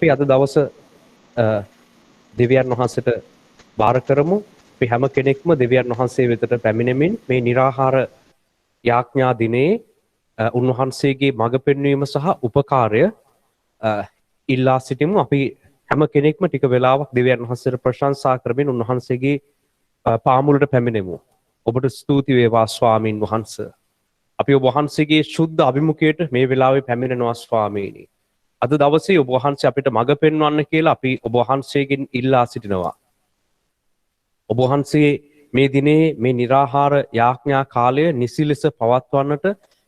අපි අද දවස දෙවියන් වහන්සේට බාර කරමු. අපි හැම කෙනෙක්ම දෙවියන් වහන්සේ වෙතට පැමිණෙමින් මේ निराහාර යාඥා දිනේ උන්වහන්සේගේ මඟ පෙන්වීම සහ උපකාරය ඉල්ලා සිටිමු. අපි හැම කෙනෙක්ම ටික වෙලාවක් දෙවියන් වහන්සේට ප්‍රශංසා කරමින් උන්වහන්සේගේ පාමුලට පැමිණෙමු. ඔබට ස්තුති වේවා ස්වාමින් වහන්සේ. අපි ඔබ වහන්සේගේ ශුද්ධ අභිමුඛයට මේ වෙලාවේ පැමිණෙනවා ස්වාමීනි. අද දවසේ ඔබ වහන්සේ අපිට මඟ පෙන්වන්න කියලා අපි ඔබ වහන්සේගෙන් ඉල්ලා සිටිනවා. ඔබ වහන්සේ මේ දිනේ මේ निराහාර යාඥා කාලය නිසි ලෙස පවත්වන්නට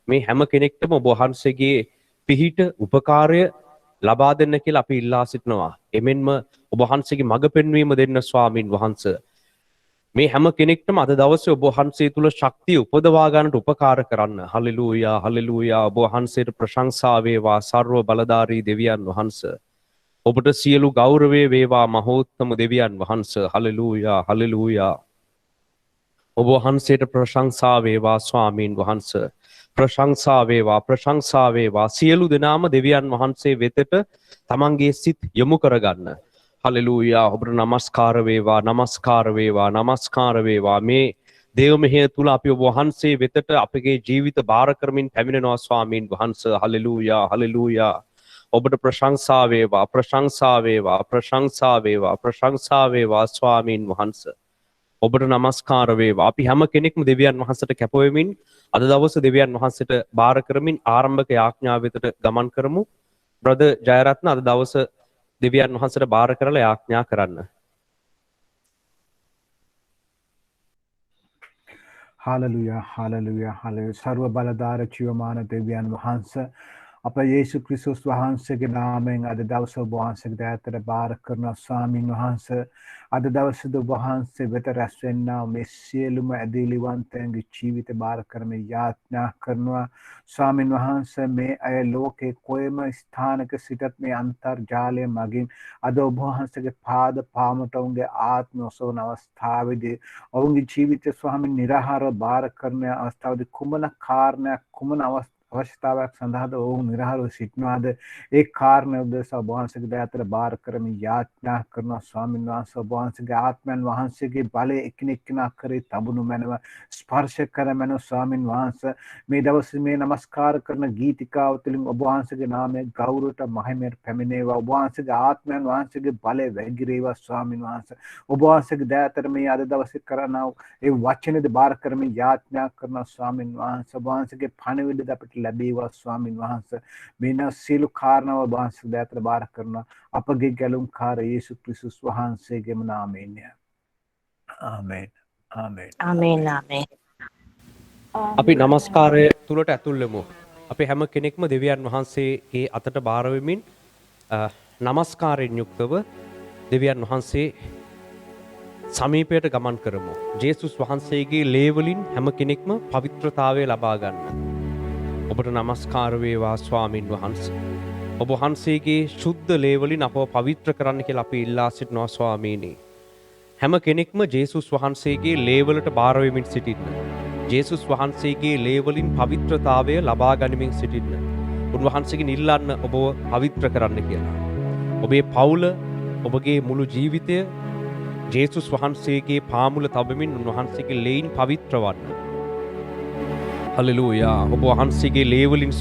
මේ හැම කෙනෙක්ටම ඔබ වහන්සේගේ පිහිට උපකාරය ලබා දෙන්න කියලා අපි ඉල්ලා සිටිනවා. එමෙන්ම ඔබ වහන්සේගේ මඟ පෙන්වීම දෙන්න ස්වාමින් වහන්සේ. මේ හැම කෙනෙක්ටම අද දවසේ ඔබ වහන්සේ තුල ශක්තිය උපදවා ගන්නට උපකාර කරන්න. Hallelujah hallelujah. ඔබ වහන්සේට ප්‍රශංසා වේවා සර්ව බලධාරී දෙවියන් වහන්සේ. ඔබට සියලු ගෞරවය වේවා මහෝත්තම දෙවියන් වහන්සේ. Hallelujah hallelujah. ඔබ වහන්සේට ප්‍රශංසා වේවා ස්වාමීන් වහන්සේ. ප්‍රශංසා වේවා ප්‍රශංසා වේවා. සියලු දෙනාම දෙවියන් වහන්සේ වෙතට තමන්ගේ සිත් යොමු කරගන්න. හලෙලූයා. ඔබට නමස්කාර වේවා නමස්කාර වේවා නමස්කාර වේවා. මේ දේව මෙහෙය තුල අපි ඔබ වහන්සේ වෙතට අපගේ ජීවිත බාර කරමින් පැමිණෙනවා ස්වාමීන් වහන්සේ. Hallelujah hallelujah. ඔබට ප්‍රශංසා වේවා ප්‍රශංසා වේවා ප්‍රශංසා වේවා ප්‍රශංසා වේවා ස්වාමීන් වහන්සේ. ඔබට නමස්කාර වේවා. අපි හැම කෙනෙක්ම දෙවියන් වහන්සේට කැප වෙමින් අද දවසේ දෙවියන් වහන්සේට බාර කරමින් ආරම්භක යාඥාව වෙතට ගමන් කරමු. බ්‍රදර් ජයරත්න අද දවසේ දෙවියන් වහන්සේට බාර කරලා යාඥා කරන්න. Hallelujah hallelujah hallelujah. සර්ව බලධාර ජීවමාන දෙවියන් වහන්සේ අප යේසු ක්‍රිස්තුස් වහන්සේගේ නාමයෙන් අද දවසේ ඔබ වහන්සේගේ දයාතර බාර කරන ස්වාමින් වහන්සේ. අද දවසේ ඔබ වහන්සේ වෙත රැස් වෙන්නා මේ සියලුම ඇදහිලිවන්තයන්ගේ ජීවිත බාර කරමින් යාඥා කරනවා ස්වාමින් වහන්සේ. මේ අය ලෝකේ කොයිම ස්ථානක සිටත් මේ අන්තර්ජාලය මගින් අද ඔබ වහන්සේගේ පාද පාමුලට ඔවුන්ගේ ආත්ම ඔසවන අවස්ථාවේදී ඔවුන්ගේ ජීවිත ස්වාමින් निराහාරව බාර කරන අවස්ථාවේදී කුමන කාරණයක් කුමන අවශ්‍යතාවයක් සඳහාද ඔවුන් නිරහරව සිටිනවාද ඒ කාරණය උදෙසා ඔබ වහන්සේගේ දයාතර බාර කරමින් යාඥා කරනවා ස්වාමීන් වහන්සේ. ඔබ වහන්සේගේ ආත්මයන් වහන්සේගේ බලය එකිනෙකා කරේ තබුණු මැනව ස්පර්ශ කර මැනව ස්වාමීන් වහන්සේ. මේ දවසේ මේ නමස්කාර කරන ගීතිකාව තුළින් ඔබ වහන්සේගේ නාමයේ ගෞරවයට මහිමයට පැමිණේවා. ඔබ වහන්සේගේ ආත්මයන් වහන්සේගේ බලය වැగిරේවා ස්වාමීන් වහන්සේ. ඔබ වහන්සේගේ දයාතර මේ අද දවසේ කරනා ඒ වචනේද බාර කරමින් යාඥා කරනවා ස්වාමීන් වහන්සේ. ඔබ වහන්සේගේ පණිවිඩ අපිට ලැබේවා ස්වාමින් වහන්සේ. මෙන්න සියලු කාරණාව වහන්සේ දයාතර බාර කරනවා අපගේ ගැලුම්කාර යේසු ක්‍රිස්තුස් වහන්සේගේම නාමයෙන්. ආමේන් ආමේන් ආමේන් ආමේන්. අපි নমස්කාරය තුලට ඇතුල් වෙමු. අපි හැම කෙනෙක්ම දෙවියන් වහන්සේගේ අතට බාර වෙමින් নমස්කාරයෙන් යුක්තව දෙවියන් වහන්සේ සමීපයට ගමන් කරමු. ජේසුස් වහන්සේගේ ලේ වලින් හැම කෙනෙක්ම පවිත්‍රතාවය ලබා ගන්න. ඔබට නමස්කාර වේවා ස්වාමින් වහන්සේ. ඔබ වහන්සේගේ ශුද්ධ ලේ වලින් අපව පවිත්‍ර කරන්න කියලා අපි ඉල්ලා සිටිනවා ස්වාමීනි. හැම කෙනෙක්ම ජේසුස් වහන්සේගේ ලේ වලට බාර වෙමින් සිටින්න. ජේසුස් වහන්සේගේ ලේ වලින් පවිත්‍රතාවය ලබා ගනිමින් සිටින්න. උන්වහන්සේගෙන් ඉල්ලන්න ඔබව පවිත්‍ර කරන්න කියලා. ඔබේ පවුල, ඔබගේ මුළු ජීවිතය ජේසුස් වහන්සේගේ පාමුල තබමින් උන්වහන්සේගේ ලේයින් පවිත්‍ර වන්න. හලෙලූයා. ඔබ වහන්සේගේ ලේ වලින්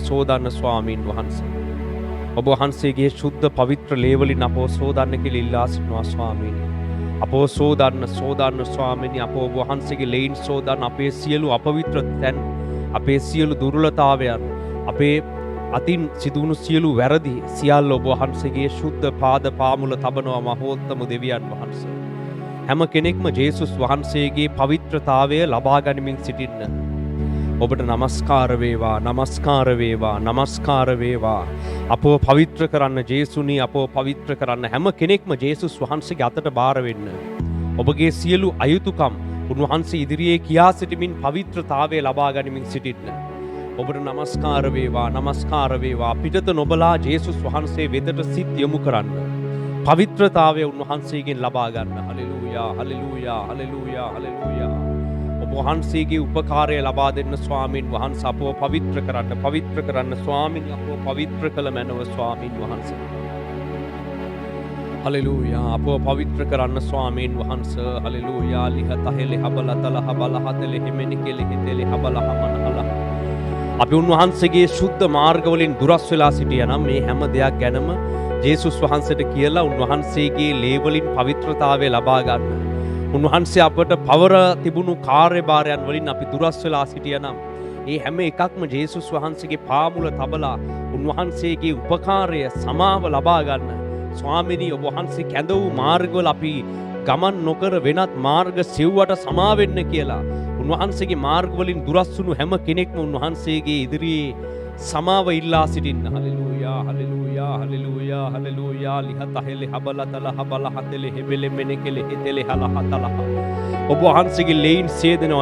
සෝදන්න ස්වාමීන් වහන්සේ. ඔබ වහන්සේගේ ශුද්ධ පවිත්‍ර ලේ වලින් අපව සෝදන්න කියලා ඉල්ලා සිටිනවා ස්වාමීනි. අපව සෝදන්න ස්වාමීනි. අපව ඔබ වහන්සේගේ ලේයින් සෝදන්න. අපේ සියලු අපවිත්‍ර තැන්, අපේ සියලු දුර්වලතාවයන්, අපේ අතින් සිදුවුණු සියලු වැරදි සියල්ල ඔබ වහන්සේගේ ශුද්ධ පාද පාමුල තබනවා මහෝත්තම දෙවියන් වහන්සේ. හැම කෙනෙක්ම ජේසුස් වහන්සේගේ පවිත්‍රතාවය ලබා ගනිමින් සිටින්න. ඔබට නමස්කාර වේවා නමස්කාර වේවා නමස්කාර වේවා. අපව පවිත්‍ර කරන්න ජේසුනි, අපව පවිත්‍ර කරන්න. හැම කෙනෙක්ම ජේසුස් වහන්සේගේ අතට බාර වෙන්න. ඔබගේ සියලු අයුතුකම් උන්වහන්සේ ඉදිරියේ කියා සිටමින් පවිත්‍රතාවය ලබා ගනිමින් සිටින්න. ඔබට නමස්කාර වේවා නමස්කාර වේවා. පිටත නොබලා ජේසුස් වහන්සේ වෙතට සිත් යොමු කරන්න. පවිත්‍රතාවය උන්වහන්සේගෙන් ලබා ගන්න. Hallelujah hallelujah hallelujah hallelujah. ඔබ වහන්සේගේ උපකාරය ලබා දෙන්න ස්වාමින් වහන්සේ. අපව පවිත්‍ර කරන්න ස්වාමින්. අපව පවිත්‍ර කළ මැනව ස්වාමින් වහන්සේ. හලෙලූයා අපව පවිත්‍ර කරන්න ස්වාමීන් වහන්සේ හලෙලූයා ලිහතහෙලි හබලතල හබලහතලි හිමෙනි කෙලි හිතෙලි හබලහමනහල අපි උන්වහන්සේගේ ශුද්ධ මාර්ගවලින් දුරස් වෙලා සිටියනම් මේ හැම දෙයක් ගැනම ජේසුස් වහන්සේට කියලා උන්වහන්සේගේ ලේ වලින් පවිත්‍රතාවය ලබා ගන්න. උන්වහන්සේ අපට පවර තිබුණු කාර්යභාරයන් වලින් අපි දුරස් වෙලා සිටියනම් ඒ හැම එකක්ම ජේසුස් වහන්සේගේ පාමුල තබලා උන්වහන්සේගේ උපකාරය සමාව ලබා ගන්න. ස්වාමිනී ඔබ වහන්සේ කැඳ වූ මාර්ගවල අපි ගමන් නොකර වෙනත් මාර්ග සිව්වට සමා වෙන්න කියලා උන්වහන්සේගේ මාර්ගවලින් දුරස් වුණු හැම කෙනෙක්ම උන්වහන්සේගේ ඉදිරියේ සමාව ඉල්ලා සිටින්න. හලෙලූයා හලෙලූයා හලෙලූයා හලෙලූයා ලිහතහෙලි හබලතල හබලහතෙලි හෙබෙලෙ මෙනෙකෙලි හිතෙලි හලහතලහ ඔබ වහන්සේගේ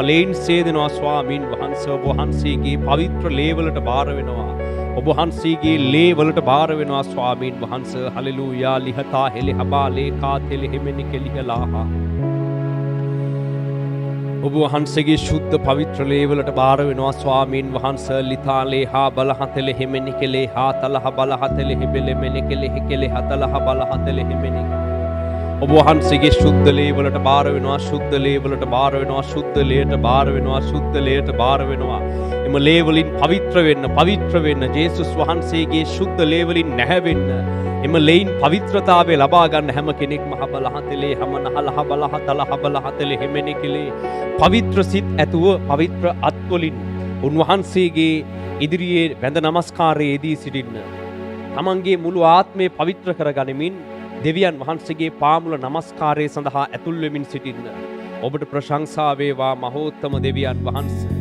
ලේන් සේදෙනවා ස්වාමීන් වහන්සේ ඔබ වහන්සේගේ පවිත්‍ර ලේවලට බාර වෙනවා. ඔබ වහන්සේගේ ලේවලට බාර වෙනවා ස්වාමීන් වහන්සේ හලෙලූයා ලිහතා හෙලි හබා ලේකාත් හෙලි හෙමෙනි කෙලිහලාහ ඔබ වහන්සේගේ ශුද්ධ පවිත්‍ර ලේවලට බාර වෙනවා ස්වාමීන් වහන්සේ ලිතා ලේහා බලහතෙලි හෙමෙනි කෙලේහා තලහ බලහතෙලි හෙබෙලෙ මෙනෙකෙලි හෙකෙලි හතලහ බලහතෙලි හෙමෙනි ඔබ වහන්සේගේ ශුද්ධ ලේවලට බාර වෙනවා ශුද්ධ ලේවලට බාර වෙනවා ශුද්ධ ලේයට බාර වෙනවා ශුද්ධ ලේයට බාර වෙනවා එම ලේවලින් පවිත්‍ර වෙන්න ජේසුස් වහන්සේගේ ශුද්ධ ලේවලින් නැහැවෙන්න එම ලේයින් පවිත්‍රතාවය ලබා ගන්න හැම කෙනෙක්ම හබලහතලේ හමනහලහ බලහතලහ බලහතලේ හෙමෙනි කෙලේ පවිත්‍ර සිත් ඇතුව පවිත්‍ර අත්වලින් උන්වහන්සේගේ ඉදිරියේ වැඳ නමස්කාරයේදී සිටින්න තමන්ගේ මුළු ආත්මය පවිත්‍ර කරගනිමින් දෙවියන් වහන්සේගේ පාමුල නමස්කාරය සඳහා ඇතුල් වෙමින් සිටින්න. ඔබට ප්‍රශංසා වේවා මහෝත්තම දෙවියන් වහන්සේ.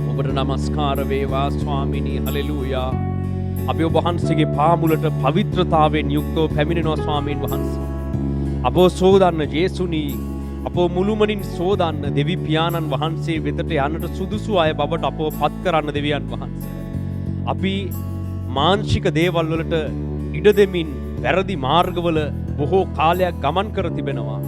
ඔබට නමස්කාර වේවා ස්වාමිනී හලෙලූයා. අපි ඔබ වහන්සේගේ පාමුලට පවිත්‍රතාවයෙන් යුක්තව පැමිණෙනවා ස්වාමීන් වහන්සේ. අපෝ සෝදන්න ජේසුනි අපෝ මුළුමනින් සෝදන්න දෙවි පියාණන් වහන්සේ වෙතට යන්නට සුදුසු අය බවට අපව පත් කරන්න දෙවියන් වහන්සේ. අපි මානසික දේවල් වලට ඉඩ දෙමින් වැරදි මාර්ගවල බොහෝ කාලයක් ගමන් කර තිබෙනවා.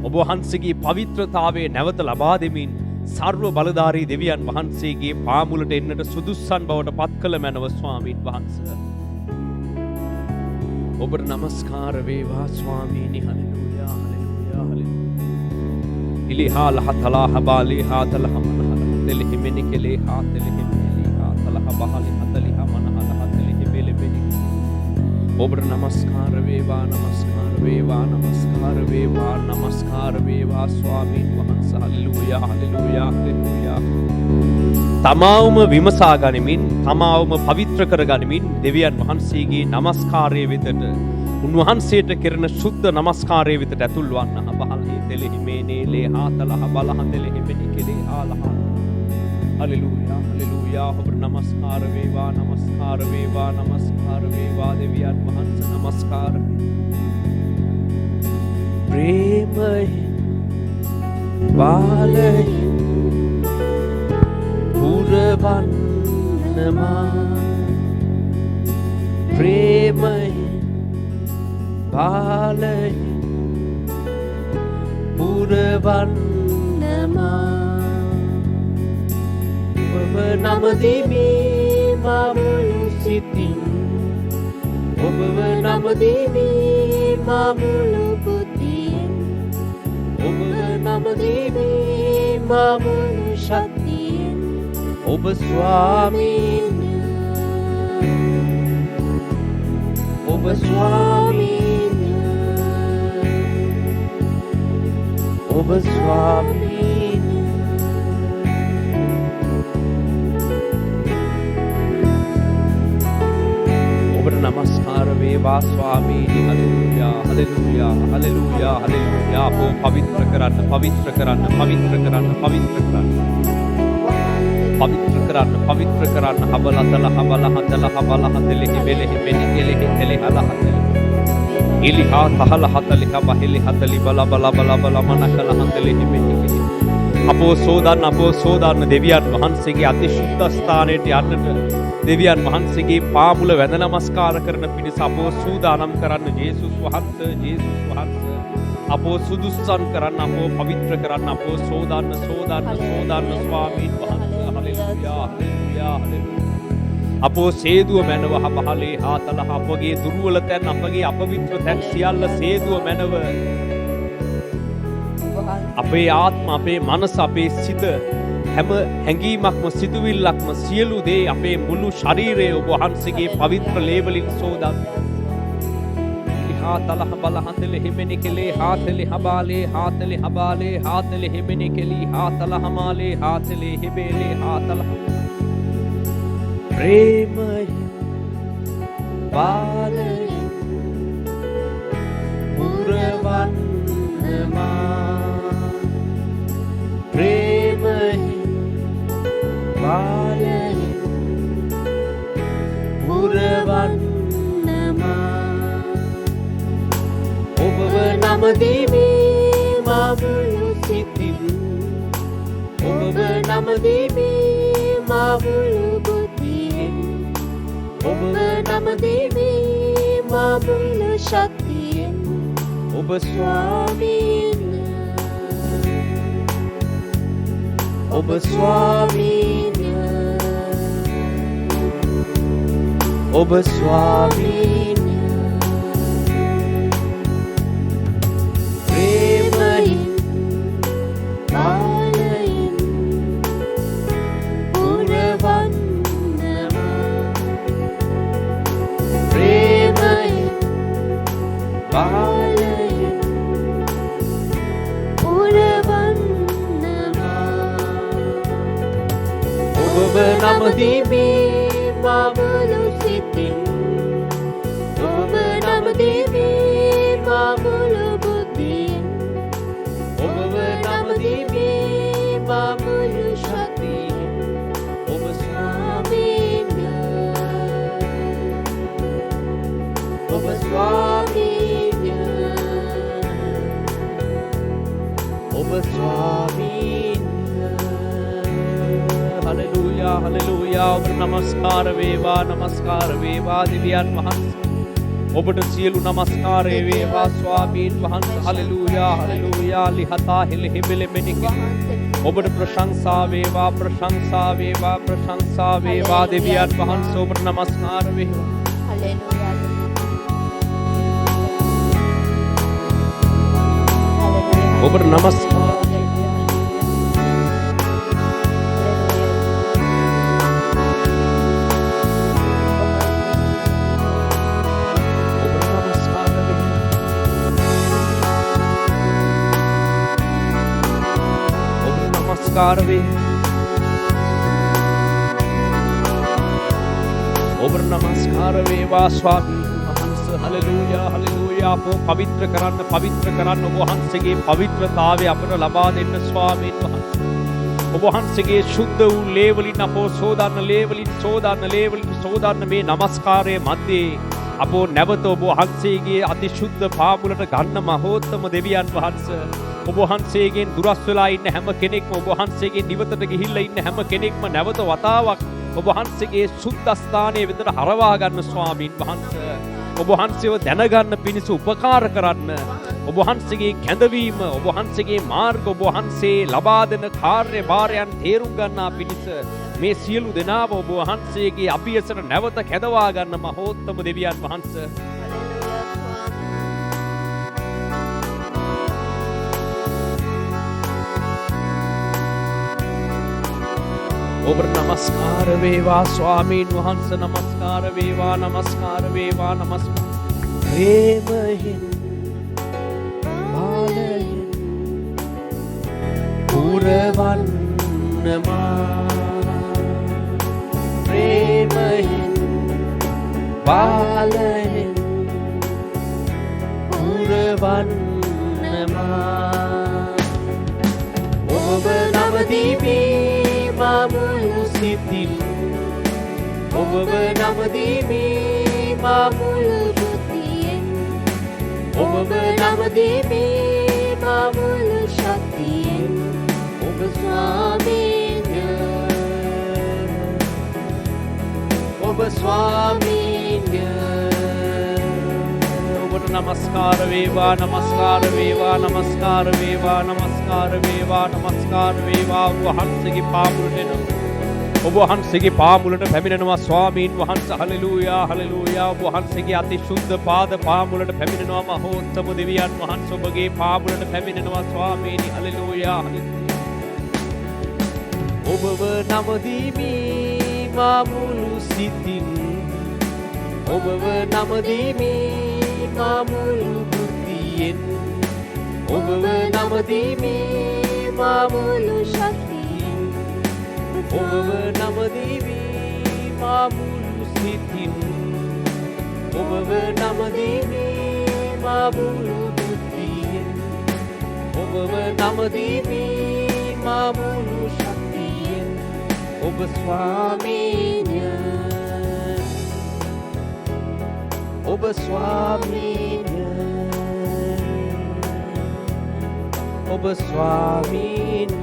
ඔබ වහන්සේගේ පවිත්‍රතාවයේ නැවත ලබා දෙමින් සර්ව බලධාරී දෙවියන් වහන්සේගේ පාමුලට එන්නට සුදුස්සන් බවට පත් කළ මැනව ස්වාමීන් වහන්සේ. ඔබට නමස්කාර වේවා ස්වාමීනි හලෙලූයා හලෙලූයා හලෙලූයා. ඉලිහා ලහතලා හබාලි හාතල හමනහල තෙලි හිමෙනි කෙලේ හාතලි හිමෙලි හාතල හබහලි හතලි හමනහල හතලි හිබෙලි බෙනි ඔබට නමස්කාර වේවා නමස්කාර වේවා නමස්කාර වේවා නමස්කාර වේවා ස්වාමීන් වහන්සේ හලෙලූයා හලෙලූයා හලෙලූයා. තමාවම විමසා ගනිමින් තමාවම පවිත්‍ර කර ගනිමින් දෙවියන් වහන්සේගේ නමස්කාරයේ වෙතට උන්වහන්සේට කෙරෙන ශුද්ධ නමස්කාරයේ වෙතට ඇතුල් වන්න. අබහල්හි තෙලෙහි මේනේ ලේහාතලහ බලහ තෙලෙහි මෙනි කෙලේ ආලහ හලෙලූයා හලෙලූයා. ඔබට නමස්කාර වේවා නමස්කාර වේවා නමස්කාර වේවා දෙවියන් වහන්සේ නමස්කාර ප්‍රේමය වාලය පුරවන්නමා ප්‍රේමය වාලය පුරවන්නමා ඔබ නමදිමේ මමුණු සිතින් ඔබව නමදිමේ මමුණු බුතින් ඔබව නමදිමේ මමුණු ශක්තියෙන් ඔබ ස්වාමීන් ඔබ ස්වාමීන් ඔබ ස්වාමීන් ඔබට නමස්කාර වේවා ස්වාමීනි හලෙලූයා හලෙලූයා හලෙලූයා හලෙලූයා. අපෝ පවිත්‍ර කරන්න පවිත්‍ර කරන්න පවිත්‍ර කරන්න පවිත්‍ර කරන්න පවිත්‍ර කරන්න පවිත්‍ර කරන්න හබලතල හබලහතල හබලහතලි හිබෙලෙහි මෙනි කෙලෙහි තෙලෙ හලහතලි ඉලිහා තහල හතලි හබහෙලි හතලි බල බල බල බල මනකල හතලි හිබෙනි කෙලෙහි. අපෝ සෝදන්න දෙවියන් වහන්සේගේ අතිශුද්ධ ස්ථානයට යන්නට දෙවියන් වහන්සේගේ පාමුල වැඳ නමස්කාර කරන පිණිස අපෝ සූදානම් කරන්න ජේසුස් වහන්සේ අපෝ සුදුස්සන් කරන්න අපෝ පවිත්‍ර කරන්න අපෝ සෝදන්න ස්වාමීන් වහන්සේ හලෙලූයා හලෙලූයා හලෙලූයා. අපෝ සේදුව මැනව හපහලේ හාතල අපගේ දුර්වල තැන් අපගේ අපවිත්‍ර තැන් සියල්ල සේදුව මැනව අපේ ආත්ම අපේ මනස අපේ සිත හැම හැඟීමක්ම සිතුවිල්ලක්ම සියලු දේ අපේ මුළු ශරීරය ඔබ වහන්සේගේ පවිත්‍ර ලේවලින් සෝදා हातल हबल हातले हिमेने के लिए हातले हबाले हातले हिमेने के लिए हातल हमाले हातले हिबेले हातल प्रेम बाले पुरवन प्रेम बाले पुरवन ඔබව නමදිමේ මාමුළු සිතින් ඔබව නමදිමේ මාමුළු බුද්ධියෙන් ඔබව නමදිමේ මාමුළු ශක්තියෙන් ඔබ ස්වාමීන් ඔබ ස්වාමීන් ඔබ ස්වාමීන් ඔබ නමදිමේ මාමුළු සිතින් ඔබ නමදිමේ මාමුළු බුද්ධියෙන් ඔබව නමදිමේ මාමුළු ශක්තියෙන් ඔබ ස්වාමීන් ඔබ ස්වාමීන් ඔබ ස්වාමීන් हालेलुया हालेलुया ඔබ නමස්කාර වේවා දිව්‍යයන් වහන්සේ ඔබට සියලු නමස්කාරය වේවා ස්වාමීන් වහන්සේ हालेलुया हालेलुया ලිහතා හිලෙහිබෙලෙ මෙනික ඔබට ප්‍රශංසා වේවා දිව්‍යයන් වහන්සේ ඔබට නමස්කාර වේවා हालेलुया ඔබට නමස්කාර नमस्कार वे ඔබ නමස්කාර වේවා ස්වාමීන් වහන්සේ हालेलुया हालेलुया අපෝ පවිත්‍ර කරන්න ඔබ වහන්සේගේ පවිත්‍රතාවය අපට ලබා දෙන්න ස්වාමීන් වහන්සේ ඔබ වහන්සේගේ සුද්ධ වූ ලේවලින් අපෝ සෝදන්න මේ නමස්කාරයේ මැද්දේ අපෝ නැවත ඔබ වහන්සේගේ අතිශුද්ධ පාමුලට ගන්න මහෝත්තම දෙවියන් වහන්සේ ඔබ වහන්සේගෙන් දුරස් වෙලා ඉන්න හැම කෙනෙක්ම ඔබ වහන්සේගේ නිවතට ගිහිල්ලා ඉන්න හැම කෙනෙක්ම නැවත වතාවක් ඔබ වහන්සේගේ සුද්ධස්ථානයේ වෙතට හරවා ගන්න ස්වාමීන් වහන්සේ ඔබ වහන්සේව දැනගන්න පිණිස උපකාර කරන්න ඔබ වහන්සේගේ කැඳවීම ඔබ වහන්සේගේ මාර්ග ඔබ වහන්සේ ලබා දෙන කාර්යභාරයන් තේරුම් ගන්නා පිණිස මේ සියලු දෙනාම ඔබ වහන්සේගේ අභියසට නැවත කැඳවා ගන්න මහෝත්තම දෙවියන් වහන්සේ ඔබට නමස්කාර වේවා ස්වාමීන් වහන්සේ නමස්කාර වේවා ප්‍රේමයෙන් බාලයෙන් පුරවන්නමා ප්‍රේමයෙන් බාලයෙන් පුරවන්නමා ඔබ නමදිමේ මාමුළු සිතින් ඔබව නමදිමේ මාමුළු බුද්ධියෙන් ඔබව නමදිමේ මාමුළු ශක්තියෙන් ඔබ ස්වාමීන් ඔබට නමස්කාර වේවා වහන්සේගේ පාමුලට එන ඔබ වහන්සේගේ පාමුලට පැමිණෙනවා ස්වාමීන් වහන්සේ. Hallelujah hallelujah. ඔබ වහන්සේගේ අති ශුද්ධ පාද පාමුලට පැමිණෙනවා මහෝත්තම දෙවියන් වහන්සේ. ඔබගේ පාමුලට පැමිණෙනවා ස්වාමීනි. Hallelujah hallelujah. ඔබව නමදිමි මා මුළු සිතින්. ඔබව නමදිමි මා මුළු බුද්ධියෙන්. ඔබව නමදිමි මා මුළු ශක්තියෙන්. ඔබව නමදිමි මා මුළු සිතින්. ඔබව නමදිමි මා මුළු බුද්ධියෙන්. ඔබව නමදිමි මා මුළු ශක්තියෙන්. ඔබ ස්වාමීනි. ඔබ ස්වාමීනි. ඔබ ස්වාමීනි.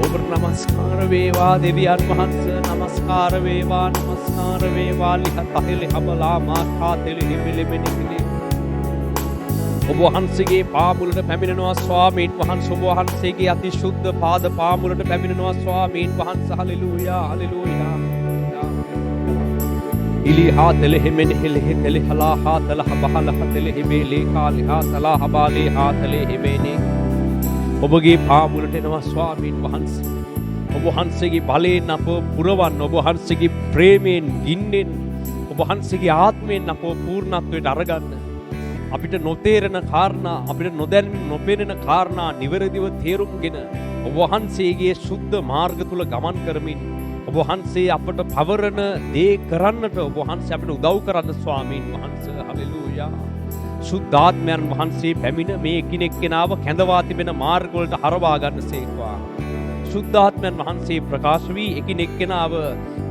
ඔබ නමස්කාර වේවා දෙවියන් වහන්සේ. නමස්කාර වේවා නමස්කාර වේවා. ලිහතහෙලි හබලා මාඛාතෙලි හිමිලිමිනිකිලි. ඔබ වහන්සේගේ පාමුලට පැමිණෙනවා ස්වාමීන් වහන්සේ. ඔබ වහන්සේගේ අති ශුද්ධ පාද පාමුලට පැමිණෙනවා ස්වාමීන් වහන්සේ. Hallelujah hallelujah. ඉලිහා තෙලෙහිමෙනි හිලෙහි තෙලෙහලා හා තලහ බහලහ තෙලෙහිමේ ලේකාලිහා තලා හබාලේ හා තලෙහිමේනි. ඔබගේ පාමුලට එනවා ස්වාමීන් වහන්සේ. ඔබ වහන්සේගේ බලයෙන් අප පුරවන්න. ඔබ වහන්සේගේ ප්‍රේමයෙන් ගින්නෙන් ඔබ වහන්සේගේ ආත්මයෙන් අප පූර්ණත්වයට අරගන්න. අපිට නොතේරෙන කාරණා, අපිට නොපෙනෙන කාරණා නිවැරදිව තේරුම්ගෙන ඔබ වහන්සේගේ සුද්ධ මාර්ග තුල ගමන් කරමින් ඔබ වහන්සේ අපට පවරන දේ කරන්නට ඔබ වහන්සේ අපිට උදව් කරන්න ස්වාමීන් වහන්සේ. හලෙලූයා. සුද්ධාත්මයන් වහන්සේ පැමිණ මේ එකිනෙක කෙනාව කැඳවා තිබෙන මාර්ග වලට හරවා ගන්නසේක්වා. සුද්ධාත්මයන් වහන්සේ ප්‍රකාශ වී එකිනෙක කෙනාව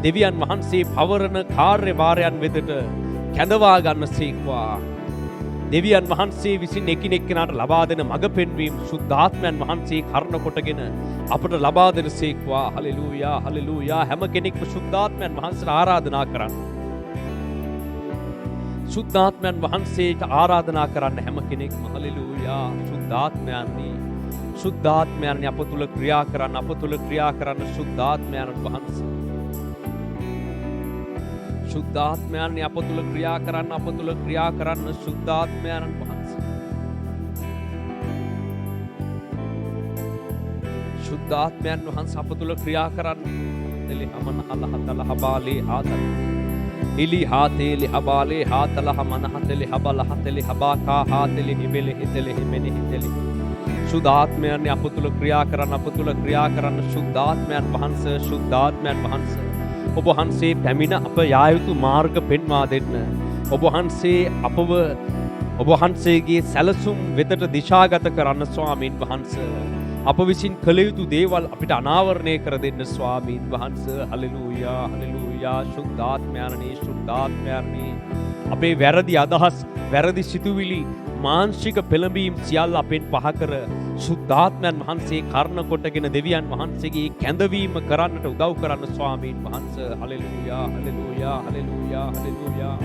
දෙවියන් වහන්සේ පවරන කාර්යභාරයන් වෙතට කැඳවා ගන්නසේක්වා. දෙවියන් වහන්සේ විසින් එකිනෙක කෙනාට ලබා දෙන මඟ පෙන්වීම සුද්ධාත්මයන් වහන්සේ කරුණ කොටගෙන අපට ලබා දෙනසේක්වා. Hallelujah hallelujah. හැම කෙනෙක්ම සුද්ධාත්මයන් වහන්සේට ආරාධනා කරන්න. සුද්ධාත්මයන් වහන්සේට ආරාධනා කරන්න හැම කෙනෙක්ම. හලෙලූයා. සුද්ධාත්මයන් අප තුල ක්‍රියා කරන්න, අප තුල ක්‍රියා කරන්න සුද්ධාත්මයන් වහන්සේ. සුද්ධාත්මයන් අප තුල ක්‍රියා කරන්න, අප තුල ක්‍රියා කරන්න සුද්ධාත්මයන් වහන්සේ. සුද්ධාත්මයන් වහන්සේ අප තුල ක්‍රියා කරන්න. තෙලි අමනහලහ තලහ බාලේ ආතල ඉලි හාතේලි හබාලේ හාතලහ මනහතෙලි හබලහ තෙලි හබාකා හාතෙලි හිබෙලි හිතෙලි හිමෙනි හිතෙලි. සුද්ධාත්මයන් අප තුල ක්‍රියා කරන්න, අප තුල ක්‍රියා කරන්න සුද්ධාත්මයන් වහන්සේ. සුද්ධාත්මයන් වහන්සේ ඔබ වහන්සේ පැමිණ අප යා යුතු මාර්ග පෙන්වා දෙන්න. ඔබ වහන්සේ අපව ඔබ වහන්සේගේ සැලසුම් වෙතට දිශාගත කරන්න ස්වාමීන් වහන්සේ. අප විසින් කළ යුතු දේවල් අපිට අනාවරණය කර දෙන්න ස්වාමීන් වහන්සේ. Hallelujah hallelujah. සුද්ධාත්මයන්නි සුද්ධාත්මයන්නි අපේ වැරදි අදහස්, වැරදි සිතුවිලි, මානසික පෙළඹීම් සියල්ල අපෙන් පහ කර සුද්ධාත්මයන් වහන්සේ කරුණ කොටගෙන දෙවියන් වහන්සේගේ කැඳවීම කරන්නට උදව් කරන්න ස්වාමීන් වහන්සේ. Hallelujah hallelujah hallelujah hallelujah.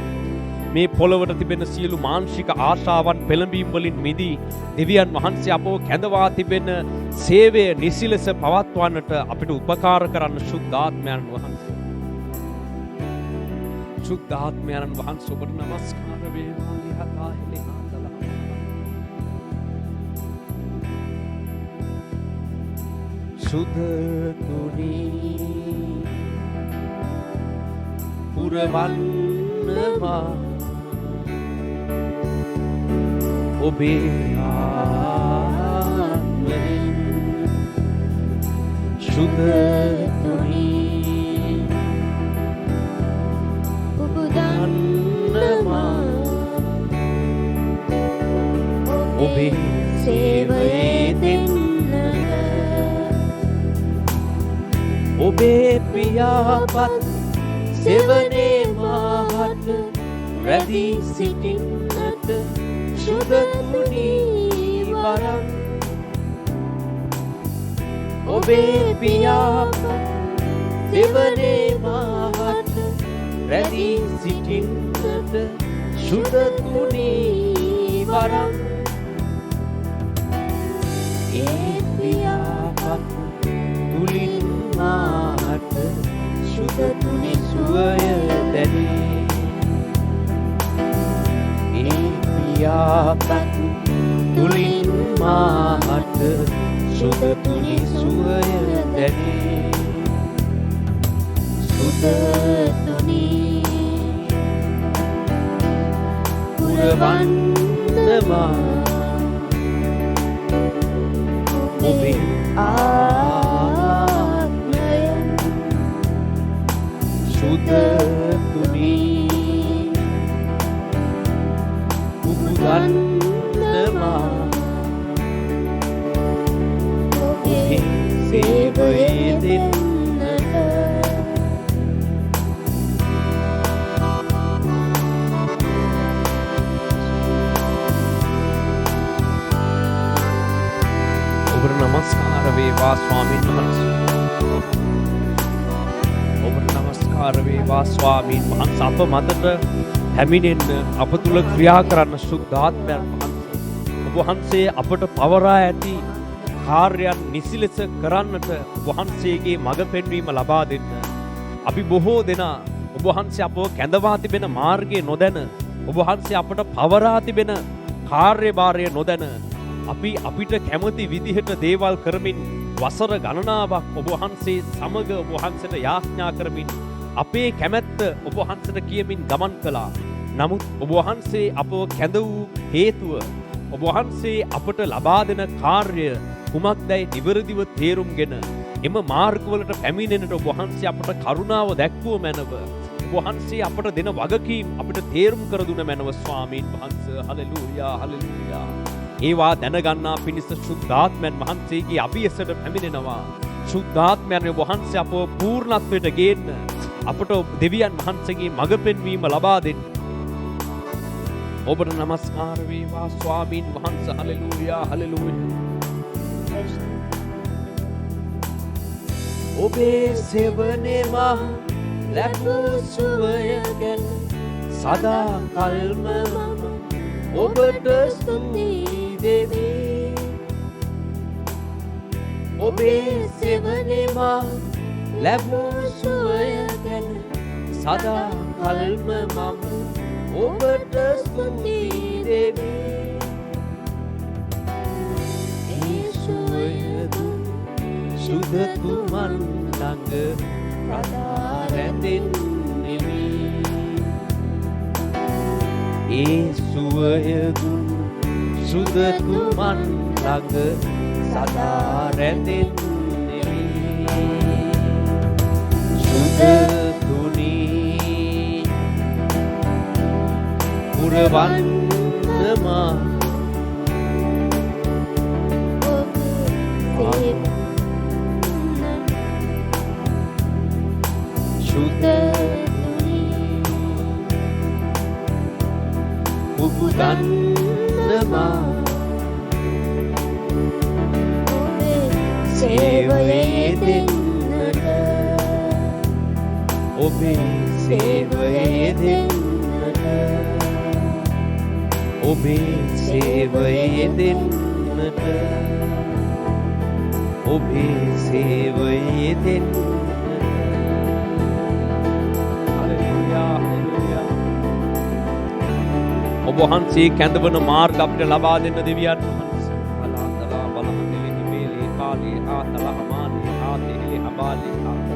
මේ පොළවට තිබෙන සියලු මානසික ආශාවන් පෙළඹීම් වලින් මිදී දෙවියන් වහන්සේ අපව කැඳවා තිබෙන සේවය නිසි ලෙස පවත්වන්නට අපිට උපකාර කරන්න සුද්ධාත්මයන් වහන්සේ. සුද්ධාත්මයන් වහන්සේ ඔබට නමස්කාර වේවා. ලිහතාහෙලි සුදතුනි පුරවන්නවා ඔබේ ආත්මයෙන්. සුදතුනි ඔබ දන්නවා ඔබේ සේවයේ දෙන්නට ඔබේ පියාපත් සෙවනේ මාහට රැදී සිටින්නට සුදතුනි වරම්. ඔබේ පියාපත් සෙවනේ මාහට රැදී සිටින්නට සුදතුනි වරම්. ඒ පියාපත් තුලින් මාට සුද තුනි සුවය දැනේ. ඒ පියාපත් තුලින් මාට සුද තුනි සුවය දැනේ. සුද තුනි පුරවන්නවා ඔබේ ආත්මය. සුද තුනි පුරවන්නවා ඔබේ සේවයේ දෙන්නට. ඔබට නමස්කාර වේවා ස්වාමීන් වහන්සේ. ඔබට නමස්කාර වේවා ස්වාමීන් වහන්සේ. අප මතට හැමිනෙන්න අප තුල ක්‍රියා කරන්න සුද්ධාත්මයන් වහන්සේ. ඔබ වහන්සේ අපට පවරා ඇති කාර්යයන් නිසි ලෙස කරන්නට වහන්සේගේ මඟ පෙන්වීම ලබා දෙන්න. අපි බොහෝ දෙනා ඔබ වහන්සේ අපව කැඳවා තිබෙන මාර්ගය නොදැන, ඔබ වහන්සේ අපට පවරා තිබෙන කාර්යභාරය නොදැන, අපි අපිට කැමති විදිහට දේවල් කරමින් වසර ගණනාවක් ඔබ වහන්සේ සමග ඔබ වහන්සේට යාඥා කරමින් අපේ කැමැත්ත ඔබ වහන්සේට කියමින් ගමන් කළා. නමුත් ඔබ වහන්සේ අපව කැඳ වූ හේතුව, ඔබ වහන්සේ අපට ලබා දෙන කාර්ය කුමක්දයි නිවැරදිව තේරුම්ගෙන එම මාර්ගවලට පැමිණෙන්නට ඔබ වහන්සේ අපට කරුණාව දැක්වුව මැනව. ඔබ වහන්සේ අපට දෙන වගකීම් අපිට තේරුම් කර දුන මැනව ස්වාමීන් වහන්සේ. Hallelujah hallelujah. ඒවා දැනගන්නා පිණිස සුද්ධාත්මයන් වහන්සේගේ අභියසට පැමිණෙනවා. සුද්ධාත්මයන් වහන්සේ අපව පූර්ණත්වයට ගේන්න, අපට දෙවියන් වහන්සේගේ මඟ පෙන්වීම ලබා දෙන්න. ඔබට නමස්කාර වේවා ස්වාමීන් වහන්සේ. Hallelujah hallelujah. ඔබේ සෙවනේ මා ලැබූ සුවය ගැන සදා කල්ම මම ඔබට ස්තුති දෙමි. ඔබේ සෙවනේ මා ලැබූ සුවය ගැන සදා කල්ම මම ඔබට ස්තුති දෙමි. ඒ සුවය දුන් සුද තුමන් ළඟ රඳා රැඳෙන්නෙමි. ඒ සුවය දුන් සුද තුමන් ළඟ සදා රැඳෙන්නෙමි. සුද තුනි පුරවන්නවා සුද තුනි පුරවන්නවා ඔබේ සේවයේ දෙන්නට. ඔබේ සේවයේ දෙන්නට. ඔබේ සේවයේ දෙන්නට. ඔබේ සේවයේ දෙන්නට. Hallelujah hallelujah. ඔබ වහන්සේ කැඳවන මාර්ග අපිට ලබා දෙන්න දෙවියන් වහන්සේ. අලාතලා බලහදෙලි නිමේලේ කාලේ ආතලා හමාලේ ආතෙලි හබාලේ ආත.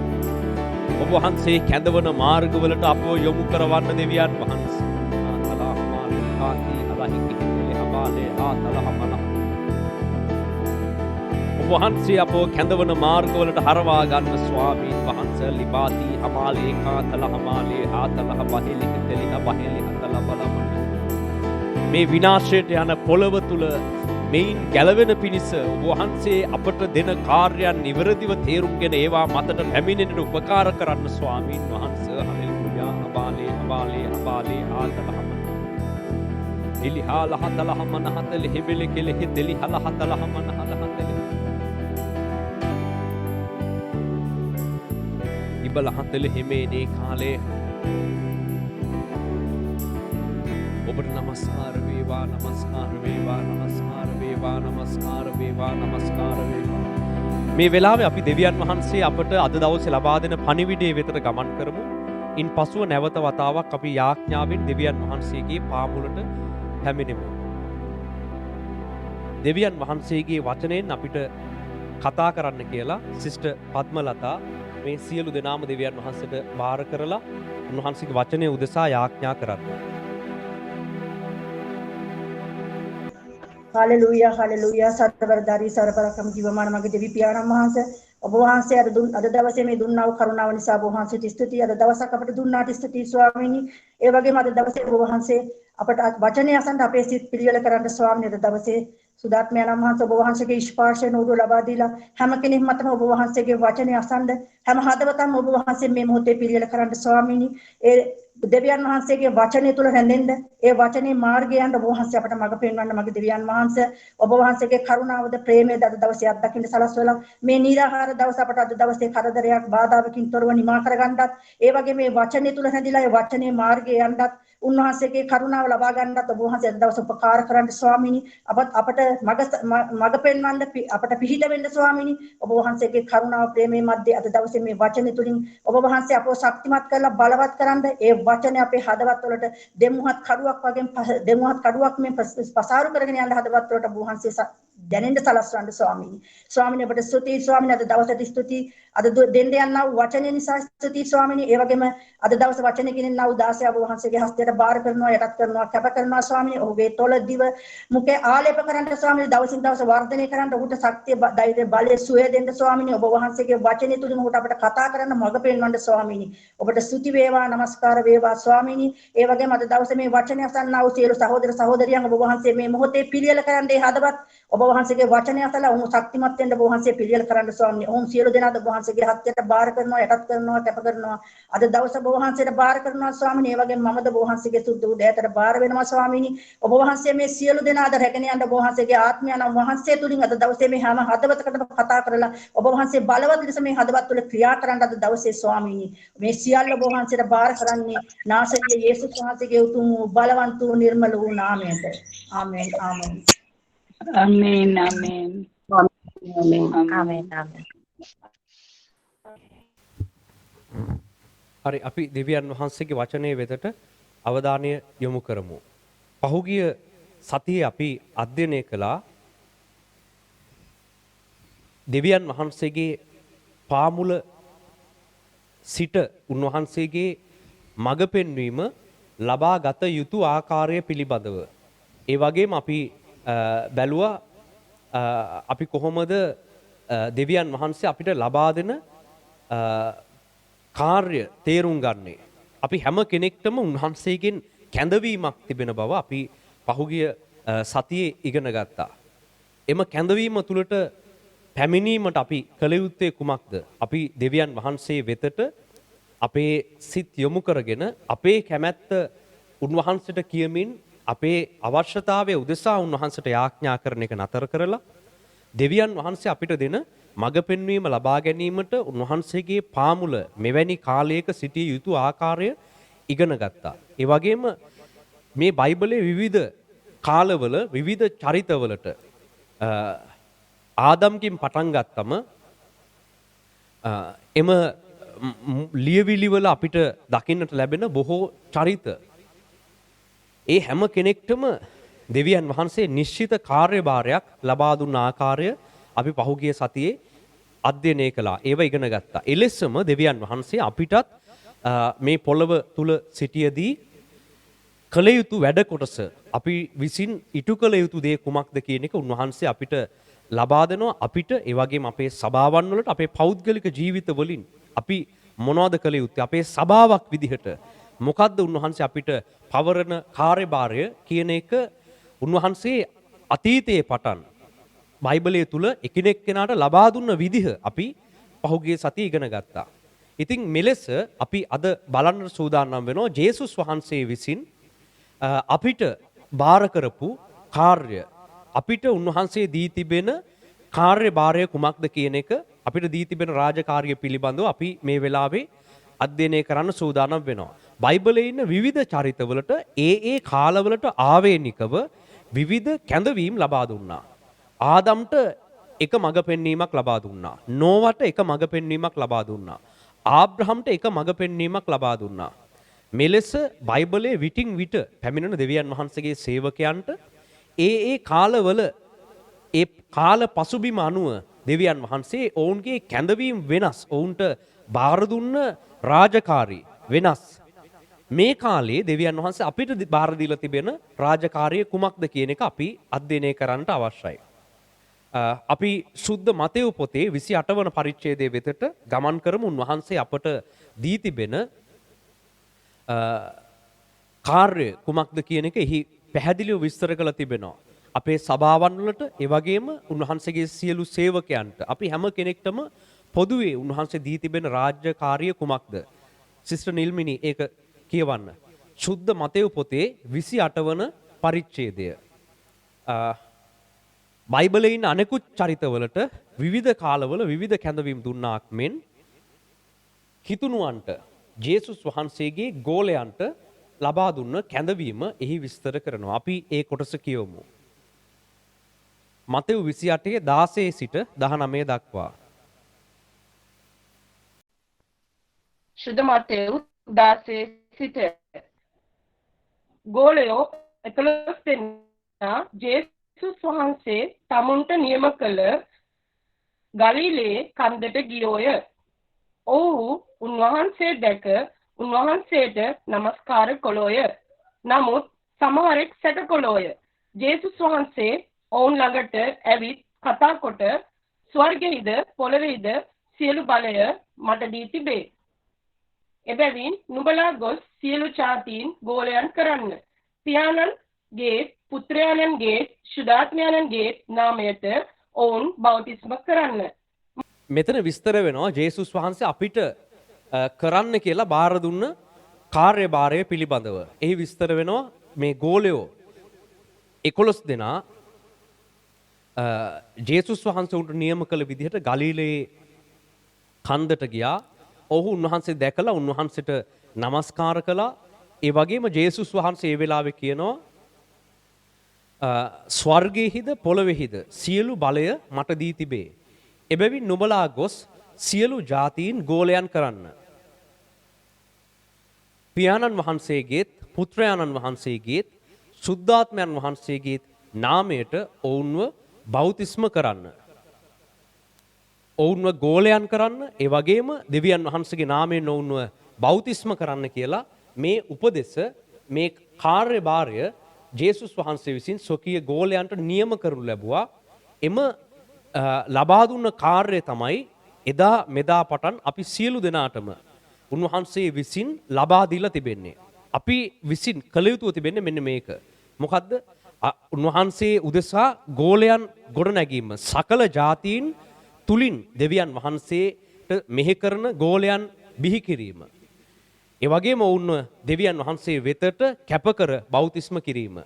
ඔබ වහන්සේ කැඳවන මාර්ගවලට අපව යොමු කරවන්න දෙවියන් වහන්සේ. ආතලා හමාලේ ආතේ අලහිකෙලි හබාලේ ආතලා හමලා. ඔබ වහන්සේ අපව කැඳවන මාර්ගවලට හරවා ගන්න ස්වාමීන් වහන්සේ. ලිබාති හමාලේ ආතලා හමාලේ ආතලා බහෙලි හිතලි බහෙලි හතලා බලමන. මේ විනාශයට යන පොළව තුල මෙයින් ගැලවෙන පිණිස ඔබ වහන්සේ අපට දෙන කාර්යයන් නිවැරදිව තේරුම්ගෙන ඒවා මතට පැමිණෙන්නට උපකාර කරන්න ස්වාමීන් වහන්සේ. හලෙලූයා. අබාලේ අබාලේ අබාලේ ආතලහම ඉලිහාල හතලහම නහතලි හිබෙලි කෙලෙ හිදලි හල හතලහම නහල හතලි ඉබල හතලි හිමේනේ කාලේ. ඔබට නමස්කාර වේවා නමස්කාර වේවා නමස්කාර වේවා. වේවා නමස්කාර වේවා නමස්කාර වේවා. මේ වෙලාවේ අපි දෙවියන් වහන්සේ අපට අද දවසේ ලබා දෙන පණිවිඩය වෙතට ගමන් කරමු. ඉන් පසුව නැවත වතාවක් අපි යාඥාවෙන් දෙවියන් වහන්සේගේ පාමුලට පැමිණෙමු. දෙවියන් වහන්සේගේ වචනයෙන් අපිට කතා කරන්න කියලා සිස්ටර් පද්මලතා මේ සියලු දෙනාම දෙවියන් වහන්සේට බාර කරලා උන්වහන්සේගේ වචනය උදෙසා යාඥා කරන්න. Haleluya, haleluya, සර්වවරදාරී සර්වපරාක්‍රම ජීවමාන මගේ දෙවි පියාණන් වහන්සේ ඔබ වහන්සේ අද දවසේ මේ දුන්නා වූ කරුණාව නිසා ඔබ වහන්සේට ස්තුතියි. අද දවසක් අපට දුන්නාට ස්තුතියි ස්වාමීනි. ඒ වගේම අද දවසේ ඔබ වහන්සේ අපට වචනය අසන්න අපේ සිත් පිළිවෙල කරන්න ස්වාමීනි. අද දවසේ සුදාත්මයන් වහන්සේ ඔබ වහන්සේගේ ස්පර්ශය නෝඩු ලබා දීලා හැම කෙනෙක් මතම ඔබ වහන්සේගේ වචනය අසන්න හැම හදවතක්ම ඔබ වහන්සේ මේ මොහොතේ පිළිවෙල කරන්න ස්වාමීනි. ඒ දෙවියන් වහන්සේගේ වචනය තුල රැඳෙන්න ඒ වචනේ මාර්ගයන් ඔබ වහන්සේ අපට මඟ පෙන්වන්න මගේ දෙවියන් වහන්සේ ඔබ වහන්සේගේ කරුණාවද ප්‍රේමයද අද දවසේ අත්දකින්න සලස්වලා මේ නිරාහාර දවස අපට අද දවසේ කරදරයක් බාධාවකින් තොරව නිමා කරගන්නත් ඒ වගේ මේ වචනේ තුල රැඳිලා ඒ වචනේ මාර්ගයේ යන්නත් උන්වහන්සේගේ කරුණාව ලබා ගන්නත් ඔබ වහන්සේ අද දවස උපකාර කරන්න ස්වාමීනි. අපට මඟ පෙන්වන්න අපට පිහිට වෙන්න ස්වාමීනි. ඔබ වහන්සේගේ කරුණාව ප්‍රේමයේ මැද්දේ අද දවසේ මේ වචනේ තුලින් ඔබ වහන්සේ අපව ශක්තිමත් කරලා බලවත් කරන්න ඒ වචනේ අපේ හදවත් වලට දෙමුහත් කඩුවක් වගේ දෙමුහත් කඩුවක් මේ පසාරු කරගෙන යන හදවත් වලට ඔබ වහන්සේ දැනෙන්න සලස්වන්න ස්වාමීනි. ස්වාමීනි ඔබට ස්තුතියි ස්වාමීනි. අද දවසට ස්තුතියි. අද දෙන්න යනා වූ වචනේ නිසා ස්තුතියි ස්වාමීනි. ඒ වගේම අද දවසේ වචනේ කියනවා වූ දාසය ඔබ වහන්සේගේ හස්තයට බාර කරනවා යටත් කරනවා කැප කරනවා ස්වාමීනි. ඔහුගේ තොල දිව මුඛේ ආලේප කරන්න ස්වාමීනි. දවසින් දවස වර්ධනය කරන්න ඔහුට ශක්තිය ධෛර්ය බලය සුවය දෙන්න ස්වාමීනි. ඔබ වහන්සේගේ වචනේ තුලින් ඔහුට අපට කතා කරන්න මඟ පෙන්වන්න ස්වාමීනි. ඔබට ස්තුති වේවා නමස්කාර වේවා ස්වාමීනි. ඒ වගේම අද දවසේ මේ වචනය අසන්නා වූ සියලු සහෝදර සහෝදරියන් ඔබ වහන්සේ මේ මොහොතේ පිළියෙල කරන්නේ හදවත් ඔබ වහන්සේගේ වචනය අසලා ඔහු ශක්තිමත් වෙන්න ඔබ වහන්සේ පිළියෙල කරන්න ස්වාමීනි. ඔවුන් සියලු දෙනාද ඔබ වහන්සේගේ හස්තයට බාර කරනවා යටත් කරනවා කැප කරනවා. අද දවස ඔබ වහන්සේට බාර කරනවා ස්වාමීනි. ඒ වගේම මමද ඔබ වහන්සේගේ සුද්ධ උදෑතට බාර වෙනවා ස්වාමීනි. ඔබ වහන්සේ මේ සියලු දෙනාද රැගෙන යන්න ඔබ වහන්සේගේ ආත්මයන් වහන්සේ තුලින් අද දවසේ මේ හැම හදවතකටම කතා කරලා ඔබ වහන්සේ බලවත් ලෙස මේ හදවත් තුළ ක්‍රියා කරන්න අද දවසේ ස්වාමීනි. මේ සියල්ල ඔබ වහන්සේට බාර කරන්නේ නාසරිය යේසුස් වහන්සේගේ උතුම් බලවන්ත වූ නිර්මල වූ නාමයට. ආමෙන් ආමෙන්. Amen, amen. Amen. Amen. Amen. හරි අපි දෙවියන් වහන්සේගේ වචනය වෙතට අවධානය යොමු කරමු. පහුගිය සතියේ අපි අධ්‍යයනය කළා දෙවියන් වහන්සේගේ පාමුල සිට උන්වහන්සේගේ මඟ පෙන්වීම ලබා ගත යුතු ආකාරය පිළිබඳව. ඒ වගේම අපි බැලුවා අපි කොහොමද දෙවියන් වහන්සේ අපිට ලබා දෙන කාර්ය තේරුම් ගන්නේ. අපි හැම කෙනෙක්ටම උන්වහන්සේගෙන් කැඳවීමක් තිබෙන බව අපි පහුගිය සතියේ ඉගෙන ගත්තා. එම කැඳවීම තුළට පැමිණීමට අපි කළ යුත්තේ කුමක්ද? අපි දෙවියන් වහන්සේ වෙතට අපේ සිත් යොමු කරගෙන අපේ කැමැත්ත උන්වහන්සේට කියමින් අපේ අවශ්‍යතාවය උදෙසා උන්වහන්සේට යාඥා කරන එක නතර කරලා දෙවියන් වහන්සේ අපිට දෙන මඟ පෙන්වීම ලබා ගැනීමට උන්වහන්සේගේ පාමුල මෙවැනි කාලයක සිටිය යුතු ආකාරය ඉගෙන ගත්තා. ඒ වගේම මේ බයිබලයේ විවිධ කාලවල විවිධ චරිතවලට ආදම්කින් පටන් ගත්තම එම ලියවිලිවල අපිට දකින්නට ලැබෙන බොහෝ චරිත ඒ හැම කෙනෙක්ටම දෙවියන් වහන්සේ නිශ්චිත කාර්යභාරයක් ලබා දුන්න ආකාරය අපි පහුගිය සතියේ අධ්‍යයනය කළා. ඒව ඉගෙන ගත්තා. එලෙසම දෙවියන් වහන්සේ අපිටත් මේ පොළව තුල සිටියදී කළ යුතු වැඩ කොටස අපි විසින් ඉටු කළ යුතු දේ කුමක්ද කියන එක උන්වහන්සේ අපිට ලබා දෙනවා. අපිට ඒ වගේම අපේ සභාවන් වලට අපේ පෞද්ගලික ජීවිත වලින් අපි මොනවද කළ යුත්තේ? අපේ සභාවක් විදිහට මොකද්ද උන්වහන්සේ අපිට පවරන කාර්යභාරය කියන එක උන්වහන්සේ අතීතයේ පටන් බයිබලයේ තුල එකිනෙක කෙනාට ලබා දුන්න විදිහ අපි පහුගිය සතියේ ඉගෙන ගත්තා. ඉතින් මෙලෙස අපි අද බලන්න සූදානම් වෙනවා ජේසුස් වහන්සේ විසින් අපිට බාර කරපු කාර්ය අපිට උන්වහන්සේ දී තිබෙන කාර්යභාරය කුමක්ද කියන එක අපිට දී තිබෙන රාජකාරිය පිළිබඳව අපි මේ වෙලාවේ අධ්‍යයනය කරන්න සූදානම් වෙනවා. බයිබලයේ ඉන්න විවිධ චරිතවලට ඒ කාලවලට ආවේනිකව විවිධ කැඳවීම් ලබා දුන්නා. ආදම්ට එක මඟ පෙන්වීමක් ලබා දුන්නා. නෝවට එක මඟ පෙන්වීමක් ලබා දුන්නා. ආබ්‍රහම්ට එක මඟ පෙන්වීමක් ලබා දුන්නා. මෙලෙස බයිබලයේ විටින් විට පැමිණෙන දෙවියන් වහන්සේගේ සේවකයන්ට ඒ කාලවල ඒ කාල පසුබිම අනුව දෙවියන් වහන්සේ ඔවුන්ගේ කැඳවීම් වෙනස්. ඔවුන්ට බාර දුන්න රාජකාරී වෙනස්. මේ කාලේ දෙවියන් වහන්සේ අපිට බාර දීලා තිබෙන රාජකාරිය කුමක්ද කියන එක අපි අධ්‍යයනය කරන්න අවශ්‍යයි. අපි සුද්ධ මතෙව් පොතේ 28 වන පරිච්ඡේදයේ වෙතට ගමන් කරමු. උන්වහන්සේ අපට දී තිබෙන කාර්ය කුමක්ද කියන එක එහි පැහැදිලිව විස්තර කරලා තිබෙනවා. අපේ සභාවන් වලට ඒ වගේම උන්වහන්සේගේ සියලු සේවකයන්ට අපි හැම කෙනෙක්ටම පොදුවේ උන්වහන්සේ දී තිබෙන රාජ්‍යකාරිය කුමක්ද? සිස්ටර් නිල්මිනි ඒක කියවන්න. සුද්ධ මතෙව් පොතේ 28 වන පරිච්ඡේදය. බයිබලයේ ඉන්න අනෙකුත් චරිතවලට විවිධ කාලවල විවිධ කැඳවීම් දුන්නාක් මෙන් කිතුණුවන්ට ජේසුස් වහන්සේගේ ගෝලයන්ට ලබා දුන්න කැඳවීම එහි විස්තර කරනවා. අපි ඒ කොටස කියවමු. මතෙව් 28 16 සිට 19 දක්වා. සුද්ධ මතෙව් 16 සිට ගෝලයෝ 11 දෙනා ජේසුස් වහන්සේ තමුන්ට නියම කළ ගලිලේ කන්දට ගියෝය. ඔව්හු උන්වහන්සේ දැක උන්වහන්සේට නමස්කාර කළෝය. නමුත් සමහරෙක් සැකකළෝය. ජේසුස් වහන්සේ ඔවුන් ළඟට ඇවිත් කතා කොට ස්වර්ගෙහිද පොළොවේද සියලු බලය මට දී තිබේ. එබැවින් නුඹලා ගොස් සියලු ජාතීන් ගෝලයන් කරන්න. පියාණන්ගේ පුත්‍රයාණන්ගේ ශුද්ධාත්මයන්ගේ නාමයට ඔවුන් බෞතිස්ම කරන්න. මෙතන විස්තර වෙනවා ජේසුස් වහන්සේ අපිට කරන්න කියලා බාර දුන්න කාර්යභාරය පිළිබඳව. එහි විස්තර වෙනවා මේ ගෝලයෝ 11 දෙනා ජේසුස් වහන්සේ උන්ට නියම කළ විදිහට ගලිලේ කන්දට ගියා. ඔහු උන්වහන්සේ දැකලා උන්වහන්සේට নমස්කාර කළා. ඒ වගේම ජේසුස් වහන්සේ ඒ වෙලාවේ කියනවා ස්වර්ගයේහිද පොළොවේහිද සියලු බලය මට දී තිබේ. එබැවින් නුඹලා ගොස් සියලු ජාතීන් ගෝලයන් කරන්න. පියාණන් වහන්සේගේත් පුත්‍රයාණන් වහන්සේගේත් සුද්ධාත්මයන් වහන්සේගේත් නාමයට ඔවුන්ව බෞතිස්ම කරන්න. ඔවුන්ව ගෝලයන් කරන්න. ඒ වගේම දෙවියන් වහන්සේගේ නාමයෙන් ඔවුන්ව බෞතිස්ම කරන්න කියලා මේ උපදෙස මේ කාර්යභාරය ජේසුස් වහන්සේ විසින් ස්වකීය ගෝලයන්ට නියම කරනු ලැබුවා. එම ලබා දුන්න කාර්යය තමයි එදා මෙදා පටන් අපි සියලු දෙනාටම උන්වහන්සේ විසින් ලබා දීලා තිබෙන්නේ. අපි විසින් කළ යුතුව තිබෙන්නේ මෙන්න මේක. මොකද්ද? උන්වහන්සේ උදෙසා ගෝලයන් ගොඩනැගීම. සකල ජාතීන් තුලින් දෙවියන් වහන්සේට මෙහෙ කරන ගෝලයන් බිහි කිරීම. ඒ වගේම වුණ දෙවියන් වහන්සේ වෙතට කැපකර බෞතිස්ම කිරීම.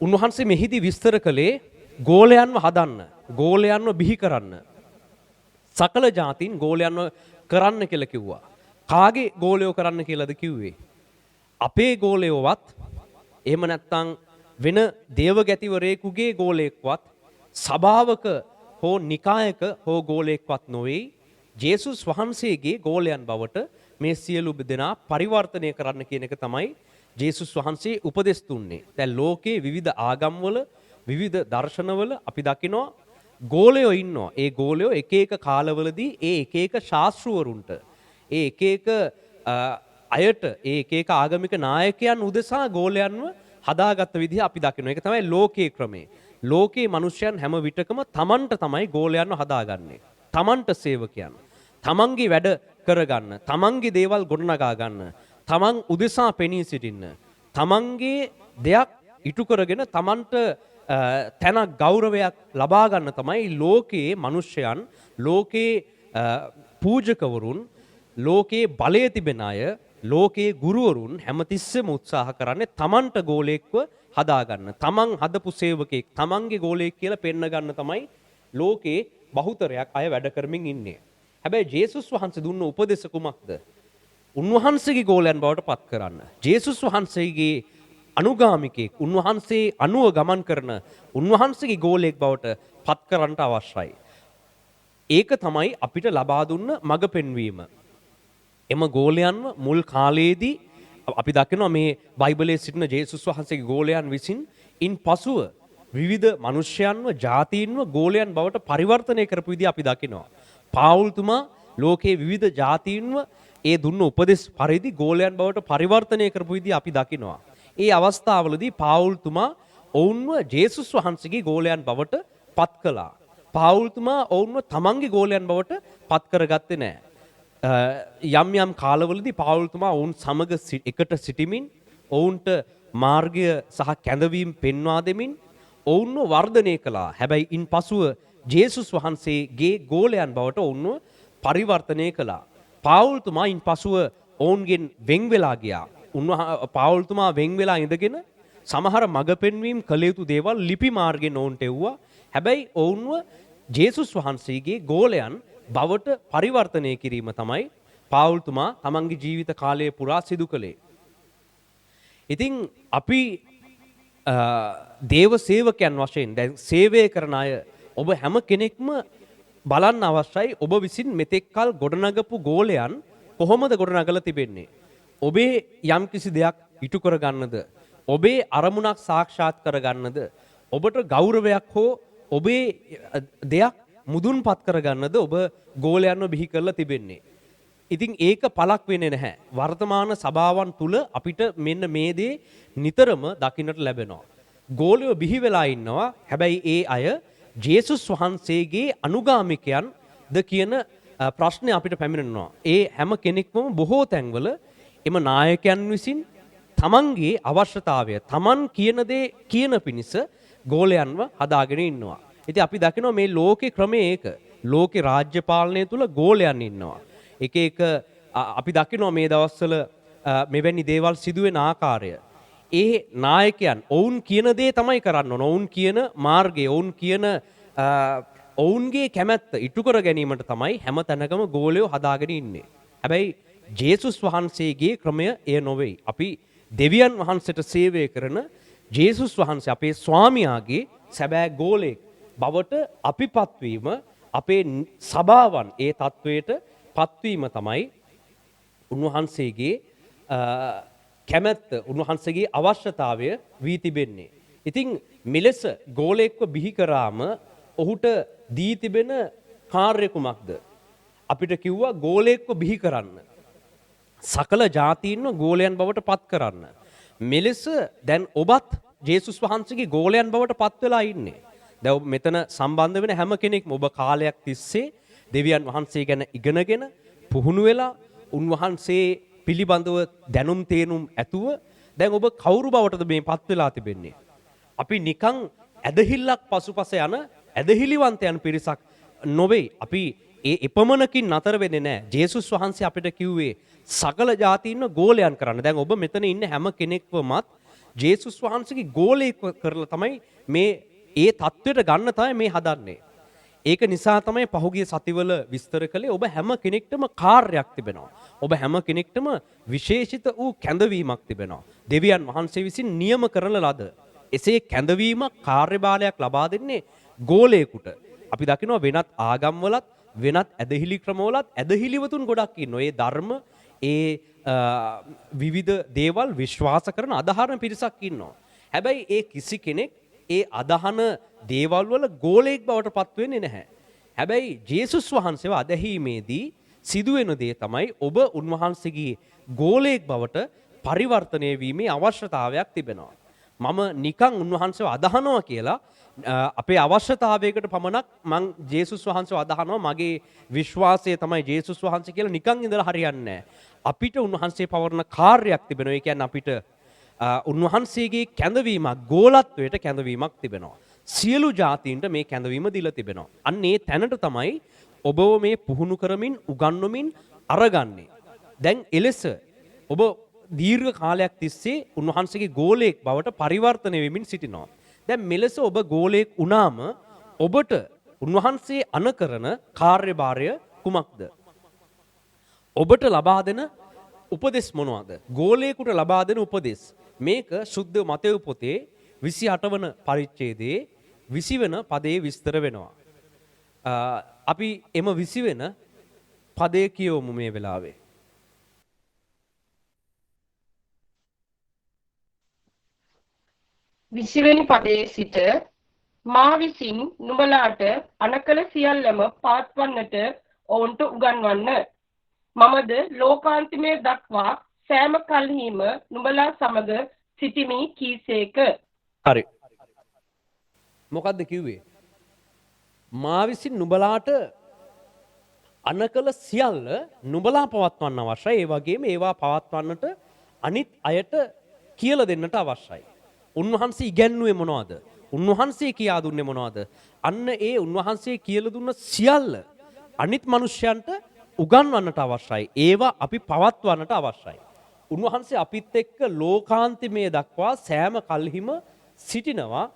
උන්වහන්සේ මෙහිදී විස්තර කළේ ගෝලයන්ව හදන්න, ගෝලයන්ව බිහි කරන්න. සකල ජාතීන් ගෝලයන්ව කරන්න කියලා කිව්වා. කාගේ ගෝලයෝ කරන්න කියලාද කිව්වේ? අපේ ගෝලයෝවත් එහෙම නැත්නම් වෙන දේවගැතිවරයෙකුගේ ගෝලයෙක්වත් සභාවක හෝ නිකායක හෝ ගෝලයෙක්වත් නොවේ. ජේසුස් වහන්සේගේ ගෝලයන් බවට මේ සියලු දෙනා පරිවර්තනය කරන්න කියන එක තමයි ජේසුස් වහන්සේ උපදෙස් දුන්නේ. දැන් ලෝකේ විවිධ ආගම්වල විවිධ දර්ශනවල අපි දකිනවා ගෝලයෝ ඉන්නවා. ඒ ගෝලයෝ එක එක කාලවලදී ඒ එක එක ශාස්ත්‍රවරුන්ට ඒ එක එක අයට ඒ එක එක ආගමික නායකයන් උදෙසා ගෝලයන්ව හදාගත්ත විදිහ අපි දකිනවා. ඒක තමයි ලෝකයේ ක්‍රමය. ලෝකේ මිනිස්යන් හැම විටකම තමන්ට තමයි ගෝලයන්ව හදාගන්නේ. තමන්ට සේවකයන්. තමන්ගේ වැඩ කරගන්න. තමන්ගේ දේවල් ගොඩනගා ගන්න. තමන් උදෙසා පෙනී සිටින්න. තමන්ගේ දෙයක් ඉටු කරගෙන තමන්ට තැනක් ගෞරවයක් ලබා ගන්න තමයි ලෝකයේ මිනිස්යන්, ලෝකයේ පූජකවරුන්, ලෝකයේ බලය තිබෙන අය, ලෝකයේ ගුරුවරුන් හැමතිස්සෙම උත්සාහ කරන්නේ තමන්ට ගෝලයෙක්ව හදාගන්න. තමන් හදපු සේවකෙක් තමන්ගේ ගෝලයෙක් කියලා පෙන්න ගන්න තමයි ලෝකේ බහුතරයක් අය වැඩ කරමින් ඉන්නේ. හැබැයි ජේසුස් වහන්සේ දුන්න උපදේශ කුමක්ද? උන්වහන්සේගේ ගෝලයන් බවට පත් කරන්න. ජේසුස් වහන්සේගේ අනුගාමිකයෙක්, උන්වහන්සේ අනුව ගමන් කරන උන්වහන්සේගේ ගෝලයෙක් බවට පත් කරන්නට අවශ්‍යයි. ඒක තමයි අපිට ලබා දුන්න මඟ පෙන්වීම. එම ගෝලයන්ව මුල් කාලයේදී අපි දකිනවා මේ බයිබලයේ සිටින ජේසුස් වහන්සේගේ ගෝලයන් විසින් ඉන් පසුව විවිධ මිනිස්යන්ව ජාතීන්ව ගෝලයන් බවට පරිවර්තනය කරපු විදිහ අපි දකිනවා. පාවුල්තුමා ලෝකයේ විවිධ ජාතීන්ව ඒ දුන්න උපදෙස් පරිදි ගෝලයන් බවට පරිවර්තනය කරපු විදිහ අපි දකිනවා. ඒ අවස්ථාවලදී පාවුල්තුමා ඔවුන්ව ජේසුස් වහන්සේගේ ගෝලයන් බවට පත් කළා. පාවුල්තුමා ඔවුන්ව තමන්ගේ ගෝලයන් බවට පත් කරගත්තේ නැහැ. යම් යම් කාලවලදී පාවුල්තුමා ඔවුන් සමග එකට සිටිමින් ඔවුන්ට මාර්ගය සහ කැඳවීම් පෙන්වා දෙමින් ඔවුන්ව වර්ධනය කළා. හැබැයි ඉන් පසුව ජේසුස් වහන්සේගේ ගෝලයන් බවට ඔවුන්ව පරිවර්තනය කළා. පාවුල්තුමා ඉන් පසුව ඔවුන්ගෙන් වෙන් වෙලා ගියා. පාවුල්තුමා වෙන් වෙලා ඉඳගෙන සමහර මඟ පෙන්වීම් කළ යුතු දේවල් ලිපි මාර්ගෙන් ඔවුන්ට එව්වා. හැබැයි ඔවුන්ව ජේසුස් වහන්සේගේ ගෝලයන් බවට පරිවර්තනය කිරීම තමයි පාවුල්තුමා තමන්ගේ ජීවිත කාලය පුරා සිදු කළේ. ඉතින් අපි දේව සේවකයන් වශයෙන් දැන් සේවය කරන අය ඔබ හැම කෙනෙක්ම බලන්න අවශ්‍යයි ඔබ විසින් මෙතෙක් කල ගොඩනගපු ගෝලයන් කොහොමද ගොඩනගලා තිබෙන්නේ? ඔබේ යම්කිසි දෙයක් ඉටු කරගන්නද? ඔබේ අරමුණක් සාක්ෂාත් කරගන්නද? ඔබට ගෞරවයක් හෝ ඔබේ දෙයක් මුදුන්පත් කරගන්නද ඔබ ගෝලයන්ව බිහි කරලා තිබෙන්නේ? ඉතින් ඒක පළක් වෙන්නේ නැහැ. වර්තමාන සභාවන් තුල අපිට මෙන්න මේ දේ නිතරම දකින්නට ලැබෙනවා. ගෝලයෝ බිහි වෙලා ඉන්නවා. හැබැයි ඒ අය ජේසුස් වහන්සේගේ අනුගාමිකයන්ද කියන ප්‍රශ්නේ අපිට පැමිණෙනවා. ඒ හැම කෙනෙක්ම බොහෝ තැන්වල එම නායකයන් විසින් තමන්ගේ අවශ්‍යතාවය තමන් කියන දේ කියන පිණිස ගෝලයන්ව හදාගෙන ඉන්නවා. ඉතින් අපි දකිනවා මේ ලෝකේ ක්‍රමය ඒක. ලෝකේ රාජ්‍ය පාලනය තුල ගෝලයන් ඉන්නවා. එක එක අපි දකිනවා මේ දවස්වල මෙවැනි දේවල් සිදුවෙන ආකාරය. ඒ නායකයන් ඔවුන් කියන දේ තමයි කරන්න ඕන. ඔවුන් කියන මාර්ගය, ඔවුන් කියන ඔවුන්ගේ කැමැත්ත ඉටු කර ගැනීමට තමයි හැම තැනකම ගෝලයෝ හදාගෙන ඉන්නේ. හැබැයි ජේසුස් වහන්සේගේ ක්‍රමය එය නොවේ. අපි දෙවියන් වහන්සේට සේවය කරන ජේසුස් වහන්සේ අපේ ස්වාමියාගේ සැබෑ ගෝලයෙක් බවට අපි පත්වීම, අපේ සභාවන් ඒ තත්වයට පත්වීම තමයි උන්වහන්සේගේ කැමැත්ත, උන්වහන්සේගේ අවශ්‍යතාවය වී තිබෙන්නේ. ඉතින් මෙලෙස ගෝලයෙක්ව බිහි කරාම ඔහුට දී තිබෙන කාර්ය කුමක්ද? අපිට කිව්වා ගෝලයෙක්ව බිහි කරන්න. සකල ජාතීන්ව ගෝලයන් බවට පත් කරන්න. මෙලෙස දැන් ඔබත් ජේසුස් වහන්සේගේ ගෝලයන් බවට පත් වෙලා ඉන්නේ. දැන් මෙතන සම්බන්ධ වෙන හැම කෙනෙක්ම ඔබ කාලයක් තිස්සේ දෙවියන් වහන්සේ ගැන ඉගෙනගෙන පුහුණු වෙලා උන්වහන්සේ පිළිබඳව දැනුම් තේරුම් ඇතුව දැන් ඔබ කවුරු බවටද මේ පත් වෙලා තිබෙන්නේ? අපි නිකන් ඇදහිල්ලක් පසුපස යන ඇදහිලිවන්තයන් පිරිසක් නොවේ. අපි ඒ එපමණකින් නතර වෙන්නේ නැහැ. ජේසුස් වහන්සේ අපිට කිව්වේ සකල ජාතීන්ව ගෝලයන් කරන්න. දැන් ඔබ මෙතන ඉන්න හැම කෙනෙක්වමත් ජේසුස් වහන්සේගේ ගෝලයෙක් කරලා තමයි මේ ඒ தത്വෙට ගන්න තමයි මේ හදන්නේ. ඒක නිසා තමයි පහුගිය සතිවල විස්තර කළේ ඔබ හැම කෙනෙක්ටම කාර්යයක් තිබෙනවා. ඔබ හැම කෙනෙක්ටම විශේෂිත වූ කැඳවීමක් තිබෙනවා. දෙවියන් වහන්සේ විසින් නියම කරන ලද එසේ කැඳවීමක් කාර්යභාරයක් ලබා දෙන්නේ ගෝලයෙකුට. අපි දකිනවා වෙනත් ආගම්වලත් වෙනත් ඇදහිලි ක්‍රමවලත් ඇදහිලිවතුන් ගොඩක් ඉන්නවා. ඒ ධර්ම ඒ විවිධ දේවල් විශ්වාස කරන අදහන පිරිසක් ඉන්නවා. හැබැයි ඒ කිසි කෙනෙක් ඒ අදහන දේවල් වල ගෝලයෙක් බවට පත් වෙන්නේ නැහැ. හැබැයි ජේසුස් වහන්සේව අදහීමේදී සිදුවෙන දේ තමයි ඔබ උන්වහන්සේගේ ගෝලයෙක් බවට පරිවර්තනය වීමේ අවශ්‍යතාවයක් තිබෙනවා. මම නිකන් උන්වහන්සේව අදහනවා කියලා අපේ අවශ්‍යතාවයකට පමණක් මං ජේසුස් වහන්සේව අදහනවා මගේ විශ්වාසය තමයි ජේසුස් වහන්සේ කියලා නිකන් ඉඳලා හරියන්නේ නැහැ. අපිට උන්වහන්සේ පවරන කාර්යයක් තිබෙනවා. ඒ කියන්නේ අපිට උන්වහන්සේගේ කැඳවීමක් ගෝලත්වයට කැඳවීමක් තිබෙනවා. සියලු ජාතීන්ට මේ කැඳවීම දීලා තිබෙනවා. අන්න ඒ තැනට තමයි ඔබව මේ පුහුණු කරමින් උගන්වමින් අරගන්නේ. දැන් එලෙස ඔබ දීර්ඝ කාලයක් තිස්සේ උන්වහන්සේගේ ගෝලයෙක් බවට පරිවර්තනය වෙමින් සිටිනවා. දැන් මෙලෙස ඔබ ගෝලයෙක් වුණාම ඔබට උන්වහන්සේ අනකරන කාර්යභාරය කුමක්ද? ඔබට ලබා දෙන උපදෙස් මොනවාද? ගෝලයෙකුට ලබා දෙන උපදෙස්. මේක සුද්ධ මතෙව් පොතේ 28 වන පරිච්ඡේදයේ 20 වෙන පදයේ විස්තර වෙනවා. අපි එම 20 වෙන පදේ කියවමු මේ වෙලාවේ. විසිවෙනි පදයේ සිට මා විසින් නුඹලාට අනකල සියල්ලම පවත්වන්නට ඔවුන්ට උගන්වන්න. මමද ලෝකාන්තිමය දක්වා සෑම කල්හිම නුඹලා සමග සිටිමි කීසේක. හරි. මොකද්ද කිව්වේ? මා විසින් නුඹලාට අනකල සියල්ල නුඹලා පවත්වන්න අවශ්‍යයි. ඒ වගේම ඒවා පවත්වන්නට අනිත් අයට කියලා දෙන්නට අවශ්‍යයි. උන්වහන්සේ ඉගැන්නුවේ මොනවද? උන්වහන්සේ කියා දුන්නේ මොනවද? අන්න ඒ උන්වහන්සේ කියලා දුන්න සියල්ල අනිත් මිනිස්යන්ට උගන්වන්නට අවශ්‍යයි. ඒවා අපි පවත්වන්නට අවශ්‍යයි. උන්වහන්සේ අපිත් එක්ක ලෝකාන්තිමේ දක්වා සෑම කල්හිම සිටිනවා.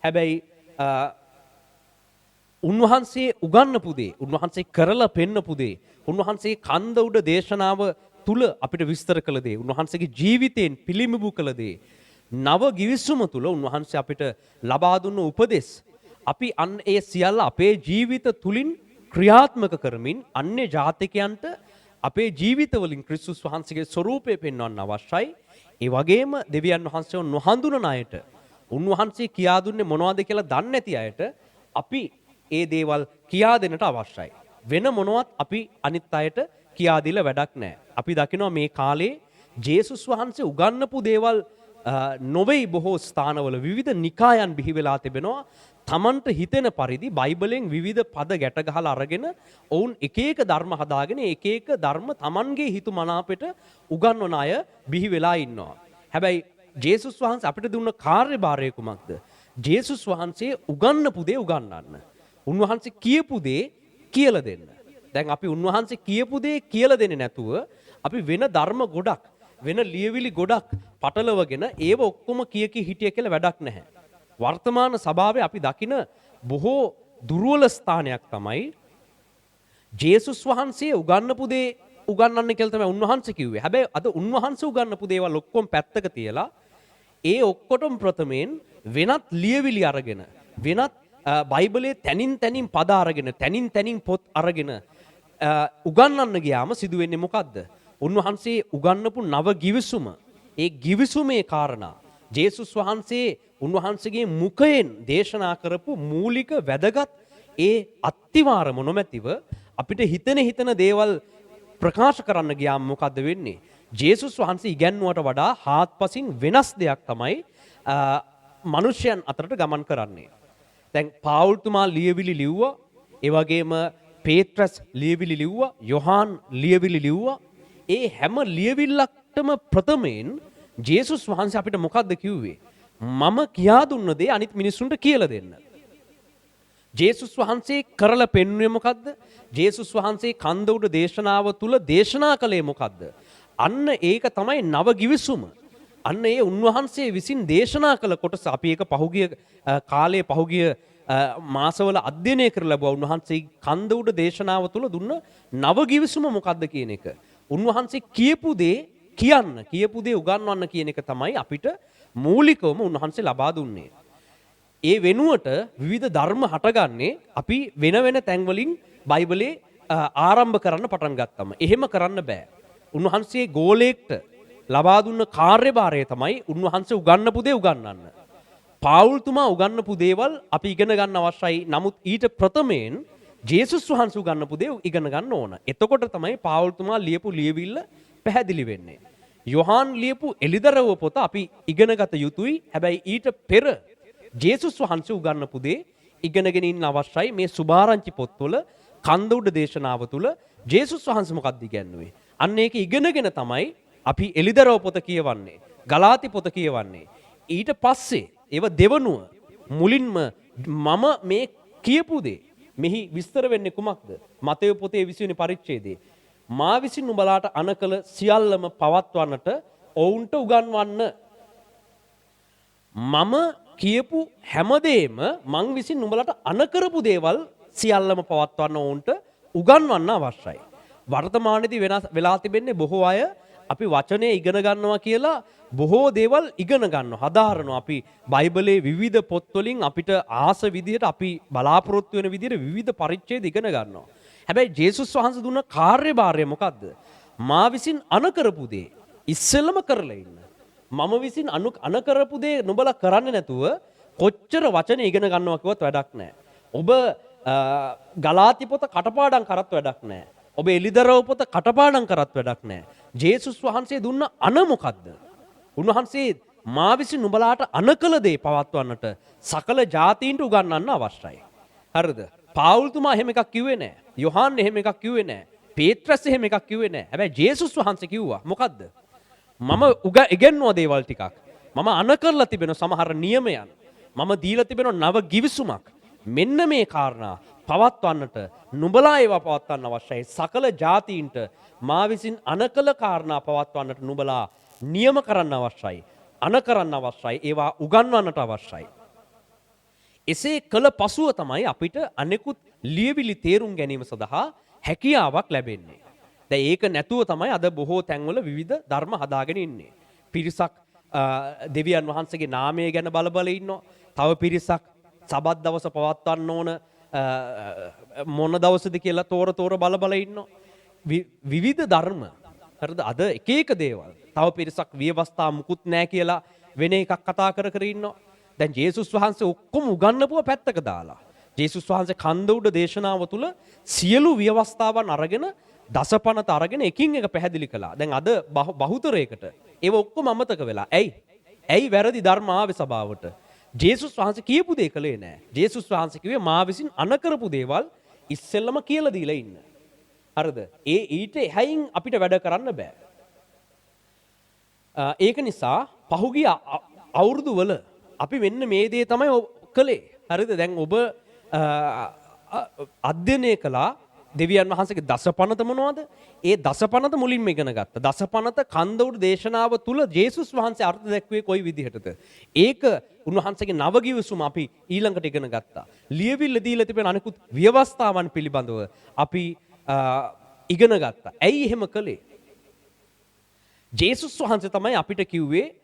හැබැයි උන්වහන්සේ උගන්වපු දේ, උන්වහන්සේ කරලා පෙන්නපු දේ, උන්වහන්සේ කන්ද උඩ දේශනාව තුල අපිට විස්තර කළ දේ, උන්වහන්සේගේ ජීවිතයෙන් පිළිඹු කළ දේ, නව ගිවිසුම තුල උන්වහන්සේ අපිට ලබා දුන්න උපදෙස් අපි අන්න ඒ සියල්ල අපේ ජීවිත තුලින් ක්‍රියාත්මක කරමින් අන්‍ය ජාතිකයන්ට අපේ ජීවිතවලින් ක්‍රිස්තුස් වහන්සේගේ ස්වරූපය පෙන්වන්න අවශ්‍යයි. ඒ වගේම දෙවියන් වහන්සේව නොහඳුනන අයට උන්වහන්සේ කියා දුන්නේ මොනවද කියලා දන්නේ නැති අයට අපි ඒ දේවල් කියා දෙන්නට අවශ්‍යයි. වෙන මොනවත් අපි අනිත් අයට කියා දීලා වැඩක් නැහැ. අපි දකිනවා මේ කාලේ ජේසුස් වහන්සේ උගන්වපු දේවල් නොවේ බොහෝ ස්ථානවල විවිධ නිකායන් බිහි වෙලා තිබෙනවා. තමන්ට හිතෙන පරිදි බයිබලෙන් විවිධ පද ගැට ගහලා අරගෙන ඔවුන් එක එක ධර්ම හදාගෙන එක එක ධර්ම තමන්ගේ හිතු මනාපෙට උගන්වන අය බිහි වෙලා ඉන්නවා. හැබැයි ජේසුස් වහන්සේ අපිට දුන්න කාර්යභාරය කුමක්ද? ජේසුස් වහන්සේ උගන්වපු දේ උගන්වන්න. උන්වහන්සේ කියපු දේ කියලා දෙන්න. දැන් අපි උන්වහන්සේ කියපු දේ කියලා දෙන්නේ නැතුව අපි වෙන ධර්ම ගොඩක් වෙන ලියවිලි ගොඩක් පටලවගෙන ඒව ඔක්කොම කී හිටිය කියලා වැඩක් නැහැ. වර්තමාන සභාවේ අපි දකින බොහෝ දුර්වල ස්ථානයක් තමයි ජේසුස් වහන්සේ උගන්වපු දේ උගන්වන්න කියලා තමයි උන්වහන්සේ කිව්වේ. හැබැයි අද උන්වහන්සේ උගන්වපු දේවල් ඔක්කොම පැත්තක තියලා ඒ ඔක්කොටම ප්‍රථමයෙන් වෙනත් ලියවිලි අරගෙන වෙනත් බයිබලයේ තනින් තනින් පද අරගෙන තනින් තනින් පොත් අරගෙන උගන්වන්න ගියාම සිදුවෙන්නේ මොකද්ද? උන්වහන්සේ උගන්වපු නව ගිවිසුම ඒ ගිවිසුමේ කාරණා ජේසුස් වහන්සේ උන්වහන්සේගේ මුඛයෙන් දේශනා කරපු මූලික වැදගත් ඒ අත්තිවාරම නොමැතිව අපිට හිතන දේවල් ප්‍රකාශ කරන්න ගියාම මොකද්ද වෙන්නේ? ජේසුස් වහන්සේ ඉගැන්වුවට වඩා හාත්පසින් වෙනස් දෙයක් තමයි මිනිසයන් අතරට ගමන් කරන්නේ. දැන් පාවුල්තුමා ලියවිලි ලිව්වා, ඒ වගේම පේත්‍රස් ලියවිලි ලිව්වා, යොහාන් ලියවිලි ලිව්වා. ඒ හැම ලියවිල්ලක්ටම ප්‍රථමයෙන් ජේසුස් වහන්සේ අපිට මොකද්ද කිව්වේ? මම කියා දුන්න දේ අනිත් මිනිස්සුන්ට කියලා දෙන්න. ජේසුස් වහන්සේ කරලා පෙන්වුවේ මොකද්ද? ජේසුස් වහන්සේ කන්ද උඩ දේශනාව තුල දේශනා කළේ මොකද්ද? අන්න ඒක තමයි නව ගිවිසුම. අන්න ඒ උන්වහන්සේ විසින් දේශනා කළ කොටස අපි ඒක පහුගිය කාලයේ පහුගිය මාසවල අධ්‍යයනය කරලා ලැබුවා. උන්වහන්සේ කන්ද උඩ දේශනාව තුල දුන්න නව ගිවිසුම මොකද්ද කියන එක. උන්වහන්සේ කියපු දේ කියපු දේ උගන්වන්න කියන එක තමයි අපිට මූලිකවම උන්වහන්සේ ලබා දුන්නේ. ඒ වෙනුවට විවිධ ධර්ම හටගන්නේ අපි වෙන වෙන තැන්වලින් බයිබලේ ආරම්භ කරන්න පටන් ගත්තම. එහෙම කරන්න බෑ. උන්වහන්සේ ගෝලයෙක්ට ලබා දුන්න කාර්යභාරය තමයි උන්වහන්සේ උගන්වපු දේ උගන්වන්න. පාවුල්තුමා උගන්වපු දේවල් අපි ඉගෙන ගන්න අවශ්‍යයි. නමුත් ඊට ප්‍රථමයෙන් ජේසුස් වහන්සේ උගන්වපු දේ ඉගෙන ගන්න ඕන. එතකොට තමයි පාවුල්තුමා ලියපු ලියවිල්ල පැහැදිලි වෙන්නේ. යොහාන් ලියපු එලිදරව් පොත අපි ඉගෙනගත යුතුයි. හැබැයි ඊට පෙර ජේසුස් වහන්සේ උගන්වපු දේ ඉගෙනගෙන ඉන්න අවශ්‍යයි. මේ සුභාරංචි පොත්වල කන්ද උඩ දේශනාව තුල ජේසුස් වහන්සේ මොකක්ද ඉගැන්වුවේ? අන්න ඒක ඉගෙනගෙන තමයි අපි එලිදරව් පොත කියවන්නේ, ගලාති පොත කියවන්නේ. ඊට පස්සේ ඒව දෙවනුව මුලින්ම මම මේ කියපු දේ මෙහි විස්තර වෙන්නේ කුමක්ද? මතෙව් පොතේ 20 වෙනි පරිච්ඡේදයේ මා විසින් නුඹලාට අනකල සියල්ලම පවත්වන්නට ඔවුන්ට උගන්වන්න. මම කියපු හැමදේම මං විසින් නුඹලාට අනකරපු දේවල් සියල්ලම පවත්වන්න ඔවුන්ට උගන්වන්න අවශ්‍යයි. වර්තමානයේදී වෙලා තිබෙන්නේ බොහෝ අය අපි වචනේ ඉගෙන ගන්නවා කියලා බොහෝ දේවල් ඉගෙන ගන්නවා. හදාරනවා. අපි බයිබලයේ විවිධ පොත්වලින් අපිට ආස විදිහට අපි බලාපොරොත්තු වෙන විදිහට විවිධ පරිච්ඡේද ඉගෙන ගන්නවා. හැබැයි ජේසුස් වහන්සේ දුන්න කාර්යභාරය මොකද්ද? මා විසින් අනකරපු දේ ඉස්සෙල්ලම කරලා ඉන්න. මම විසින් අනකරපු දේ නුඹලා කරන්නේ නැතුව කොච්චර වචන ඉගෙන ගන්නවා කිව්වත් වැඩක් නැහැ. ඔබ ගලාති පොත කටපාඩම් කරත් වැඩක් නැහැ. ඔබ එලිදරව් පොත කටපාඩම් කරත් වැඩක් නැහැ. ජේසුස් වහන්සේ දුන්න අන මොකද්ද? උන්වහන්සේ මා විසින් නුඹලාට අනකල දේ පවත්වන්නට සකල ජාතීන්ට උගන්වන්න අවශ්‍යයි. හරිද? පාවුල්තුමා එහෙම එකක් කිව්වේ නැහැ. යොහාන් එහෙම එකක් කිව්වේ නැහැ. පේත්‍රස් එහෙම එකක් කිව්වේ නැහැ. හැබැයි ජේසුස් වහන්සේ කිව්වා මොකද්ද? මම ඉගෙනුවා දේවල් ටිකක්. මම අනකරලා තිබෙන සමහර නියමයන්. මම දීලා තිබෙන නව ගිවිසුමක්. මෙන්න මේ කාරණා පවත්වන්නට නුඹලා ඒවා පවත්වන්න අවශ්‍යයි. සකල ජාතීන්ට මා විසින් අනකල කාරණා පවත්වන්නට නුඹලා නියම කරන්න අවශ්‍යයි. අනකරන්න අවශ්‍යයි. ඒවා උගන්වන්නට අවශ්‍යයි. එසේ කළ පසුව තමයි අපිට අනෙකුත් ලියවිලි තේරුම් ගැනීම සඳහා හැකියාවක් ලැබෙන්නේ. දැන් ඒක නැතුව තමයි අද බොහෝ තැන්වල විවිධ ධර්ම හදාගෙන ඉන්නේ. පිරිසක් දෙවියන් වහන්සේගේ නාමය ගැන බල ඉන්නවා. තව පිරිසක් සබත් දවස පවත්වන්න ඕන මොන දවසද කියලා තෝර බල ඉන්නවා. විවිධ ධර්ම. හරිද? අද එක එක දේවල්. තව පිරිසක් විවස්ථා මුකුත් නැහැ කියලා වෙන එකක් කතා කර ඉන්නවා. දැන් ජේසුස් වහන්සේ ඔක්කොම උගන්වපුව පැත්තක දාලා ජේසුස් වහන්සේ කන්ද උඩ දේශනාව තුළ සියලු ව්‍යවස්ථාවන් අරගෙන දසපනත අරගෙන එකින් එක පැහැදිලි කළා. දැන් අද බහුතරයකට ඒව ඔක්කොම අමතක වෙලා. ඇයි වැරදි ධර්ම ආවේ සභාවට? ජේසුස් වහන්සේ කියපු දේ කළේ නෑ. ජේසුස් වහන්සේ කිව්වේ මා විසින් අනකරපු දේවල් ඉස්සෙල්ලම කියලා දීලා ඉන්න. හරිද? ඊට එහයින් අපිට වැඩ කරන්න බෑ. ඒක නිසා පහුගිය අවුරුදු වල අපි මෙන්න මේ දේ තමයි කළේ. හරිද? දැන් ඔබ අධ්‍යයනය කළා දෙවියන් වහන්සේගේ දසපනත මොනවද? ඒ දසපනත මුලින්ම ඉගෙන ගත්තා. දසපනත කන්ද උඩ දේශනාව තුල ජේසුස් වහන්සේ අර්ථ දැක්ුවේ කොයි විදිහටද? ඒක උන්වහන්සේගේ නවගිවිසුම අපි ඊළඟට ඉගෙන ගත්තා. ලියවිල්ල දීලා තිබෙන අනිකුත් ව්‍යවස්ථාවන් පිළිබඳව අපි ඉගෙන ගත්තා. ඇයි එහෙම කළේ? ජේසුස් වහන්සේ තමයි අපිට කිව්වේ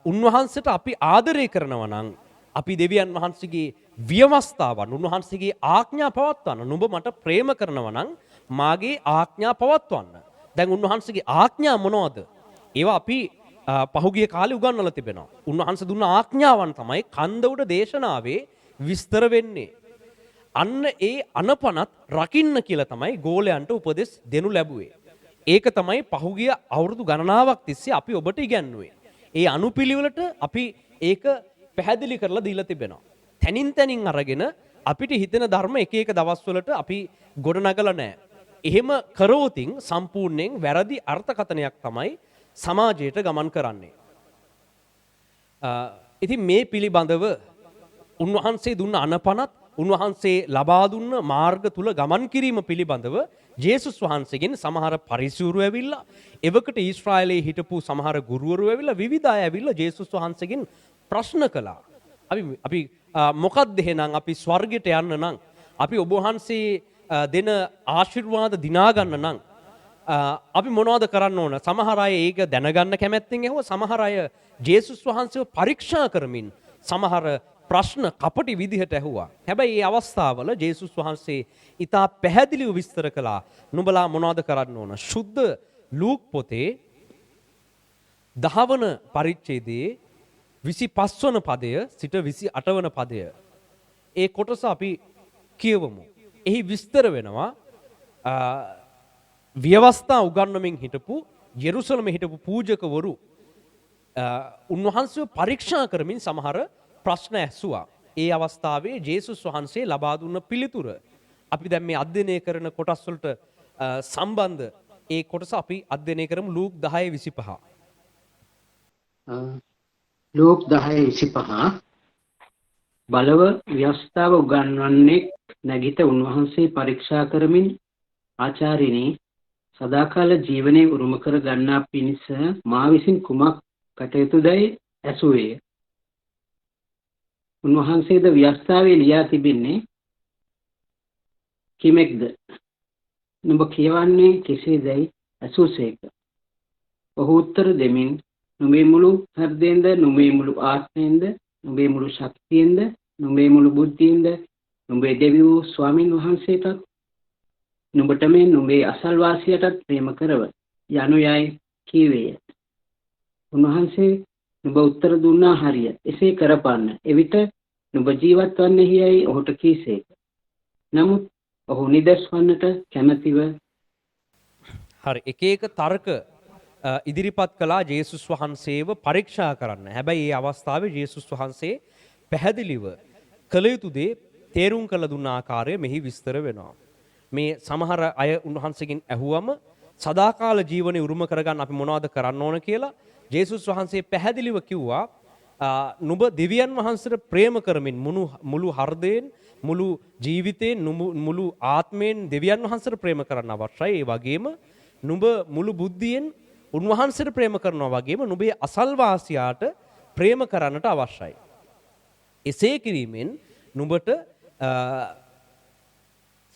උන්වහන්සේට අපි ආදරය කරනවා නම් අපි දෙවියන් වහන්සේගේ ව්‍යවස්ථාවන් උන්වහන්සේගේ ආඥා පවත්වන්න. නුඹ මට ප්‍රේම කරනවා නම් මාගේ ආඥා පවත්වන්න. දැන් උන්වහන්සේගේ ආඥා මොනවද? ඒවා අපි පහුගිය කාලේ උගන්වලා තිබෙනවා. උන්වහන්සේ දුන්න ආඥාවන් තමයි කන්ද උඩ දේශනාවේ විස්තර වෙන්නේ. අන්න ඒ අනපනත් රකින්න කියලා තමයි ගෝලයන්ට උපදෙස් දෙනු ලැබුවේ. ඒක තමයි පහුගිය අවුරුදු ගණනාවක් තිස්සේ අපි ඔබට ඉගැන්වුවේ. ඒ අනුපිළිවෙලට අපි ඒක පැහැදිලි කරලා දීලා තිබෙනවා. තැනින් අරගෙන අපිට හිතෙන ධර්ම එක එක දවස්වලට අපි ගොඩනගලා නැහැ. එහෙම කරවතින් සම්පූර්ණයෙන් වැරදි අර්ථකථනයක් තමයි සමාජයට ගමන් කරන්නේ. ඉතින් මේ පිළිබඳව උන්වහන්සේ දුන්න අනපනත් උන්වහන්සේ ලබා දුන්න මාර්ග තුල ගමන් කිරීම පිළිබඳව ජේසුස් වහන්සේගෙන් සමහර පරිසූරු ඇවිල්ලා එවකට ඊශ්‍රායලයේ හිටපු සමහර ගුරුවරු ඇවිල්ලා විවිධ අය ඇවිල්ලා ජේසුස් වහන්සේගෙන් ප්‍රශ්න කළා. අපි මොකක්ද එහෙනම් අපි ස්වර්ගයට යන්න නම් අපි ඔබ වහන්සේ දෙන ආශිර්වාද දිනා ගන්න නම් අපි මොනවද කරන්න ඕන? සමහර අය ඒක දැනගන්න කැමැත්තෙන් ඇහුවා. සමහර අය ජේසුස් වහන්සේව පරීක්ෂා කරමින් සමහර ප්‍රශ්න කපටි විදිහට ඇහුවා. හැබැයි මේ අවස්ථාවල ජේසුස් වහන්සේ ඉතා පැහැදිලිව විස්තර කළා. නුඹලා මොනවද කරන්න ඕන? සුද්ධ ලූක් පොතේ 10 වන පරිච්ඡේදයේ 25 වන පදය සිට 28 වන පදය. ඒ කොටස අපි කියවමු. එහි විස්තර වෙනවා ව්‍යවස්ථා උගන්වමින් හිටපු යෙරුසලමේ හිටපු පූජකවරු උන්වහන්සේව පරීක්ෂා කරමින් සමහර ප්‍රශ්න ඇසුවා. ඒ අවස්ථාවේ ජේසුස් වහන්සේ ලබා දුන්න පිළිතුර අපි දැන් මේ අධ්‍යයනය කරන කොටස් වලට සම්බන්ධ ඒ කොටස අපි අධ්‍යයනය කරමු. ලූක් 10:25. ලූක් 10:25 බලව ව්‍යවස්ථාව උගන්වන්නේ නැගිට උන්වහන්සේ පරීක්ෂා කරමින් ආචාර්යනි සදාකාල ජීවනයේ උරුම කර ගන්නා පිණිස මා විසින් කුමක් කටයුතුදයි ඇසුවේ. උන්වහන්සේද ව්‍යවස්ථාවේ ලියා තිබෙන්නේ කිමෙක්ද? නුඹ කියවන්නේ කෙසේදයි ඇසුසේක. ඔහු උත්තර දෙමින් නුඹේ මුළු හෘදයෙන්ද, නුඹේ මුළු ආත්මයෙන්ද, නුඹේ මුළු ශක්තියෙන්ද, නුඹේ මුළු බුද්ධියෙන්ද නුඹේ දෙවි වූ ස්වාමින් වහන්සේටත් නුඹට මේ නුඹේ අසල්වාසියටත් ප්‍රේම කරව යනු යයි කීවේය. උන්වහන්සේ නුඹ උත්තර දුන්නා හරිය. එසේ කරපන්න. එවිට නුඹ ජීවත් වන්නේයයි ඔහුට කීසේක. නමුත් ඔහු නිදස් වන්නට කැමැතිව හරි එක එක තර්ක ඉදිරිපත් කළා ජේසුස් වහන්සේව පරීක්ෂා කරන්න. හැබැයි මේ අවස්ථාවේ ජේසුස් වහන්සේ පැහැදිලිව කළ යුතු දේ තේරුම් කළ දුන්න ආකාරය මෙහි විස්තර වෙනවා. මේ සමහර අය උන්වහන්සේගෙන් ඇහුවම සදාකාල ජීවනයේ උරුම කරගන්න අපි මොනවද කරන්න ඕන කියලා ජේසුස් වහන්සේ පැහැදිලිව කිව්වා නුඹ දෙවියන් වහන්සේට ප්‍රේම කරමින් මුළු හෘදයෙන් මුළු ජීවිතයෙන් මුළු ආත්මයෙන් දෙවියන් වහන්සේට ප්‍රේම කරන්න අවශ්‍යයි. ඒ වගේම නුඹ මුළු බුද්ධියෙන් උන්වහන්සේට ප්‍රේම කරනවා වගේම නුඹේ අසල්වාසියාට ප්‍රේම කරන්නට අවශ්‍යයි. එසේ කිරීමෙන් නුඹට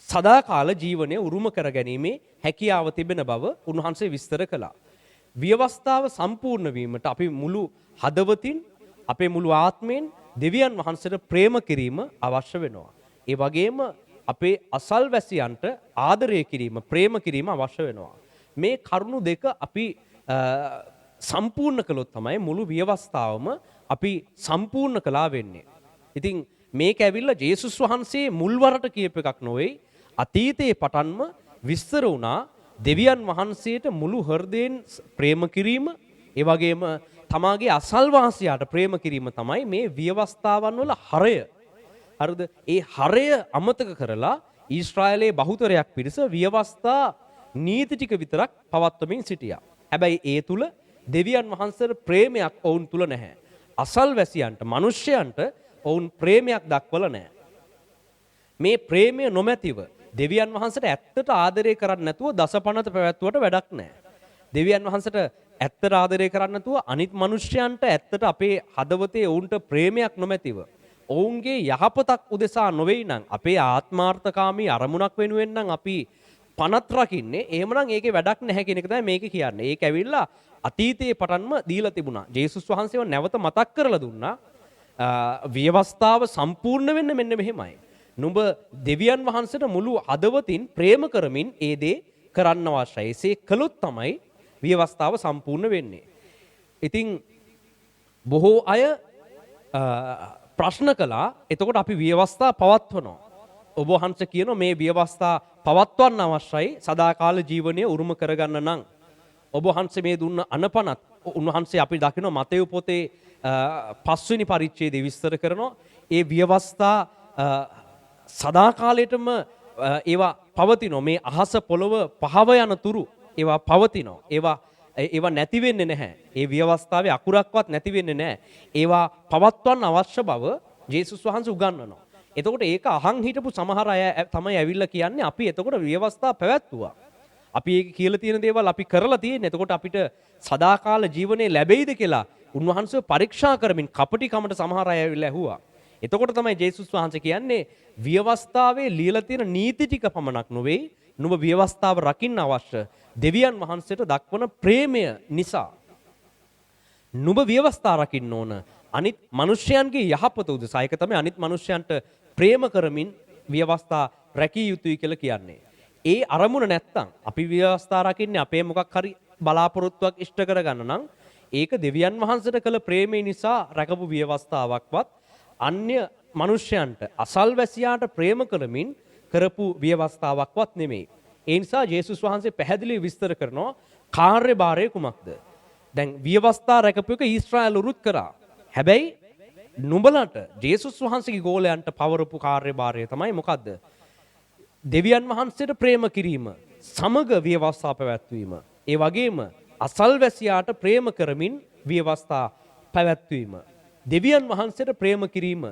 සදාකාල ජීවනය උරුම කරගැනීමේ හැකියාව තිබෙන බව උන්වහන්සේ විස්තර කළා. ව්‍යවස්ථාව සම්පූර්ණ වීමට අපි මුළු හදවතින් අපේ මුළු ආත්මයෙන් දෙවියන් වහන්සේට ප්‍රේම කිරීම අවශ්‍ය වෙනවා. ඒ වගේම අපේ අසල්වැසියන්ට ආදරය කිරීම, ප්‍රේම කිරීම අවශ්‍ය වෙනවා. මේ කරුණු දෙක අපි සම්පූර්ණ කළොත් තමයි මුළු ව්‍යවස්ථාවම අපි සම්පූර්ණ කළා වෙන්නේ. ඉතින් මේක ඇවිල්ලා ජේසුස් වහන්සේ මුල්වරට කියප එකක් නොවේ. අතීතයේ පටන්ම විස්තර වුණා දෙවියන් වහන්සේට මුළු හෘදයෙන් ප්‍රේම කිරීම, ඒ වගේම තමාගේ අසල්වාසියාට ප්‍රේම කිරීම තමයි මේ ව්‍යවස්ථාවන් වල හරය. හරිද? ඒ හරය අමතක කරලා ඊශ්‍රායලයේ බහුතරයක් පිරිස ව්‍යවස්ථා නීති ටික විතරක් පවත්වමින් සිටියා. හැබැයි ඒ තුල දෙවියන් වහන්සේට ප්‍රේමයක් ඔවුන් තුල නැහැ. අසල්වැසියන්ට, මිනිස්යන්ට ඔවුන් ප්‍රේමයක් දක්වලා නැහැ. මේ ප්‍රේමය නොමැතිව දෙවියන් වහන්සේට ඇත්තට ආදරය කරන්නේ නැතුව දසපනත පැවැත්වුවට වැඩක් නැහැ. දෙවියන් වහන්සේට ඇත්තට ආදරය කරන්නේ නැතුව අනිත් මිනිස්යන්ට ඇත්තට අපේ හදවතේ ඔවුන්ට ප්‍රේමයක් නොමැතිව ඔවුන්ගේ යහපතක් උදෙසා නොවේයි නම් අපේ ආත්මාර්ථකාමී අරමුණක් වෙනුවෙන් නම් අපි පනත් රකින්නේ, එහෙමනම් ඒකේ වැඩක් නැහැ කියන එක තමයි මේකේ කියන්නේ. ඒක ඇවිල්ලා අතීතයේ පටන්ම දීලා තිබුණා. ජේසුස් වහන්සේව නැවත මතක් කරලා දුන්නා. ව්‍යවස්ථාව සම්පූර්ණ වෙන්න මෙන්න මෙහෙමයි. නුඹ දෙවියන් වහන්සේට මුළු හදවතින් ප්‍රේම කරමින් ඒ දේ කරන්න අවශ්‍යයි. එසේ කළොත් තමයි ව්‍යවස්ථාව සම්පූර්ණ වෙන්නේ. ඉතින් බොහෝ අය ප්‍රශ්න කළා එතකොට අපි ව්‍යවස්ථා පවත්වනවා. ඔබ වහන්සේ කියනවා මේ ව්‍යවස්ථා පවත්වන්න අවශ්‍යයි සදාකාල ජීවනය උරුම කරගන්න නම්. ඔබ වහන්සේ මේ දුන්න අනපනත් උන්වහන්සේ අපි දකිනවා මතෙව් පොතේ 5 වෙනි පරිච්ඡේදයේ විස්තර කරනවා. ඒ ව්‍යවස්ථා සදාකාලයටම ඒවා පවතිනවා. මේ අහස පොළව පහව යන තුරු ඒවා පවතිනවා. ඒවා නැති වෙන්නේ නැහැ. ඒ ව්‍යවස්ථාවේ අකුරක්වත් නැති වෙන්නේ නැහැ. ඒවා පවත්වන්න අවශ්‍ය බව ජේසුස් වහන්සේ උගන්වනවා. එතකොට ඒක අහන් හිටපු සමහර අය තමයි ඇවිල්ලා කියන්නේ අපි එතකොට ව්‍යවස්ථා පැවැත්තුවා. අපි ඒක කියලා තියෙන දේවල් අපි කරලා තියෙන්නේ. එතකොට අපිට සදාකාල ජීවනයේ ලැබෙයිද කියලා උන්වහන්සේ පරීක්ෂා කරමින් කපටිකමට සමහර අය ඇවිල්ලා ඇහුවා. එතකොට තමයි ජේසුස් වහන්සේ කියන්නේ ව්‍යවස්ථාවේ ලියලා තියෙන නීති ටික පමණක් නොවේ. නුඹ ව්‍යවස්ථාව රකින්න අවශ්‍ය දෙවියන් වහන්සේට දක්වන ප්‍රේමය නිසා නුඹ ව්‍යවස්ථා රකින්න ඕන. අනිත් මිනිස්යන්ගේ යහපත උදෙසා. ඒක තමයි අනිත් මිනිස්යන්ට ප්‍රේම කරමින් ව්‍යවස්ථා රැකිය යුතුයි කියලා කියන්නේ. ඒ අරමුණ නැත්තම් අපි ව්‍යවස්ථා රකින්නේ අපේ මොකක් හරි බලාපොරොත්තුවක් ඉෂ්ට කරගන්න නම් ඒක දෙවියන් වහන්සේට කළ ප්‍රේමය නිසා රැකපු ව්‍යවස්ථාවක්වත් අන්‍ය මිනිස්යන්ට අසල්වැසියාට ප්‍රේම කරමින් කරපු ව්‍යවස්ථාවක්වත් නෙමෙයි. ඒ නිසා ජේසුස් වහන්සේ පැහැදිලිව විස්තර කරනවා කාර්යභාරය කුමක්ද. දැන් ව්‍යවස්ථා රැකපු එක ඊශ්‍රායල් උරුත් කරා. හැබැයි නුඹලට ජේසුස් වහන්සේගේ ගෝලයන්ට පවරපු කාර්යභාරය තමයි මොකද්ද? දෙවියන් වහන්සේට ප්‍රේම කිරීම, සමග ව්‍යවස්ථා පැවැත්වීම. ඒ වගේම අසල්වැසියාට ප්‍රේම කරමින් ව්‍යවස්ථා පැවැත්වීම. දෙවියන් වහන්සේට ප්‍රේම කිරීම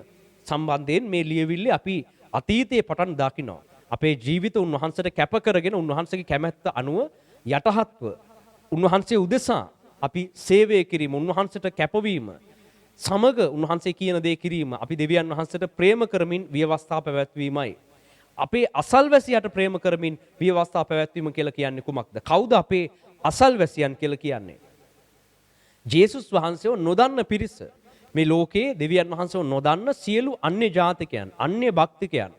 සම්බන්ධයෙන් මේ ලියවිල්ලේ අපි අතීතයේ පටන් දකිනවා. අපේ ජීවිත උන්වහන්සේට කැප කරගෙන උන්වහන්සේගේ කැමැත්ත අනුව යටහත්ව උන්වහන්සේ උදෙසා අපි සේවය කිරීම, උන්වහන්සේට කැපවීම, සමග උන්වහන්සේ කියන දේ කිරීම, අපි දෙවියන් වහන්සේට ප්‍රේම කරමින් ව්‍යවස්ථා පැවැත්වීමයි. අපේ අසල්වැසියාට ප්‍රේම කරමින් ව්‍යවස්ථා පැවැත්වීම කියලා කියන්නේ කුමක්ද? කවුද අපේ අසල්වැසියන් කියලා කියන්නේ? ජේසුස් වහන්සේව නොදන්න පිරිස. මේ ලෝකයේ දෙවියන් වහන්සේව නොදන්න සියලු අන්‍ය ජාතිකයන්, අන්‍ය භක්තිකයන්.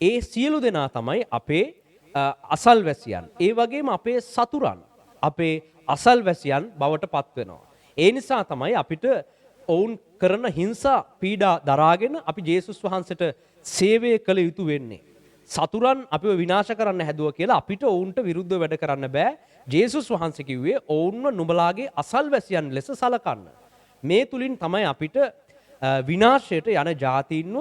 ඒ සියලු දෙනා තමයි අපේ අසල්වැසියන්. ඒ වගේම අපේ සතුරන්, අපේ අසල්වැසියන් බවට පත් වෙනවා. ඒ නිසා තමයි අපිට ඔවුන් කරන හිංසා පීඩා දරාගෙන අපි ජේසුස් වහන්සේට සේවය කළ යුතු වෙන්නේ. සතුරන් අපිව විනාශ කරන්න හැදුවා කියලා අපිට ඔවුන්ට විරුද්ධව වැඩ කරන්න බෑ. ජේසුස් වහන්සේ කිව්වේ ඔවුන්ව නුඹලාගේ අසල්වැසියන් ලෙස සලකන්න. මේ තුලින් තමයි අපිට විනාශයට යන ජාතීන්ව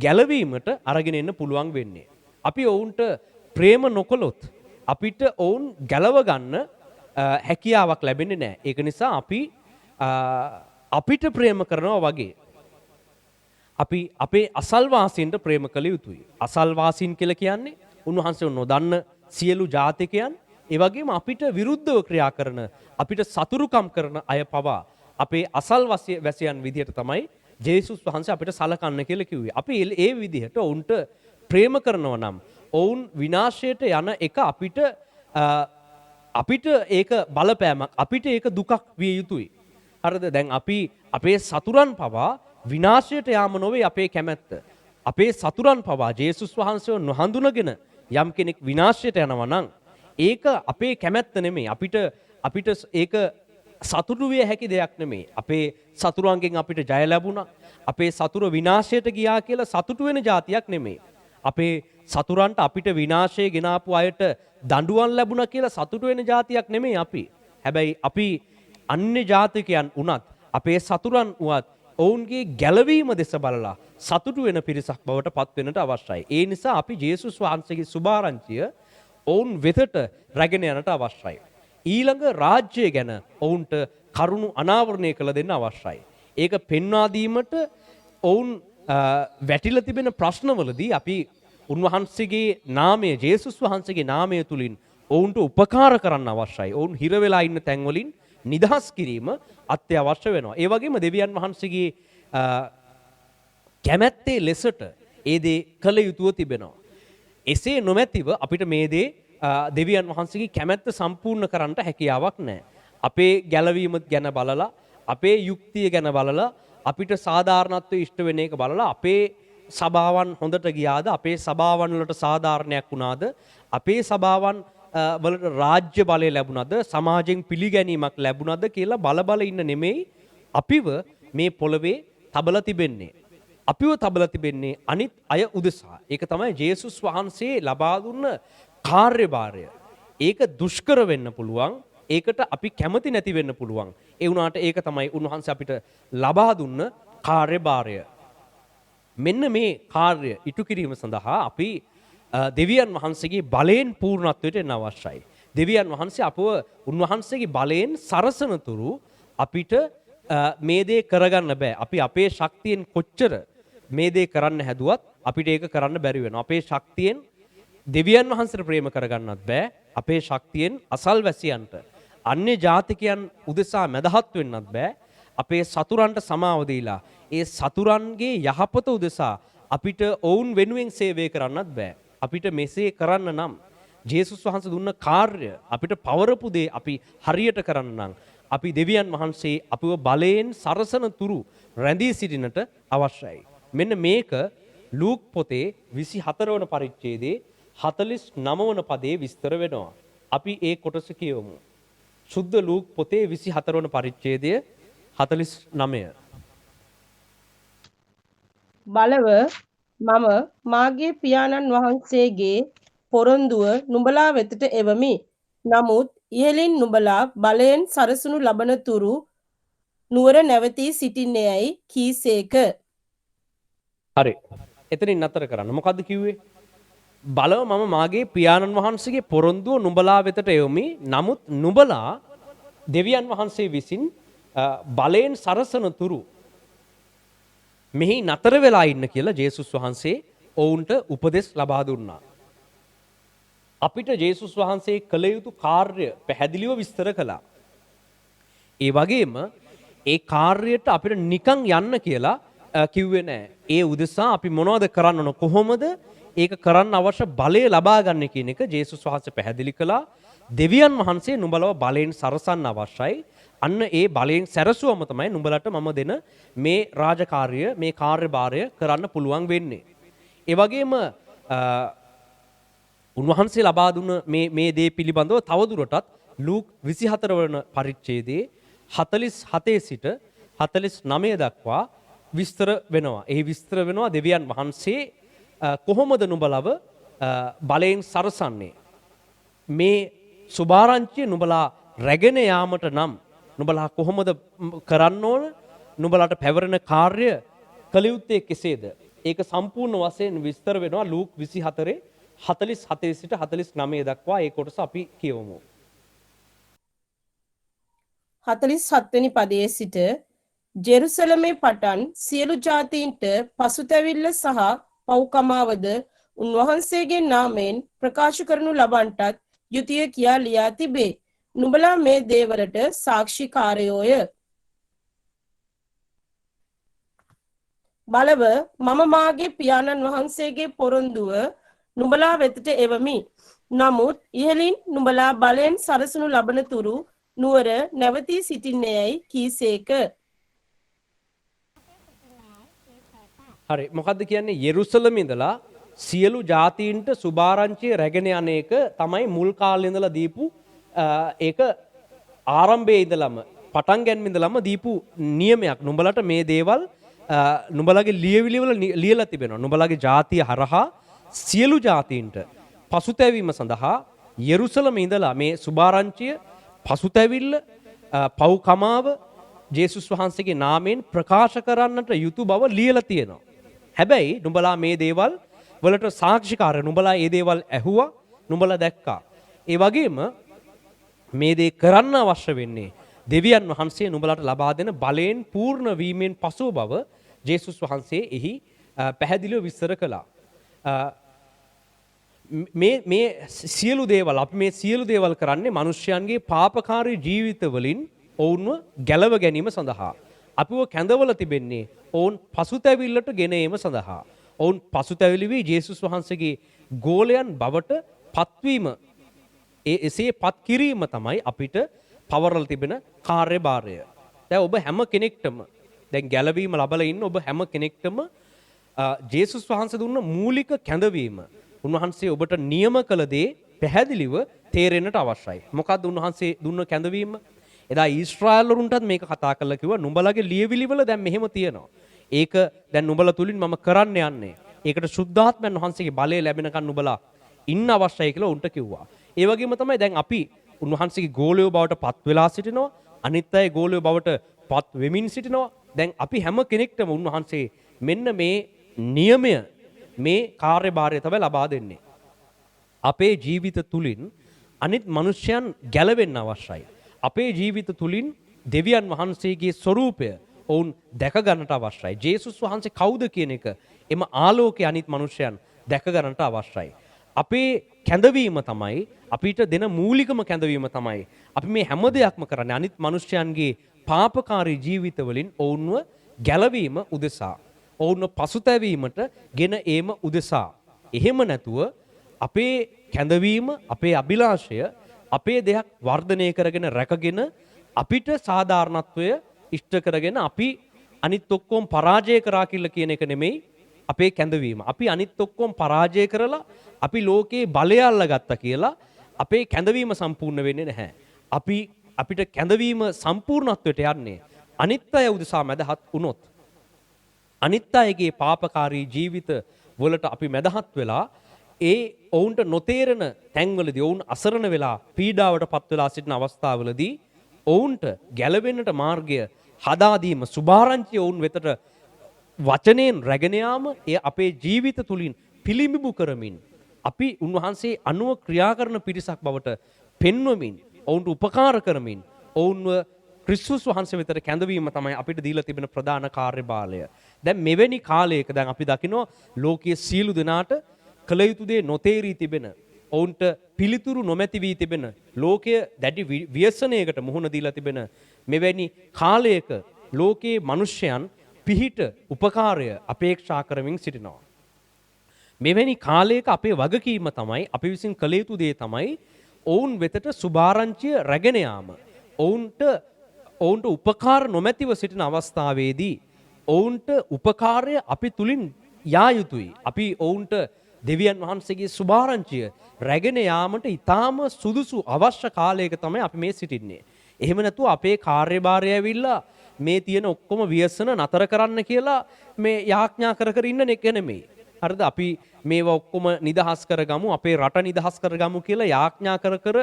ගැලවීමට අරගෙන එන්න පුළුවන් වෙන්නේ. අපි ඔවුන්ට ප්‍රේම නොකළොත් අපිට ඔවුන් ගැලව ගන්න හැකියාවක් ලැබෙන්නේ නැහැ. ඒක නිසා අපි අපිට ප්‍රේම කරනවා වගේ අපි අපේ අසල්වාසීන්ට ප්‍රේම කළ යුතුයි. අසල්වාසීන් කියලා කියන්නේ උන්වහන්සේ නොදන්න සියලු ජාතිකයන්, ඒ වගේම අපිට විරුද්ධව ක්‍රියා කරන, අපිට සතුරුකම් කරන අය පවා අපේ අසල්වැසියන් විදිහට තමයි ජේසුස් වහන්සේ අපිට සලකන්න කියලා කිව්වේ. අපි ඒ විදිහට ඔවුන්ට ප්‍රේම කරනවා නම් ඔවුන් විනාශයට යන එක අපිට ඒක බලපෑමක්, අපිට ඒක දුකක් විය යුතුයි. හරිද? දැන් අපි අපේ සතුරන් පවා විනාශයට යාම නොවේ අපේ කැමැත්ත. අපේ සතුරන් පවා ජේසුස් වහන්සේව නොහඳුනගෙන යම් කෙනෙක් විනාශයට යනවා නම් ඒක අපේ කැමැත්ත නෙමෙයි. අපිට ඒක සතුටු විය හැකි දෙයක් නෙමෙයි. අපේ සතුරන්ගෙන් අපිට ජය ලැබුණා, අපේ සතුර විනාශයට ගියා කියලා සතුටු වෙන જાතියක් නෙමෙයි. අපේ සතුරන්ට අපිට විනාශය ගෙනාපු අයට දඬුවම් ලැබුණා කියලා සතුටු වෙන જાතියක් නෙමෙයි අපි. හැබැයි අපි අන්‍ය ජාතිකයන් වුණත්, අපේ සතුරන් වුණත් ඔවුන්ගේ ගැලවීම දෙස බලලා සතුටු වෙන පිරිසක් බවට පත් වෙන්නට අවශ්‍යයි. ඒ නිසා අපි ජේසුස් වහන්සේගේ සුභාරංචිය ඔවුන් වෙතට රැගෙන යන්නට අවශ්‍යයි. ඊළඟ රාජ්‍යය ගැන ඔවුන්ට කරුණු අනාවරණය කළ දෙන්න අවශ්‍යයි. ඒක පෙන්වා දීමට ඔවුන් වැටිලා තිබෙන ප්‍රශ්නවලදී අපි උන්වහන්සේගේ නාමය, ජේසුස් වහන්සේගේ නාමය තුලින් ඔවුන්ට උපකාර කරන්න අවශ්‍යයි. ඔවුන් හිර වෙලා ඉන්න තැන්වලින් නිදහස් කිරීම අත්‍යවශ්‍ය වෙනවා. ඒ වගේම දෙවියන් වහන්සේගේ කැමැත්තේ ලෙසට ඒ දේ කළ යුතුව තිබෙනවා. එසේ නොමැතිව අපිට මේ දේ දෙවියන් වහන්සේගේ කැමැත්ත සම්පූර්ණ කරන්නට හැකියාවක් නැහැ. අපේ ගැලවීම ගැන බලලා, අපේ යුක්තිය ගැන බලලා, අපිට සාධාරණත්වය ඉෂ්ට වෙන එක බලලා අපේ සභාවන් හොඳට ගියාද, අපේ සභාවන් වලට සාධාරණයක් වුණාද, අපේ සභාවන් වලට රාජ්‍ය බලය ලැබුණාද, සමාජයෙන් පිළිගැනීමක් ලැබුණාද කියලා බල ඉන්න නෙමෙයි අපිව මේ පොළවේ තබලා තිබෙන්නේ. අපිව තබලා තිබෙන්නේ අනිත් අය උදෙසා. ඒක තමයි ජේසුස් වහන්සේ ලබා දුන්න කාර්යභාරය. ඒක දුෂ්කර වෙන්න පුළුවන්. ඒකට අපි කැමති නැති වෙන්න පුළුවන්. ඒ වුණාට ඒක තමයි උන්වහන්සේ අපිට ලබා දුන්න කාර්යභාරය. මෙන්න මේ කාර්ය ඉටු කිරීම සඳහා අපි දෙවියන් වහන්සේගේ බලයෙන් පූර්ණත්වයට එන්න අවශ්‍යයි. දෙවියන් වහන්සේ අපව උන්වහන්සේගේ බලයෙන් සරසන තුරු අපිට මේ දේ කරගන්න බෑ. අපි අපේ ශක්තියෙන් කොච්චර මේ දේ කරන්න හැදුවත් අපිට ඒක කරන්න බැරි වෙනවා. අපේ ශක්තියෙන් දෙවියන් වහන්සේට ප්‍රේම කරගන්නත් බෑ. අපේ ශක්තියෙන් අසල්වැසියන්ට, අන්‍ය ජාතිකයන් උදෙසා මැදහත් වෙන්නත් බෑ. අපේ සතුරන්ට සමාව දීලා ඒ සතුරන්ගේ යහපත උදෙසා අපිට ඔවුන් වෙනුවෙන් සේවය කරන්නත් බෑ. අපිට මෙසේ කරන්න නම් ජේසුස් වහන්සේ දුන්න කාර්ය අපිට පවරපු දේ අපි හරියට කරන්න නම් අපි දෙවියන් වහන්සේ අපව බලයෙන් සරසන තුරු රැඳී සිටිනට අවශ්‍යයි. මෙන්න මේක ලූක් පොතේ 24 වන පරිච්ඡේදයේ 49 වන පදයේ විස්තර වෙනවා. අපි ඒ කොටස කියවමු. සුද්ධ ලූක් පොතේ 24 වන පරිච්ඡේදය 49. බලව මම මාගේ පියාණන් වහන්සේගේ පොරොන්දුව නුඹලා වෙතට එවමි. නමුත් ඉහලින් නුඹලා බලයෙන් සරසනු ලබන තුරු නුවර නැවතී සිටින්නේයයි කීසේක. හරි. එතනින් නතර කරන්න. මොකද්ද කිව්වේ? බලව මම මාගේ පියාණන් වහන්සේගේ පොරොන්දුව නුඹලා වෙතට එවමි. නමුත් නුඹලා දෙවියන් වහන්සේ විසින් බලයෙන් සරසන තුරු මෙහි නතර වෙලා ඉන්න කියලා ජේසුස් වහන්සේ ඔවුන්ට උපදෙස් ලබා දුන්නා. අපිට ජේසුස් වහන්සේ කළ යුතු කාර්ය පැහැදිලිව විස්තර කළා. ඒ වගේම ඒ කාර්යයට අපිට නිකන් යන්න කියලා කිව්වේ නෑ. ඒ උදෙසා අපි මොනවද කරන්න ඕන, කොහොමද ඒක කරන්න අවශ්‍ය බලය ලබා ගන්න කියන එක ජේසුස් වහන්සේ පැහැදිලි කළා. දෙවියන් වහන්සේ නුඹලව බලයෙන් සරසන්න අවශ්‍යයි. අන්න ඒ බලයෙන් සැරසුවම තමයි නුඹලට මම දෙන මේ රාජකාරිය, මේ කාර්යභාරය කරන්න පුළුවන් වෙන්නේ. ඒ වගේම උන්වහන්සේ ලබා දුන්න මේ දේ පිළිබඳව තවදුරටත් ලූක් 24 වන පරිච්ඡේදයේ 47 සිට 49 දක්වා විස්තර වෙනවා. එහි විස්තර වෙනවා දෙවියන් වහන්සේ කොහොමද නුඹලව බලයෙන් සරසන්නේ. මේ සුභාරංචිය නුඹලා රැගෙන යාමට නම් නුඹලා කොහොමද කරන්න ඕන? නුඹලාට පැවරෙන කාර්ය කළ යුත්තේ කෙසේද? ඒක සම්පූර්ණ වශයෙන් විස්තර වෙනවා ලූක් 24 47 සිට 49 දක්වා. ඒ කොටස අපි කියවමු. 47 වෙනි පදයේ සිට ජෙරුසලමේ පටන් සියලු ජාතීන්ට පසුතැවිල්ල සහ පව්කමාවද උන්වහන්සේගේ නාමයෙන් ප්‍රකාශ කරනු ලබන්ටත් යුතිය කියා ලියා තිබේ. නුඹලා මේ දේවලට සාක්ෂිකාරයෝය. බලව මම මාගේ පියාණන් වහන්සේගේ පොරොන්දුව නුඹලා වෙතට එවමි. නමුත් ඉහලින් නුඹලා බලයෙන් සරසනු ලබන තුරු නුවර නැවතී සිටින්නේයයි කීසේක. හරි, මොකද්ද කියන්නේ? යෙරුසලම ඉඳලා සියලු ජාතීන්ට සුභාරංචිය රැගෙන යන එක තමයි මුල් කාලේ ඉඳලා දීපු ඒක ආරම්භයේ ඉඳලම පටන් ගැනීම ඉඳලම දීපු නියමයක්. නුඹලට මේ දේවල් නුඹලගේ ලියවිලි වල ලියලා තිබෙනවා. නුඹලගේ ජාතිය හරහා සියලු ජාතීන්ට පසුතැවීම සඳහා යෙරුසලම ඉඳලා මේ සුභාරංචිය පසුතැවිල්ල පව්කමාව ජේසුස් වහන්සේගේ නාමයෙන් ප්‍රකාශ කරන්නට යුතු බව ලියලා තියෙනවා. හැබැයි නුඹලා මේ දේවල් වලට සාක්ෂිකාර, නුඹලා මේ දේවල් ඇහුවා, නුඹලා දැක්කා. ඒ වගේම මේ දේ කරන්න අවශ්‍ය වෙන්නේ දෙවියන් වහන්සේ නුඹලාට ලබා දෙන බලයෙන් පූර්ණ වීමෙන් පසුව බව ජේසුස් වහන්සේ එහි පැහැදිලිව විස්තර කළා. මේ සියලු දේවල් අපි මේ සියලු දේවල් කරන්නේ මිනිස්යන්ගේ පාපකාරී ජීවිත වලින් ඔවුන්ව ගැලව ගැනීම සඳහා. අපිව කැඳවල තිබෙන්නේ ඔවුන් පසුතැවිල්ලට ගෙන ඒම සඳහා. ඔවුන් පසුතැවිලි වී ජේසුස් වහන්සේගේ ගෝලයන් බවට පත්වීම, එසේ පත් කිරීම තමයි අපිට පවරලා තිබෙන කාර්යභාරය. දැන් ඔබ හැම කෙනෙක්ටම දැන් ගැලවීම ලබලා ඉන්න ඔබ හැම කෙනෙක්ටම ජේසුස් වහන්සේ දුන්න මූලික කැඳවීම, උන්වහන්සේ ඔබට නියම කළ දේ පැහැදිලිව තේරෙන්නට අවශ්‍යයි. මොකක්ද උන්වහන්සේ දුන්න කැඳවීම? එදා ඊශ්‍රායල් වරුන්ටත් මේක කතා කරලා කිව්වා නුඹලගේ ලියවිලි වල දැන් මෙහෙම තියෙනවා. ඒක දැන් නුඹලා තුලින් මම කරන්න යන්නේ. ඒකට සුද්ධාත්මයන් වහන්සේගේ බලය ලැබෙනකන් නුඹලා ඉන්න අවශ්‍යයි කියලා උන්ට කිව්වා. ඒ වගේම තමයි දැන් අපි උන්වහන්සේගේ ගෝලයෝ බවට පත් වෙලා සිටිනවා. අනිත් අය ගෝලයෝ බවට පත් වෙමින් සිටිනවා. දැන් අපි හැම කෙනෙක්ටම උන්වහන්සේ මෙන්න මේ නියමය, මේ කාර්යභාරය තමයි ලබා දෙන්නේ. අපේ ජීවිත තුලින් අනිත් මිනිස්යන් ගැලවෙන්න අවශ්‍යයි. අපේ ජීවිත තුලින් දෙවියන් වහන්සේගේ ස්වરૂපය ඔවුන් දැක ගන්නට අවශ්‍යයි. ජේසුස් වහන්සේ කවුද කියන එක එම ආලෝකයේ අනිත් මිනිස්යන් දැක ගන්නට අවශ්‍යයි. අපේ කැඳවීම තමයි අපිට දෙන මූලිකම කැඳවීම තමයි අපි මේ හැම දෙයක්ම කරන්නේ අනිත් මිනිස්යන්ගේ පාපකාරී ජීවිත වලින් ඔවුන්ව ගැලවීම උදෙසා, ඔවුන්ව පසුතැවීමට ගෙන ඒම උදෙසා. එහෙම නැතුව අපේ කැඳවීම, අපේ අභිලාෂය අපේ දෙයක් වර්ධනය කරගෙන රැකගෙන අපිට සාධාරණත්වය ඉෂ්ට කරගෙන අපි අනිත් ඔක්කොම පරාජය කරා කියලා කියන එක නෙමෙයි අපේ කැඳවීම. අපි අනිත් ඔක්කොම පරාජය කරලා අපි ලෝකේ බලය අල්ලගත්තා කියලා අපේ කැඳවීම සම්පූර්ණ වෙන්නේ නැහැ. අපිට කැඳවීම සම්පූර්ණත්වයට යන්නේ අනිත් අය උදෙසා මැදහත් වුණොත්. අනිත් අයගේ පාපකාරී ජීවිත වලට අපි මැදහත් වෙලා ඒ ඔවුන්ට නොතේරෙන තැන්වලදී ඔවුන් අසරණ වෙලා පීඩාවට පත් වෙලා සිටින අවස්ථාවලදී ඔවුන්ට ගැලවෙන්නට මාර්ගය හදා දීම, සුභාරංචිය ඔවුන් වෙතට වචනයෙන් රැගෙන යාම, එය අපේ ජීවිත තුලින් පිළිඹු කරමින් අපි උන්වහන්සේ අනුව ක්‍රියා කරන පිරිසක් බවට පෙන්වමින්, ඔවුන්ට උපකාර කරමින් ඔවුන්ව ක්‍රිස්තුස් වහන්සේ වෙතට කැඳවීම තමයි අපිට දීලා තිබෙන ප්‍රධාන කාර්යභාරය. දැන් මෙවැනි කාලයක දැන් අපි දකිනවා ලෝකයේ සියලු දෙනාට කළ යුතු දේ නොතේරී තිබෙන, ඔවුන්ට පිළිතුරු නොමැති වී තිබෙන, ලෝකය දැඩි ව්‍යසනයකට මුහුණ දීලා තිබෙන මෙවැනි කාලයක ලෝකයේ මිනිස්යන් පිහිට උපකාරය අපේක්ෂා කරමින් සිටිනවා. මෙවැනි කාලයක අපේ වගකීම තමයි අපි විසින් කළ යුතු දේ තමයි ඔවුන් වෙතට සුභාරංචිය රැගෙන යාම. ඔවුන්ට උපකාර නොමැතිව සිටින අවස්ථාවේදී ඔවුන්ට උපකාරය අපි තුලින් යා යුතුයි. අපි ඔවුන්ට දෙවියන් වහන්සේගේ සුභාරංචිය රැගෙන යාමට ඊටාම සුදුසු අවශ්‍ය කාලයක තමයි අපි මේ සිටින්නේ. එහෙම නැතුව අපේ කාර්යභාරය ඇවිල්ලා මේ තියෙන ඔක්කොම ව්‍යසන නතර කරන්න කියලා මේ යාඥා කර කර ඉන්න එක නෙමෙයි. හරිද? අපි මේවා ඔක්කොම නිදහස් කරගමු, අපේ රට නිදහස් කරගමු කියලා යාඥා කර කර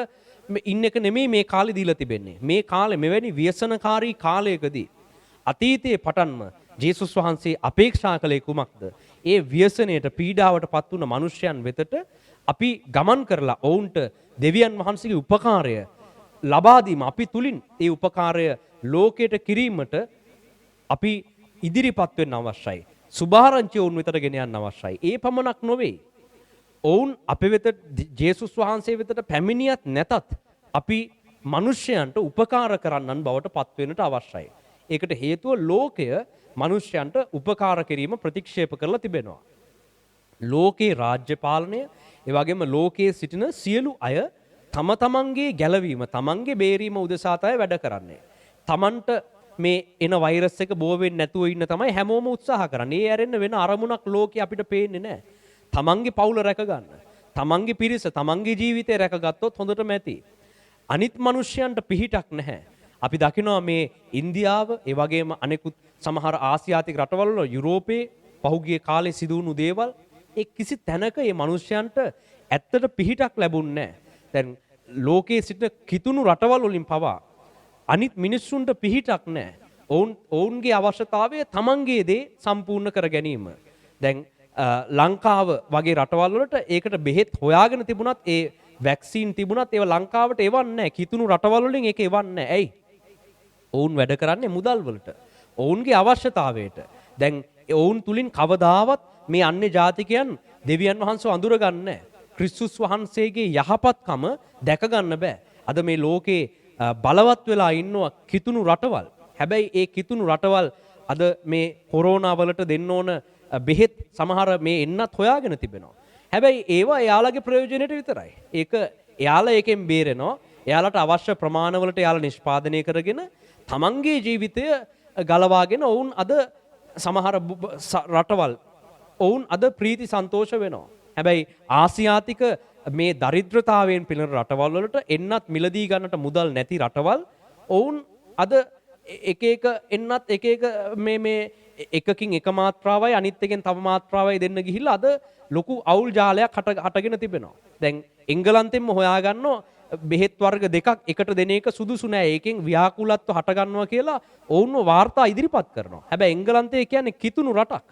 ඉන්න එක නෙමෙයි මේ කාලේ දීලා තිබෙන්නේ. මේ කාලේ මෙවැනි ව්‍යසනකාරී කාලයකදී අතීතයේ පටන්ම ජේසුස් වහන්සේ අපේක්ෂා කළේ කුමක්ද? ඒ ව්‍යසනයට පීඩාවට පත් වුණ මිනිසයන් වෙතට අපි ගමන් කරලා ඔවුන්ට දෙවියන් වහන්සේගේ උපකාරය ලබා දීම, අපි තුලින් ඒ උපකාරය ලෝකයට කිරීමට අපි ඉදිරිපත් වෙන්න අවශ්‍යයි. සුභාරංචිය ඔවුන් වෙතට ගෙන යන්න අවශ්‍යයි. ඒ පමණක් නොවේ. ඔවුන් අපේ වෙත ජේසුස් වහන්සේ වෙතට පැමිණියත් නැතත් අපි මිනිසයන්ට උපකාර කරන්නන් බවට පත් වෙන්නට අවශ්‍යයි. ඒකට හේතුව ලෝකය මිනිසයන්ට උපකාර කිරීම ප්‍රතික්ෂේප කරලා තිබෙනවා. ලෝකේ රාජ්‍ය පාලනය, ඒ වගේම ලෝකයේ සිටින සියලු අය තම තමන්ගේ ගැලවීම, තමන්ගේ බේරීම උදෙසා තමයි වැඩ කරන්නේ. තමන්ට මේ එන වෛරස් එක බෝ වෙන්නේ නැතුව ඉන්න තමයි හැමෝම උත්සාහ කරන්නේ. ඒ ඇරෙන්න වෙන අරමුණක් ලෝකේ අපිට පේන්නේ නැහැ. තමන්ගේ පවුල රැක ගන්න, තමන්ගේ පිරිස, තමන්ගේ ජීවිතය රැකගත්තොත් හොඳටම ඇති. අනිත් මිනිස්යන්ට පිහිටක් නැහැ. අපි දකිනවා මේ ඉන්දියාව, ඒ වගේම අනෙකුත් සමහර ආසියාතික රටවල වල යුරෝපයේ පහුගිය කාලේ සිදු වුණු දේවල්, ඒ කිසි තැනක මේ මිනිස්යන්ට ඇත්තට පිහිටක් ලැබුණේ නැහැ. දැන් ලෝකයේ සිටින කිතුණු රටවල් වලින් පවා අනිත් මිනිස්සුන්ට පිහිටක් නැහැ. ඔවුන්ගේ අවශ්‍යතාවය තමන්ගේ දේ සම්පූර්ණ කර ගැනීම. දැන් ලංකාව වගේ රටවල් වලට ඒකට බෙහෙත් හොයාගෙන තිබුණත්, ඒ වැක්සින් තිබුණත් ඒවා ලංකාවට එවන්නේ නැහැ. කිතුණු රටවල් වලින් ඒක එවන්නේ නැහැ. ඇයි? ඔවුන් වැඩ කරන්නේ මුදල් වලට. ඔවුන්ගේ අවශ්‍යතාවයට. දැන් ඔවුන් තුලින් කවදාවත් මේ අන්‍ය ජාතිකයන් දෙවියන් වහන්සේව අඳුරගන්නේ නැහැ. ක්‍රිස්තුස් වහන්සේගේ යහපත්කම දැක ගන්න බෑ. අද මේ ලෝකේ බලවත් වෙලා ඉන්නවා කිතුණු රටවල්. හැබැයි ඒ කිතුණු රටවල් අද මේ කොරෝනා වලට දෙන්න ඕන බෙහෙත් සමහර මේ එන්නත් හොයාගෙන තිබෙනවා. හැබැයි ඒවා එයාලගේ ප්‍රයෝජනෙට විතරයි. ඒක එයාලා ඒකෙන් බේරෙනවා. එයාලට අවශ්‍ය ප්‍රමාණවලට එයාලා නිෂ්පාදනය කරගෙන තමන්ගේ ජීවිතය ගලවාගෙන ඔවුන් අද සමහර රටවල් ඔවුන් අද ප්‍රීති සන්තෝෂ වෙනවා. හැබැයි ආසියාතික මේ දරිද්‍රතාවයෙන් පිළෙන රටවල් වලට එන්නත් මිලදී ගන්නට මුදල් නැති රටවල් ඔවුන් අද එක එන්නත් එක මේ එකකින් එක මාත්‍රාවයි අනිත් එකෙන් තව මාත්‍රාවයි දෙන්න ගිහිල්ලා අද ලොකු අවුල් ජාලයක් හටගෙන තිබෙනවා. දැන් එංගලන්තෙන්ම හොයාගන්නවා බෙහෙත් වර්ග දෙකක් එකට දෙන එක සුදුසු නෑ. ඒකෙන් ව්‍යාකූලත්ව හට ගන්නවා කියලා ඔවුන්ව වාර්තා ඉදිරිපත් කරනවා. හැබැයි එංගලන්තය කියන්නේ කිතුණු රටක්.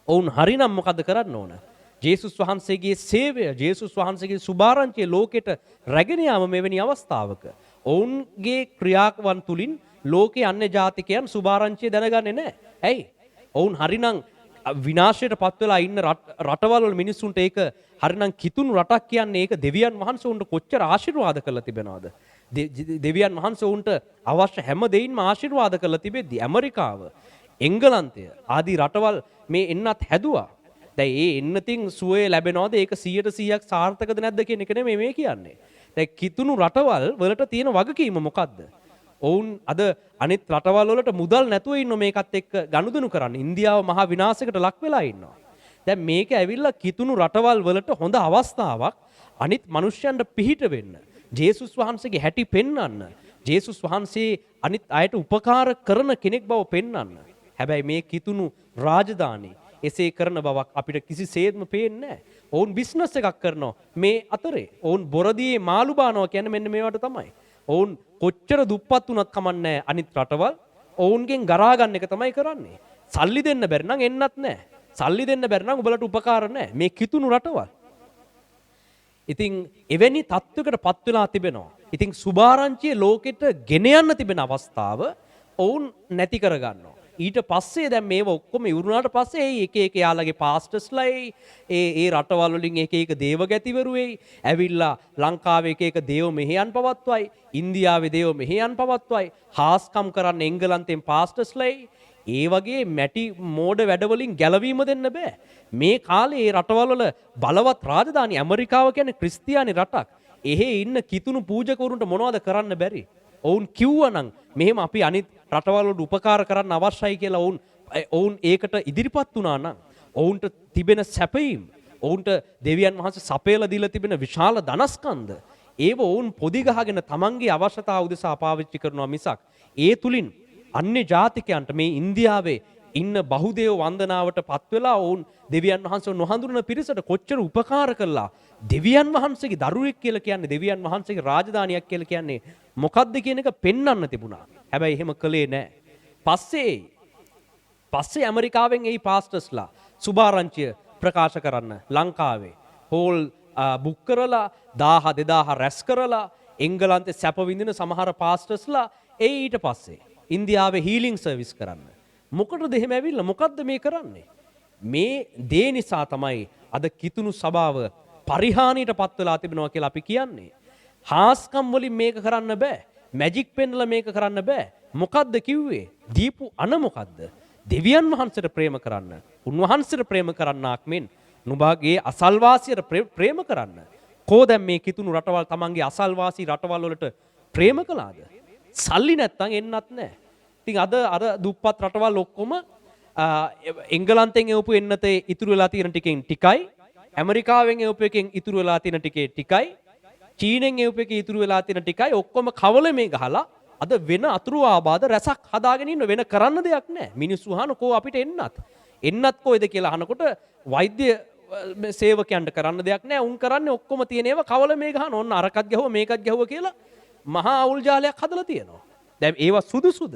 ඔවුන් හරිනම් මොකද කරන්න ඕන? ජේසුස් වහන්සේගේ සේවය, ජේසුස් වහන්සේගේ සුභාරංචිය ලෝකෙට රැගෙන යාම මෙවැනි අවස්ථාවක ඔවුන්ගේ ක්‍රියාවන් තුලින් ලෝකයේ අන්‍ය ජාතිකයන් සුභාරංචිය දැනගන්නේ නැහැ. ඇයි? ඔවුන් හරිනම් විනාශයට පත් වෙලා ඉන්න රටවල් වල මිනිස්සුන්ට ඒක හරිනම් කිතුණු රටක් කියන්නේ ඒක දෙවියන් වහන්සේ උන්ට කොච්චර ආශිර්වාද කරලා තිබෙනවද? දෙවියන් වහන්සේ උන්ට අවශ්‍ය හැම දෙයින්ම ආශිර්වාද කරලා තිබෙද්දි ඇමරිකාව, එංගලන්තය ආදී රටවල් මේ එන්නත් හැදුවා. දැන් ඒ එන්නතින් සුවය ලැබෙනවද? ඒක 100%ක් සාර්ථකද නැද්ද කියන එක නෙමෙයි මේ කියන්නේ. දැන් කිතුණු රටවල් වලට තියෙන වගකීම මොකද්ද? ඔවුන් අද අනිත් රටවල් වලට මුදල් නැතුව ඉන්න මේකත් එක්ක ගනුදෙනු කරන්න. ඉන්දියාව මහා විනාශයකට ලක් වෙලා ඉන්නවා. දැන් මේක ඇවිල්ලා කිතුණු රටවල් වලට හොඳ අවස්ථාවක් අනිත් මිනිස්යන්ට පිහිට වෙන්න. ජේසුස් වහන්සේගේ හැටි පෙන්වන්න. ජේසුස් වහන්සේ අනිත් අයට උපකාර කරන කෙනෙක් බව පෙන්වන්න. හැබැයි මේ කිතුණු රාජධානී එසේ කරන බවක් අපිට කිසිසේත්ම පේන්නේ නැහැ. ඔවුන් බිස්නස් එකක් කරනවා මේ අතරේ. ඔවුන් බොරදියේ මාළු බානවා කියන්නේ මෙන්න මේවට තමයි. ඔවුන් කොච්චර දුප්පත් වුණත් කමන්නේ අනිත් රටවල් ඔවුන්ගෙන් ගරා ගන්න එක තමයි කරන්නේ. සල්ලි දෙන්න බැරි නම් එන්නත් නැහැ. සල්ලි දෙන්න බැරි නම් ඔබලට උපකාර නැහැ. මේ කිතුණු රටවල්. ඉතින් එවැනි තත්වයකට පත් වෙලා තිබෙනවා. ඉතින් සුභාරංචිය ලෝකෙට ගෙන යන්න තිබෙන අවස්ථාව ඔවුන් නැති කර ගන්නවා. ඊට පස්සේ දැන් මේව ඔක්කොම ඉවරුනාට පස්සේ එක යාළගේ පාස්ටර්ස්ලයි ඒ රටවල් වලින් එක දේවගැතිවරු වෙයි ඇවිල්ලා ලංකාවේ එක දේව මෙහෙයන් පවත්වයි, ඉන්දියාවේ දේව මෙහෙයන් පවත්වයි, හාස්කම් කරන්න එංගලන්තෙන් පාස්ටර්ස්ලයි ඒ වගේ මැටි මෝඩ වැඩවලින් ගැලවීම දෙන්න බෑ. මේ කාලේ ඒ රටවල් වල බලවත් රාජධානි ඇමරිකාව කියන්නේ ක්‍රිස්තියානි රටක්. එහෙ ඉන්න කිතුණු පූජකවරුන්ට මොනවද කරන්න බැරි? ඔවුන් කිව්වනම් මෙහෙම අපි අනිත් රටවල් වලට උපකාර කරන්න අවශ්‍යයි කියලා ඔවුන් ඒකට ඉදිරිපත් වුණා නම් ඔවුන්ට තිබෙන සැපයීම් ඔවුන්ට දෙවියන් වහන්සේ සපයලා දීලා තිබෙන විශාල ධනස්කන්ධ ඒව ඔවුන් පොදි ගහගෙන තමන්ගේ අවශ්‍යතාව උදෙසා පාවිච්චි කරනවා මිසක් ඒ තුලින් අන්‍ය ජාතිකයන්ට මේ ඉන්දියාවේ ඉන්න බහුදේව වන්දනාවට පත් වෙලා ඔවුන් දෙවියන් වහන්සේ නොහඳුනන පිරිසට කොච්චර උපකාර කළා. දෙවියන් වහන්සේගේ දරුවෙක් කියලා කියන්නේ දෙවියන් වහන්සේගේ රාජධානියක් කියලා කියන්නේ මොකක්ද කියන එක පෙන්වන්න තිබුණා. හැබැයි එහෙම කළේ නැහැ. පස්සේ ඇමරිකාවෙන් ඒ පාස්ටර්ස්ලා සුභාරංචිය ප්‍රකාශ කරන්න ලංකාවේ හෝල් බුක් කරලා 1000 2000 රැස් කරලා එංගලන්තේ සැප විඳින සමහර පාස්ටර්ස්ලා ඊට පස්සේ ඉන්දියාවේ හීලින් සර්විස් කරන්න. මොකටද එහෙම ඇවිල්ලා මොකද්ද මේ කරන්නේ? මේ දේ නිසා තමයි අද කිතුණු සභාව පරිහානියට පත් වෙලා තිබෙනවා කියලා අපි කියන්නේ. හාස්කම් වලින් මේක කරන්න බෑ. මැජික් පෙන්ලා මේක කරන්න බෑ. මොකද්ද කිව්වේ? දීපු අන මොකද්ද? දෙවියන් වහන්සේට ප්‍රේම කරන්න. උන්වහන්සේට ප්‍රේම කරන්නාක් මෙන් නුඹගේ අසල්වාසියට ප්‍රේම කරන්න. කෝ දැන් මේ කිතුණු රටවල් තමන්ගේ අසල්වාසී රටවල් වලට ප්‍රේම කළාද? සල්ලි නැත්තම් එන්නත් නැහැ. ඉතින් අර දුප්පත් රටවල් ඔක්කොම එංගලන්තෙන් එවපු එන්නතේ ඉතුරු වෙලා තියෙන ටිකෙන් ටිකයි ඇමරිකාවෙන් එවපු එකෙන් ඉතුරු වෙලා තියෙන ටිකේ ටිකයි චීනෙන් එවපු එකේ ඉතුරු වෙලා තියෙන ටිකයි ඔක්කොම කවලමේ ගහලා අද වෙන අතුරු ආබාධ රැසක් හදාගෙන ඉන්න වෙන කරන්න දෙයක් නැහැ. මිනිස්සු අහන කෝ අපිට එන්නත් කොයිද කියලා අහනකොට වෛද්‍ය සේවකයන්ට කරන්න දෙයක් නැහැ. උන් කරන්නේ ඔක්කොම තියෙන ඒවා කවලමේ ගහන ඕන්න අරකත් ගැහුවා මේකත් ගැහුවා කියලා මහා අවුල් ජාලයක් හදලා තියෙනවා. දැන් ඒවා සුදුසුද?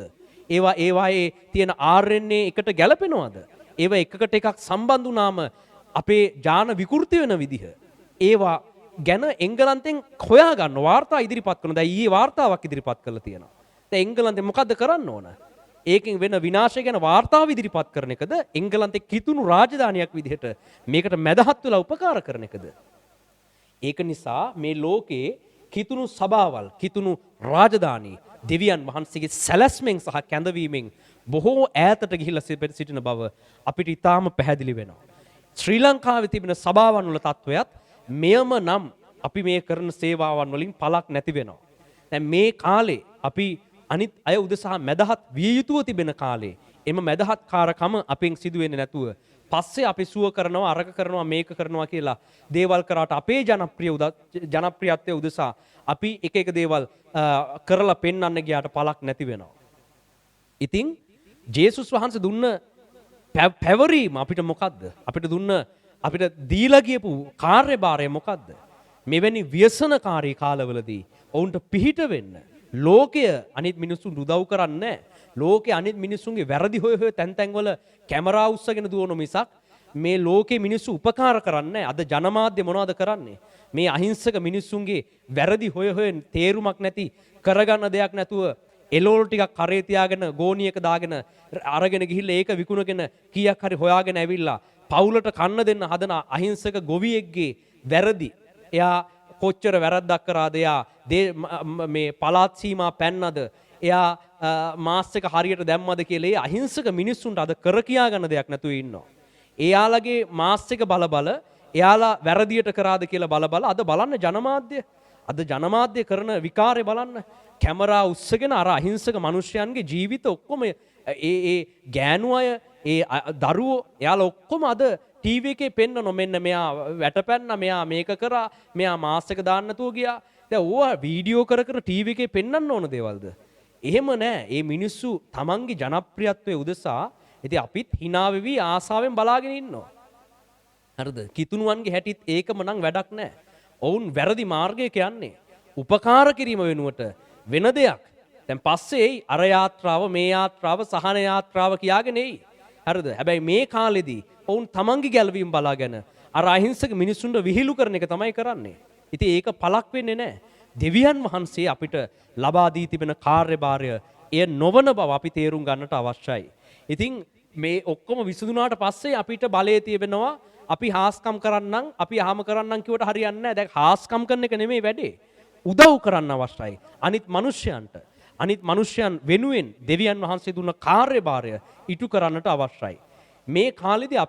ඒවායේ තියෙන RNA එකට ගැලපෙනවද? ඒවා එකකට එකක් සම්බන්ධ වුණාම අපේ ජාන විකෘති වෙන විදිහ. ඒවා ගැන එංගලන්තෙන් හොයා ගන්න වාර්තා ඉදිරිපත් කරනවා. දැන් ඊයේ වාර්තාවක් ඉදිරිපත් කරලා තියෙනවා. දැන් එංගලන්තෙන් මොකද්ද කරන්න ඕන? ඒකෙන් වෙන විනාශය ගැන වාර්තාව ඉදිරිපත් කරන එකද? එංගලන්තේ කිතුණු රාජධානියක් විදිහට මේකට මැදහත් වෙලා උපකාර කරන එකද? ඒක නිසා මේ ලෝකේ කිතුණු සභාවල්, කිතුණු රාජධානී දෙවියන් වහන්සේගේ සැලැස්මෙන් සහ කැඳවීමෙන් බොහෝ ඈතට ගිහිල්ලා සිටින බව අපිට ඉතාම පැහැදිලි වෙනවා. ශ්‍රී ලංකාවේ තිබෙන සභාවන් වල තත්වයක් මෙයම නම් අපි මේ කරන සේවාවන් වලින් පළක් නැති වෙනවා. දැන් මේ කාලේ අපි අනිත් අය උදෙසා මැදහත් විය යුතුව තිබෙන කාලේ එම මැදහත් කාරකම අපෙන් සිදු වෙන්නේ නැතුව පස්සේ අපි සුව කරනවා අරක කරනවා මේක කරනවා කියලා දේවල් කරාට අපේ ජනප්‍රියත්වය උදෙසා අපි එක දේවල් කරලා පෙන්වන්න ගියාට පළක් නැති වෙනවා. ඉතින් ජේසුස් වහන්සේ දුන්න පැවරීම අපිට මොකද්ද? අපිට දීලා ගියපු කාර්යභාරය මොකද්ද? මෙවැනි ව්‍යසනකාරී කාලවලදී ඔවුන්ට පිහිට වෙන්න. ලෝකය අනිත් මිනිස්සුන් උදව් කරන්නේ නැහැ. ලෝකේ අනිත් මිනිස්සුන්ගේ වැරදි හොය තැන් වල කැමරා උස්සගෙන දුවන මිසක් මේ ලෝකේ මිනිස්සු උපකාර කරන්නේ නැහැ. අද ජනමාධ්‍ය මොනවද කරන්නේ? මේ අහිංසක මිනිස්සුන්ගේ වැරදි හොය තේරුමක් නැති කරගන්න දෙයක් නැතුව එලෝල් ටිකක් කරේ තියාගෙන ගෝණියක දාගෙන අරගෙන ගිහිල්ලා ඒක විකුණගෙන කීයක් හරි හොයාගෙන ඇවිල්ලා පවුලට කන්න දෙන්න හදන අහිංසක ගොවියෙක්ගේ වැරදි. එයා කොච්චර වැරද්දක් කරාද? එයා මේ පළාත් සීමා පැන්නද? එයා මාස් එක හරියට දැම්මද කියලා ඒ අහිංසක මිනිස්සුන්ට අද කර කියා ගන්න දෙයක් නැතුව ඉන්නවා. එයාලගේ මාස් එක බල එයාලා වැරදියට කරාද කියලා බල අද බලන්න ජනමාධ්‍ය කරන විකාරය බලන්න. කැමරා උස්සගෙන අර අහිංසක මිනිස්යන්ගේ ජීවිත ඔක්කොම ඒ ගෑනු අය ඒ දරුවෝ එයාලා ඔක්කොම අද ටීවී එකේ පෙන්නන මෙන්න මෙයා වැටපැන්න මෙයා මේක කරා මෙයා මාස් එක දාන්න නැතුව ගියා. දැන් ඕවා වීඩියෝ කර ටීවී එකේ පෙන්නන්න ඕන දේවල්ද? එහෙම නෑ. මේ මිනිස්සු තමන්ගේ ජනප්‍රියත්වයේ උදෙසා ඉතින් අපිත් hina වෙවි ආසාවෙන් බලාගෙන ඉන්නවා. හරිද? කිතුණුවන්ගේ හැටිත් ඒකම නම් වැඩක් නෑ. ඔවුන් වැරදි මාර්ගයක යන්නේ. උපකාර කිරීම වෙනුවට වෙන දෙයක්. දැන් පස්සේ අර යාත්‍රාව මේ යාත්‍රාව සහන යාත්‍රාව කියාගෙන එයි. හරිද? හැබැයි මේ කාලෙදී ඔවුන් තමන්ගේ ගැලවීම බලාගෙන අර අහිංසක මිනිස්සුන්ට විහිළු කරන එක තමයි කරන්නේ. ඉතින් ඒක පළක් වෙන්නේ නැහැ. දෙවියන් වහන්සේ අපිට ලබා දී තිබෙන කාර්යභාරය එය නොවන බව අපි තේරුම් ගන්නට අවශ්‍යයි. ඉතින් මේ ඔක්කොම විසඳුනාට පස්සේ අපිට බලය තියෙනවා අපි හාස්කම් කරන්නම් අපි අහම කරන්නම් කිව්වට හරියන්නේ නැහැ. දැන් හාස්කම් කරන එක නෙමෙයි වැඩේ. උදව් කරන්න අවශ්‍යයි. අනිත් මිනිස්යන්ට අනිත් මිනිසයන් වෙනුවෙන් දෙවියන් වහන්සේ දුන්න කාර්යභාරය ඉටු කරන්නට අවශ්‍යයි. මේ කාලෙදී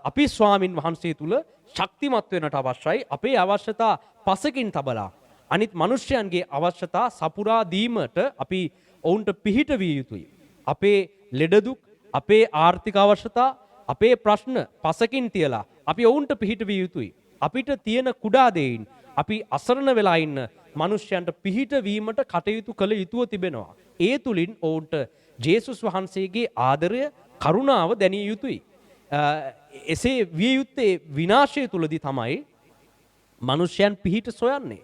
අපි ස්වාමින් වහන්සේ තුල ශක්තිමත් වෙන්නට අවශ්‍යයි. අපේ අවශ්‍යතා පසකින් තබලා අනිත් මිනිසයන්ගේ අවශ්‍යතා සපුරා දීමට අපි ඔවුන්ට පිහිට විය යුතුයි. අපේ ලෙඩ දුක්, අපේ ආර්ථික අවශ්‍යතා, අපේ ප්‍රශ්න පසකින් තියලා අපි ඔවුන්ට පිහිට විය යුතුයි. අපිට තියෙන කුඩා දෙයින් අපි අසරණ වෙලා ඉන්න මිනිසයන්ට පිහිට වීමට කටයුතු කළ යුතුව තිබෙනවා. ඒ තුලින් ඔවුන්ට ජේසුස් වහන්සේගේ ආදරය, කරුණාව දැනිය යුතුයි. එසේ විය යුත්තේ විනාශය තුලදී තමයි මිනිසයන් පිහිට සොයන්නේ.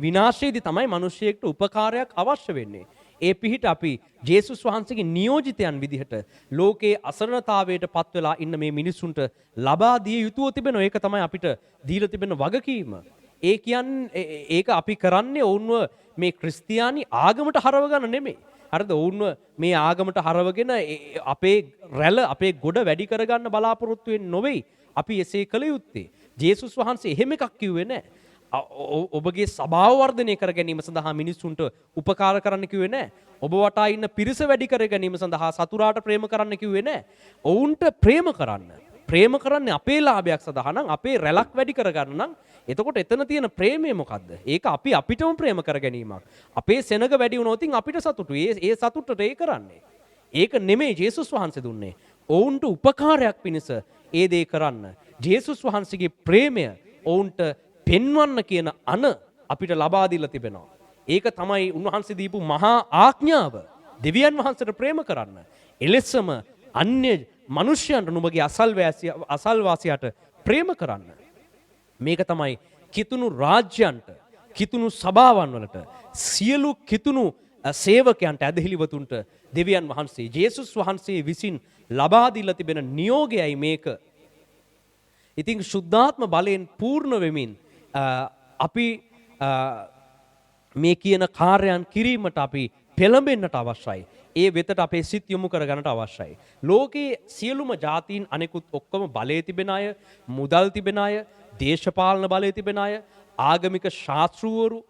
විනාශයේදී තමයි මිනිසෙකුට උපකාරයක් අවශ්‍ය වෙන්නේ. ඒ පිහිට අපි ජේසුස් වහන්සේගේ නියෝජිතයන් විදිහට ලෝකේ අසරණතාවයට පත් වෙලා ඉන්න මේ මිනිසුන්ට ලබා දිය යුතුව තිබෙනවා. ඒක තමයි අපිට දීලා තිබෙන වගකීම. ඒ කියන්නේ ඒක අපි කරන්නේ ඔවුන්ව මේ ක්‍රිස්තියානි ආගමට හරව ගන්න නෙමෙයි. හරිද? ඔවුන්ව මේ ආගමට හරවගෙන අපේ රැළ, අපේ ගොඩ වැඩි කරගන්න බලාපොරොත්තු වෙන්නේ නොවේයි. අපි එසේ කළ යුත්තේ. ජේසුස් වහන්සේ එහෙම එකක් කිව්වේ නැහැ. ඔබගේ සභාව වර්ධනය කර ගැනීම සඳහා මිනිස්සුන්ට උපකාර කරන්න කිව්වේ නැහැ. ඔබ වටා ඉන්න පිරිස වැඩි කර ගැනීම සඳහා සතුරාට ප්‍රේම කරන්න කිව්වේ නැහැ. ඔවුන්ට ප්‍රේම කරන්න. ප්‍රේම කරන්නේ අපේ ලාභයක් සඳහා නම්, අපේ රැලක් වැඩි කරගන්න නම්. එතකොට එතන තියෙන ප්‍රේමය මොකද්ද? ඒක අපි අපිටම ප්‍රේම කර ගැනීමක්. අපේ සෙනග වැඩි වුණොත් අපිට සතුටුයි. ඒ සතුටට ඒ කරන්නේ. ඒක නෙමෙයි ජේසුස් වහන්සේ දුන්නේ. ඔවුන්ට උපකාරයක් පිණිස ඒ දේ කරන්න. ජේසුස් වහන්සේගේ ප්‍රේමය ඔවුන්ට පෙන්වන්න කියන අන අපිට ලබා දීලා තිබෙනවා. ඒක තමයි උන්වහන්සේ දීපු මහා ආඥාව. දෙවියන් වහන්සේට ප්‍රේම කරන්න. එලෙසම අන්‍ය මිනිසයන්ට, නුඹගේ අසල්වාසියාට ප්‍රේම කරන්න. මේක තමයි කිතුණු රාජ්‍යයන්ට, කිතුණු සභාවන් වලට, සියලු කිතුණු සේවකයන්ට, ඇදහිලිවතුන්ට දෙවියන් වහන්සේ ජේසුස් වහන්සේ විසින් ලබා දීලා තිබෙන නියෝගයයි මේක. ඉතින් සුද්ධාත්ම බලයෙන් පූර්ණ වෙමින් අපි මේ කියන කාර්යයන් කිරීමට අපි පෙළඹෙන්නට අවශ්‍යයි. ඒ වෙතට අපේ සිත් යොමු කරගන්නට අවශ්‍යයි. ලෝකයේ සියලුම ජාතීන් අනෙකුත් ඔක්කොම බලයේ තිබෙන අය, මුදල් තිබෙන අය, දේශපාලන බලයේ තිබෙන අය, ආගමික ශාස්ත්‍රූවරු,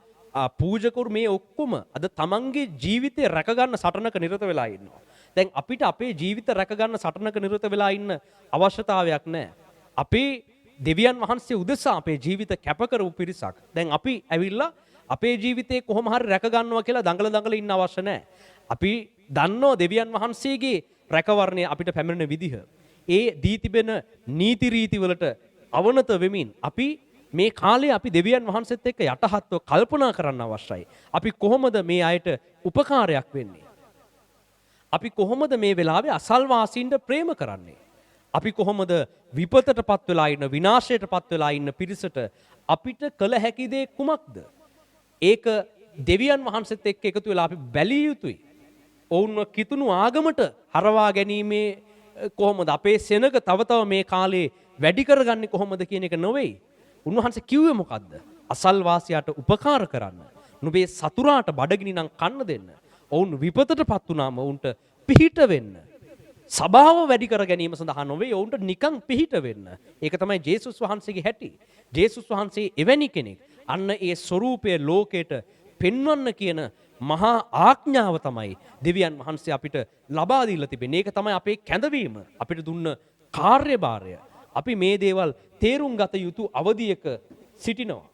පූජකවරු, මේ ඔක්කොම අද තමන්ගේ ජීවිතය රැකගන්න සටනක නිරත වෙලා ඉන්නවා. දැන් අපිට අපේ ජීවිත රැකගන්න සටනක නිරත වෙලා ඉන්න අවශ්‍යතාවයක් නැහැ. අපේ දෙවියන් වහන්සේ උදෙසා අපේ ජීවිත කැප කරපු පිරිසක්. දැන් අපි ඇවිල්ලා අපේ ජීවිතේ කොහොම හරි රැක ගන්නවා කියලා දඟල ඉන්න අවශ්‍ය නැහැ. අපි දන්නෝ දෙවියන් වහන්සේගේ රැකවරණය අපිට පැමිණෙන විදිහ. ඒ දී තිබෙන නීති රීති වලට අවනත වෙමින් අපි මේ කාලේ අපි දෙවියන් වහන්සේත් එක්ක යටහත්ව කල්පනා කරන්න අවශ්‍යයි. අපි කොහොමද මේ අයට උපකාරයක් වෙන්නේ? අපි කොහොමද මේ වෙලාවේ අසල්වාසීන්ට ප්‍රේම කරන්නේ? අපි කොහොමද විපතටපත් වෙලා ඉන්න, විනාශයටපත් වෙලා ඉන්න පිරිසට අපිට කළ හැකි දේ කුමක්ද? ඒක දෙවියන් වහන්සේත් එක්ක එකතු වෙලා අපි බැලිය යුතුයි. ඔවුන්ව කිතුණු ආගමට හරවා ගැනීමේ කොහොමද අපේ සෙනග තව මේ කාලේ වැඩි කරගන්නේ කොහොමද කියන එක නෙවෙයි. උන්වහන්සේ කිව්වේ මොකද්ද? අසල්වාසියාට උපකාර කරන්න. නුඹේ සතුරාට බඩගිනි නම් කන්න දෙන්න. ඔවුන් විපතටපත් වුණාම ඔවුන්ට පිහිට වෙන්න. සභාව වැඩි කර ගැනීම සඳහා නොවේ, ඔවුන්ට නිකන් පිහිට වෙන්න. ඒක තමයි ජේසුස් වහන්සේගේ හැටි. ජේසුස් වහන්සේ එවැනි කෙනෙක්. අන්න ඒ ස්වરૂපය ලෝකයට පෙන්වන්න කියන මහා ආඥාව තමයි දෙවියන් වහන්සේ අපිට ලබා දීලා තිබෙන්නේ. ඒක තමයි අපේ කැඳවීම, අපිට දුන්න කාර්යභාරය. අපි මේ දේවල් තේරුම් ගත යුතු අවධියක සිටිනවා.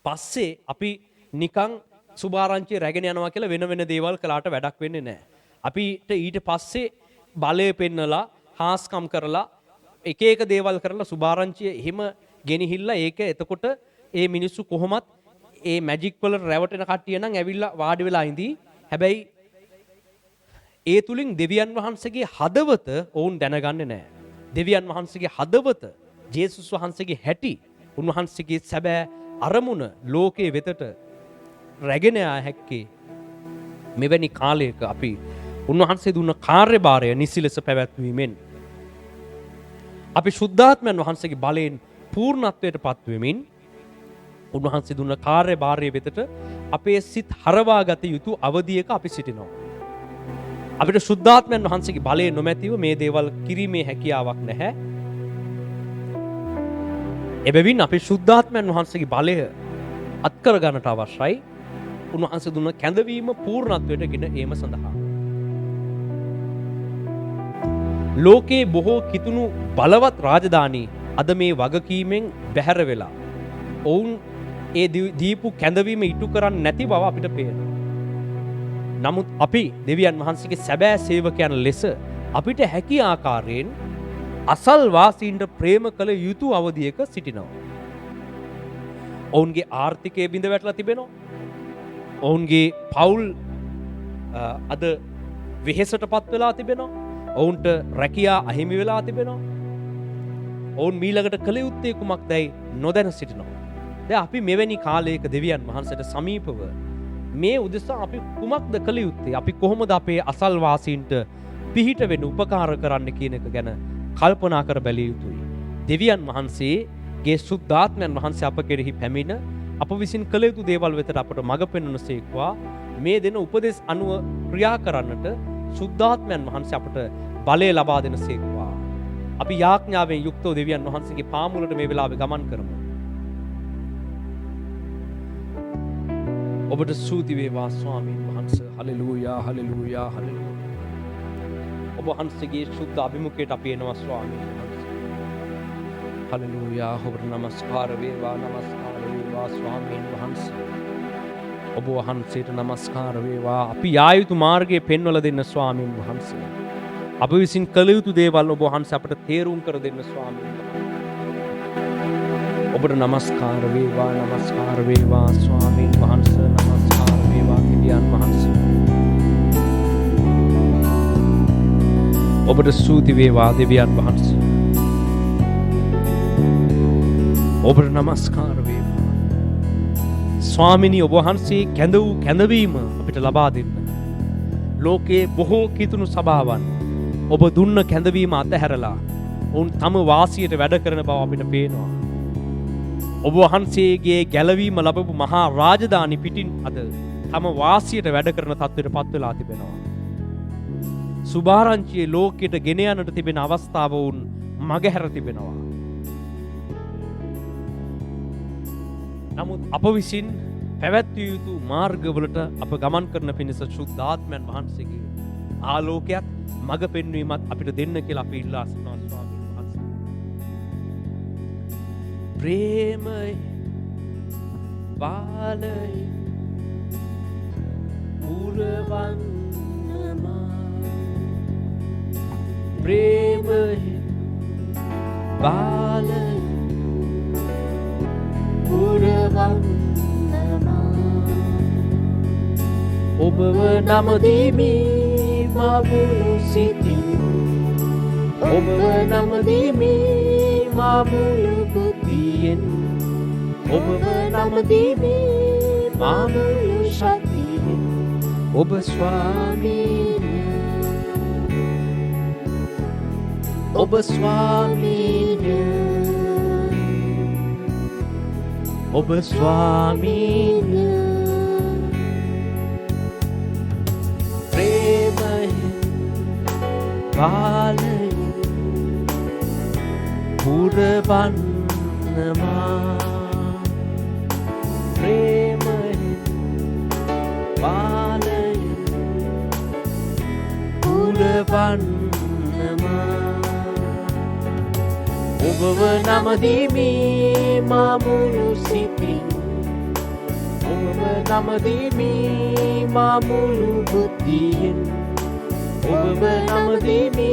පස්සේ අපි නිකන් සුභාරංචිය රැගෙන යනවා කියලා වෙන දේවල් කළාට වැඩක් වෙන්නේ නැහැ. අපිට ඊට පස්සේ බලය පෙන්නලා, හාස්කම් කරලා, එක දේවල් කරලා සුභාරංචිය එහෙම ගෙනහිල්ලා ඒක එතකොට ඒ මිනිස්සු කොහොමත් ඒ මැජික් වල රැවටෙන කට්ටිය නම් ඇවිල්ලා වාඩි වෙලා ඉඳී. හැබැයි ඒ තුලින් දෙවියන් වහන්සේගේ හදවත ඔවුන් දැනගන්නේ නැහැ. දෙවියන් වහන්සේගේ හදවත, ජේසුස් වහන්සේගේ හැටි, උන්වහන්සේගේ සැබෑ අරමුණ ලෝකයේ වෙතට රැගෙන යා හැක්කේ මෙවැනි කාලයක අපි උන්වහන්සේ දුන්න කාර්යභාරය නිසි ලෙස පැවැත්වීමෙන්. අපි ශුද්ධාත්මයන් වහන්සේගේ බලයෙන් පූර්ණත්වයට පත්වෙමින් උන්වහන්සේ දුන්න කාර්යභාරය වෙතට අපේ සිත් හරවා ගත යුතු අවධියක අපි සිටිනවා. අපිට ශුද්ධාත්මයන් වහන්සේගේ බලය නොමැතිව මේ දේවල් කිරීමේ හැකියාවක් නැහැ. එබැවින් අපි ශුද්ධාත්මයන් වහන්සේගේ බලය අත්කර ගන්නට අවශ්‍යයි. උන්වහන්සේ දුන්න කැඳවීම පූර්ණත්වයට ගෙන ඒම සඳහා. ලෝකයේ බොහෝ කිතුණු බලවත් රාජධානී අද මේ වගකීමෙන් බැහැර වෙලා ඔවුන් ඒ දීපු කැඳවීම ඉටු කරන්නේ නැති බව අපිට පේනවා. නමුත් අපි දෙවියන් වහන්සේගේ සැබෑ සේවකයන් ලෙස අපිට හැකි ආකාරයෙන් අසල් වාසීන්ට ප්‍රේම කළ යුතු අවධියක සිටිනවා. ඔවුන්ගේ ආර්ථිකය බිඳ වැටලා තිබෙනවා. ඔවුන්ගේ පවුල් අද වෙහෙසටපත් වෙලා තිබෙනවා. ඔවුන්ට රැකියා අහිමි වෙලා තිබෙනවා. ඔවුන් මීළඟට කළ යුත්තේ කුමක්දයි නොදැන සිටිනවා. දැන් අපි මෙවැනි කාලයක දෙවියන් වහන්සේට සමීපව මේ උදෙසා අපි කුමක්ද කළ යුත්තේ? අපි කොහොමද අපේ අසල්වාසීන්ට පිහිට වෙන්න උපකාර කරන්න කියන එක ගැන කල්පනා කර බැලිය යුතුයි. දෙවියන් වහන්සේගේ සුද්ධාත්මයන් වහන්සේ අප කෙරෙහි පැමිණ අප විසින් කළ යුතු දේවල් වෙතට අපට මඟ පෙන්වනසේක්වා මේ දෙන උපදෙස් අනුව ක්‍රියා කරන්නට සුද්ධාත්මයන් වහන්සේ අපට බලය ලබා දෙනසේක්වා. අපි යාඥාවෙන් යුක්තව දෙවියන් වහන්සේගේ පාමුලට මේ වෙලාවේ ගමන් කරමු. ඔබට ස්තුති වේවා ස්වාමීන් වහන්සේ. Hallelujah hallelujah hallelujah. ඔබ වහන්සේගේ සුද්ධ අභිමුඛයට අපි එනවා ස්වාමීන් වහන්සේ. හලෙලූයා. ඔබට නමස්කාර වේවා නමස්කාර වේවා ස්වාමීන් වහන්සේ. ඔබ වහන්සේට නමස්කාර වේවා. අපි යා යුතු මාර්ගය පෙන්වලා දෙන්න ස්වාමීන් වහන්සේ. අප විසින් කළ යුතු දේවල් ඔබ වහන්සේ අපට තේරුම් කර දෙන්න ස්වාමීන් වහන්සේ. ඔබට නමස්කාර වේවා නමස්කාර වේවා ස්වාමීන් වහන්සේ. නමස්කාර වේවා දෙවියන් වහන්සේ. ඔබට ස්තුති වේවා දෙවියන් වහන්සේ. ඔබට නමස්කාර වේවා ස්වාමිනී. ඔබ වහන්සේ කැඳ වූ කැඳවීම අපිට ලබා දෙන්න. ලෝකයේ බොහෝ කිතුණු සභාවන් ඔබ දුන්න කැඳවීම අතහැරලා ඔවුන් තම වාසියට වැඩ කරන බව අපිට පේනවා. ඔබ වහන්සේගේ ගැලවීම ලැබපු මහා රාජධානි පිටින් අද තම වාසියට වැඩ කරන තත්ත්වයට පත් වෙලා තිබෙනවා. සුභාරංචියේ ලෝකයට ගෙන යන්නට තිබෙන අවස්ථාව වුන් මගහැර තිබෙනවා. නමුත් අප විසින් පැවැත්විය යුතු මාර්ගවලට අප ගමන් කරන පිණිස සුද්ධාත්මයන් වහන්සේගේ ආලෝකයක් මඟ පෙන්වීමත් අපිට දෙන්න කියලා අපි ඉල්ලා සිටිනවා ස්වාමීන් වහන්සේ. ප්‍රේමය බාලය පුරවන්නමා. ප්‍රේමය බාලය පුරවන්නමා. ඔබව නමදිමි මාමුළු සිතින්. ඔබව නමදිමි මාමුළු බුද්ධියෙන්. ඔබව නමදිමි මාමුළු ශක්තියෙන්. ඔබ ස්වාමීනි. ඔබ ස්වාමීනි. ඔබ ස්වාමීනි. බාලය පුරවන්නමා. ප්‍රේමය බාලය පුරවන්නමා. ඔබව නමදිමි මාමුළු සිතින්. ඔබව නමදිමි මාමුළු බුද්ධියෙන්. ඔබව නමදිමි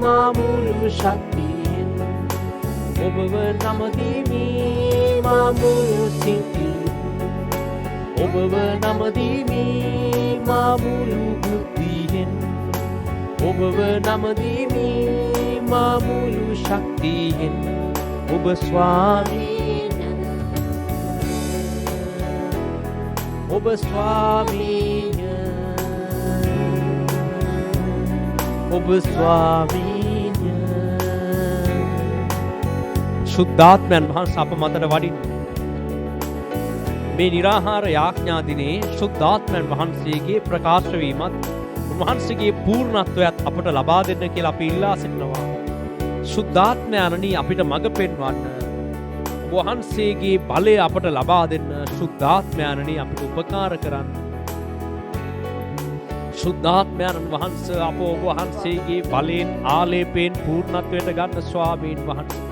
මාමුළු ශක්තියෙන්. ඔබව නමදිමි මාමුළු සිතින්. ඔබව නමදිමි මාමුළු බුද්ධියෙන්. ඔබව නමදිමි මාමුළු ශක්තියෙන්. ඔබ ස්වාමීනි. ඔබ ස්වාමීනි. ඔබ ස්වාමීනි. සුද්ධාත්මයන් වහන්සේ අප මතට වඩින්න. මේ නිරාහාර යාඥා දිනේ සුද්ධාත්මයන් වහන්සේගේ ප්‍රකාශ වීමත් උන්වහන්සේගේ පූර්ණත්වයත් අපට ලබා දෙන්න කියලා අපි ඉල්ලා සිටිනවා. සුද්ධාත්මයන්නි අපිට මඟ පෙන්වන්න. වහන්සේගේ බලය අපට ලබා දෙන්න. ශුද්ධාත්මයන්නි අපිට උපකාර කරන්න. ශුද්ධාත්මයන් වහන්සේ අප ඔබ වහන්සේගේ බලයෙන් ආලේපයෙන් පූර්ණත්වයට ගන්න ස්වාමීන් වහන්සේ.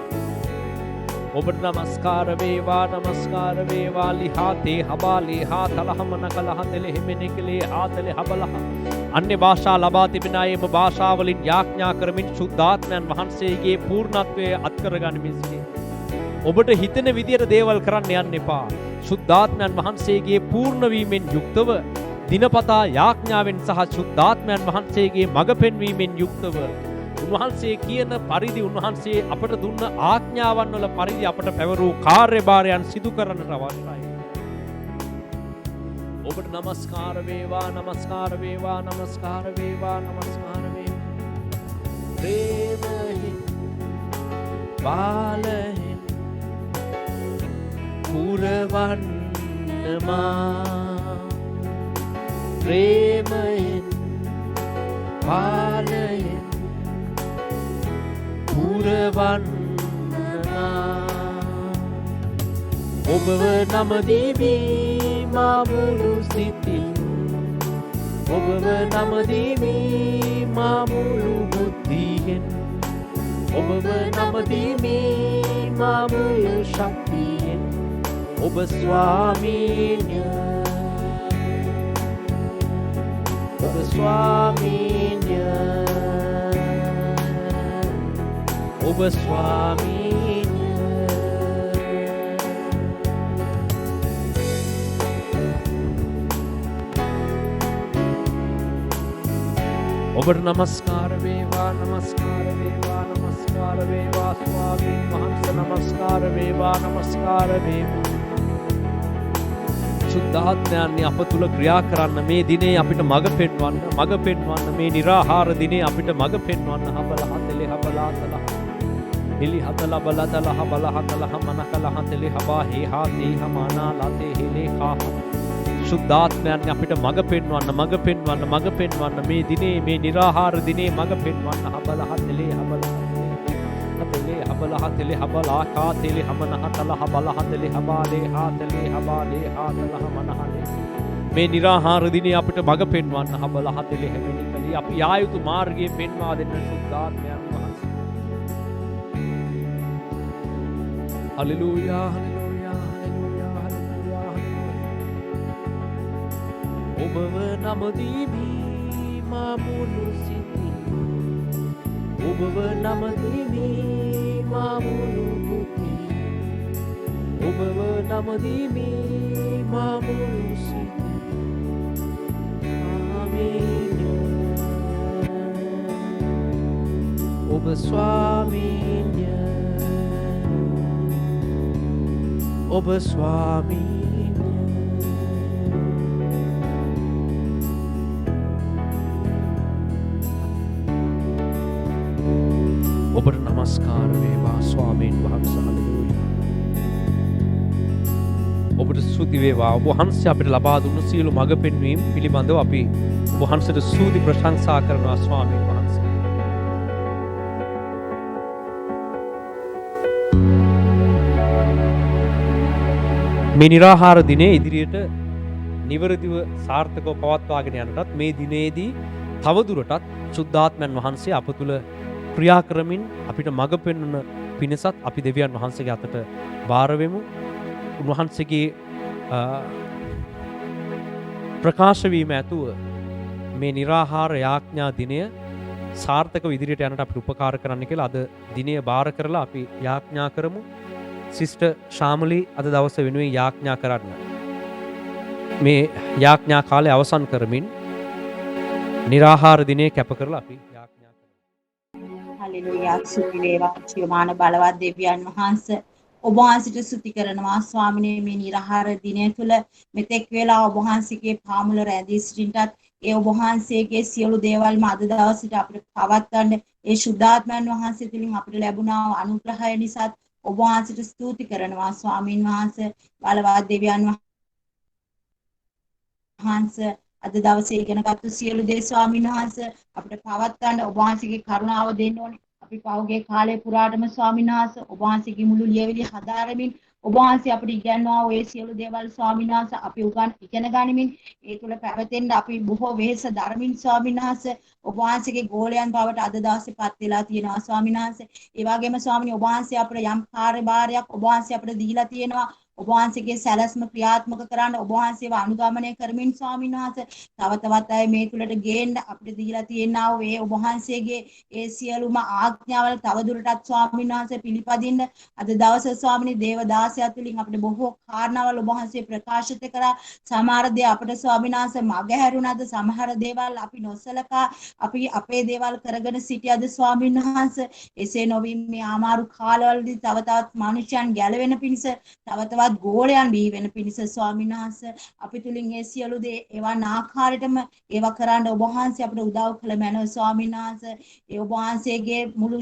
ඔබට නමස්කාර වේවා නමස්කාර වේවා ලිහාතේ හබාලේ හා තලහමන කලහ තෙලෙහිමෙනෙකලේ ආතලේ හබලහ අන්‍ය භාෂා ලබා තිබෙන අයම භාෂාවලින් යාඥා කරමින් ශුද්ධාත්මයන් වහන්සේගේ පූර්ණත්වය අත්කර ගනිමින් ඔබට හිතෙන විදියට දේවල් කරන්න යන්න එපා. ශුද්ධාත්මයන් වහන්සේගේ පූර්ණ වීමෙන් යුක්තව දිනපතා යාඥාවෙන් සහ ශුද්ධාත්මයන් වහන්සේගේ මඟ පෙන්වීමෙන් යුක්තව උන්වහන්සේ කියන පරිදි උන්වහන්සේ අපට දුන්න ආඥාවන් වල පරිදි අපට පැවරූ කාර්යභාරයන් සිදු කරන්නට අවශ්‍යයි. ඔබට නමස්කාර වේවා නමස්කාර වේවා නමස්කාර වේවා නමස්කාර වේවා. ප්‍රේමයෙන් බාලයෙන් පුරවන්නමා ප්‍රේමයෙන් බාලයෙන් පුරවන්නමා ඔබව නමදිවි මා මුළු සිතින් ඔබව නමදිවි මා මුළු බුද්ධියෙන් ඔබව නමදිවි මා මුළු ශක්තියෙන් ඔබ ස්වාමීන්ය ඔබ ස්වාමීන්ය ඔබ ස්වාමීන්ය ඔබට නමස්කාර වේවා නමස්කාර වේවා නමස්කාර වේවා ස්වාමීන් වහන්සේ නමස්කාර වේවා නමස්කාර වේවා. ශුද්ධාත්මයන් අප තුල ක්‍රියා කරන්න මේ දිනේ අපිට මඟ පෙන්වන්න මේ निराहार දිනේ අපිට මඟ පෙන්වන්න හබලහ තෙලේ හබලා තලහ එලි හතලා බලතලහ බලහ තලහ මනකලහ තෙලේ හබා හේහා තේහමානා ලතේ හෙලේ කාහ ශුද්ධාත්මයන් අපිට මඟ පෙන්වන්න මේ දිනේ මේ निराहार දිනේ මඟ පෙන්වන්න හබලහ තෙලේ හබලා තෙලේ හබලහ තෙලේ හබලා කා තෙලේ හමනහ තලහ බලහ තෙලේ හබාලේ හා තෙලේ හබාලේ හා තලහ මනහනේ මේ निराहार දිනේ අපිට මඟ පෙන්වන්න හබලහ තෙලේ හැමෙනිකලි අපි ආයුතු මාර්ගයේ පෙන්වා දෙන්න ශුද්ධාත්මයන් වහන්සේ. හලෙලූයා හලෙලූයා හලෙලූයා හලෙලූයා ඔබව නමදිවි මා මුළු සිතින් ඔබව නමදිවි මා මුළු බුද්ධියෙන් ඔබව නමදිවි මා මුළු සිතින් ආමේන් ඔබ ස්වාමීන්ය ඔබ ස්වාමීන්ය ඔබට නමස්කාර වේවා ස්වාමීන් වහන්සේ. හලෙලූයා. ඔබට ස්තුති වේවා ඔබ වහන්සේ අපිට ලබා දුන්න සියලු මඟ පෙන්වීම පිළිබඳව අපි ඔබ වහන්සේට ස්තුති ප්‍රශංසා කරනවා ස්වාමීන් වහන්සේ. මේ निराहार දිනේ ඉදිරියට නිවැරදිව සාර්ථකව පවත්වාගෙන යන්නටත් මේ දිනේදී තවදුරටත් ශුද්ධාත්මයන් වහන්සේ අප තුළ ක්‍රියා කරමින් අපිට මඟ පෙන්වන පිණිසත් අපි දෙවියන් වහන්සේගේ අතට බාර වෙමු. උන්වහන්සේගේ ප්‍රකාශ වීම ඇතුව මේ निराहार යාඥා දිනය සාර්ථකව ඉදිරියට යන්නට අපිට උපකාර කරන්න කියලා අද දිනය බාර කරලා අපි යාඥා කරමු. සිස්ටර් ශාමලි අද දවසේ වෙනුවෙන් යාඥා කරන්න. මේ යාඥා කාලය අවසන් කරමින් निराहार දිනය කැප කරලා අපි හලෙලූයා. ස්තුති වේවා ජීවමාන බලවත් දෙවියන් වහන්සේ. ඔබ වහන්සේට ස්තුති කරනවා ස්වාමිනේ මේ निराहार දිනය තුල මෙතෙක් වේලා ඔබ වහන්සේගේ පාමුල රැඳී සිටින්නටත් ඒ ඔබ වහන්සේගේ සියලු දේවල්ම අද දවසට අපිට පවත්වන්න ඒ ශුද්ධාත්මයන් වහන්සේ තුලින් අපිට ලැබුණා අනුග්‍රහය නිසා ඔබ වහන්සේට ස්තුති කරනවා ස්වාමින් වහන්සේ. බලවත් දෙවියන් වහන්සේ අද දවසේ ඉගෙනගත්තු සියලු දේ ස්වාමීන් වහන්සේ අපිට පවත්වන්න ඔබ වහන්සේගේ කරුණාව දෙන්න ඕනේ. අපි පෞගේ කාලය පුරාටම ස්වාමීන් වහන්සේ ඔබ වහන්සේගේ මුළු ලියවිලි හදාරමින් ඔබ වහන්සේ අපිට ඉගන්වනවා ඔය සියලු දේවල් ස්වාමීන් වහන්සේ අපි ඉගෙන ගනිමින් ඒ තුළ පැවතෙන්න අපි බොහෝ වෙහෙස දරමින් ස්වාමීන් වහන්සේ ඔබ වහන්සේගේ ගෝලයන් බවට අද දවසේ පත් වෙලා තියෙනවා ස්වාමීන් වහන්සේ. ඒ වගේම ස්වාමීනි ඔබ වහන්සේ අපිට යම් කාර්යභාරයක් ඔබ වහන්සේ අපිට දීලා තියෙනවා. ඔබ වහන්සේගේ සැලැස්ම ක්‍රියාත්මක කරන්න ඔබ වහන්සේව අනුගමනය කරමින් ස්වාමීන් වහන්සේ තව තවත් අය මේ තුලට ගේන්න අපිට දීලා තියෙනා වූ ඒ ඔබ වහන්සේගේ ඒ සියලුම ආඥාවල් තවදුරටත් ස්වාමීන් වහන්සේ පිළිපදින්න අද දවසේ ස්වාමීනි දේවදාසයා තුලින් අපිට බොහෝ කාරණාවල් ඔබ වහන්සේ ප්‍රකාශිත කරා. සමහර දේ අපිට ස්වාමීන් වහන්සේ මගහැරුණාද, සමහර දේවල් අපි නොසලකා අපි අපේ දේවල් කරගෙන සිටියද ස්වාමීන් වහන්සේ. එසේ නොවී මේ අමාරු කාලවලදී තව තවත් මනුෂ්‍යයන් ගැලවෙන පිණිස තව තවත් ගෝලයන් බිහි වෙන පිණිස ස්වාමීන් වහන්සේ අපි තුලින් ඒ සියලු දේ එවන් ආකාරයටම ඒවා කරන්න ඔබ වහන්සේ අපිට උදව් කළ මැනව ස්වාමීන් වහන්සේ. ඒ ඔබ වහන්සේගේ මුළු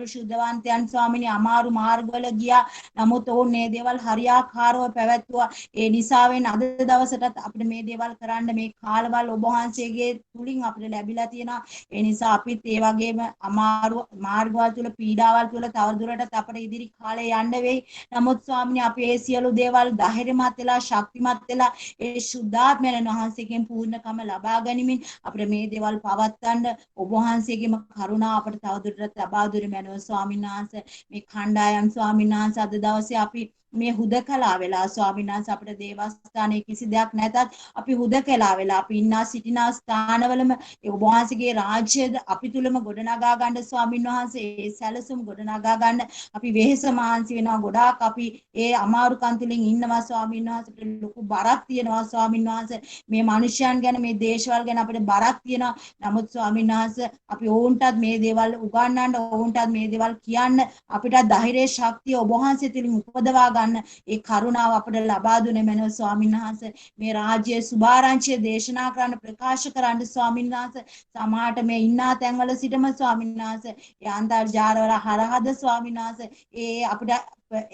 ශුද්ධවන්තයන් ස්වාමීනි අමාරු මාර්ගවල ගියා. නමුත් ඔවුන් මේ දේවල් හරියාකාරව පැවැත්වුවා. ඒ නිසාවෙන් අද දවසටත් අපිට මේ දේවල් කරන්න මේ කාලවල ඔබ වහන්සේගේ තුලින් අපිට ලැබිලා තියෙනවා. ඒ නිසා අපිත් ඒ වගේම අමාරු මාර්ගවල තුල පීඩාවල් තුල තවදුරටත් අපිට ඉදිරි කාලේ යන්න වෙයි. නමුත් ස්වාමීනි අපි ඒ සියලු දේවල් ධෛර්යමත් වෙලා ශක්තිමත් වෙලා ඒ ශුද්ධාත්මයන් වහන්සේගෙන් පූර්ණකම ලබා ගැනීමෙන් අපිට මේ දේවල් පවත්වන්න ඔබ වහන්සේගේම කරුණාව අපිට තවදුරටත් ලබා දුන්න මැනව ස්වාමීන් වහන්සේ. මේ කණ්ඩායම් ස්වාමීන් වහන්සේ අද දවසේ අපි මේ හුදකලා වෙලා ස්වාමීන් වහන්සේ අපිට දේවස්ථානයේ කිසි දෙයක් නැතත් අපි හුදකලා වෙලා අපි ඉන්නා සිටිනා ස්ථානවලම ඒ ඔබ වහන්සේගේ රාජ්‍යද අපි තුලම ගොඩනගා ගන්න ස්වාමීන් වහන්සේ ඒ සැලසුම් ගොඩනගා ගන්න අපි වෙහෙස මහන්සි වෙනවා. ගොඩාක් අපි ඒ අමාරු කන්තුලින් ඉන්නවා ස්වාමීන් වහන්සේ. ලොකු බරක් තියෙනවා ස්වාමීන් වහන්සේ. මේ මිනිස්යන් ගැන මේ දේශවල් ගැන අපිට බරක් තියෙනවා. නමුත් ස්වාමීන් වහන්සේ අපි ඕන්ටත් මේ දේවල් උගන්වන්න ඕන්ටත් මේ දේවල් කියන්න අපිට ධෛර්ය ශක්තිය ඔබ වහන්සේ තුලින් උපදවා ගන්න ඒ කරුණාව අපිට ලබා දුන්නේ මැනව ස්වාමීන් වහන්සේ. මේ රාජ්‍යයේ සුභාරංචිය දේශනා කරන්න ප්‍රකාශ කරන්න ස්වාමීන් වහන්සේ. සමාහට මේ ඉන්නා තැන්වල සිටම ස්වාමීන් වහන්සේ ඒ අන්තර්ජාලවල හරහද ස්වාමීන් වහන්සේ ඒ අපිට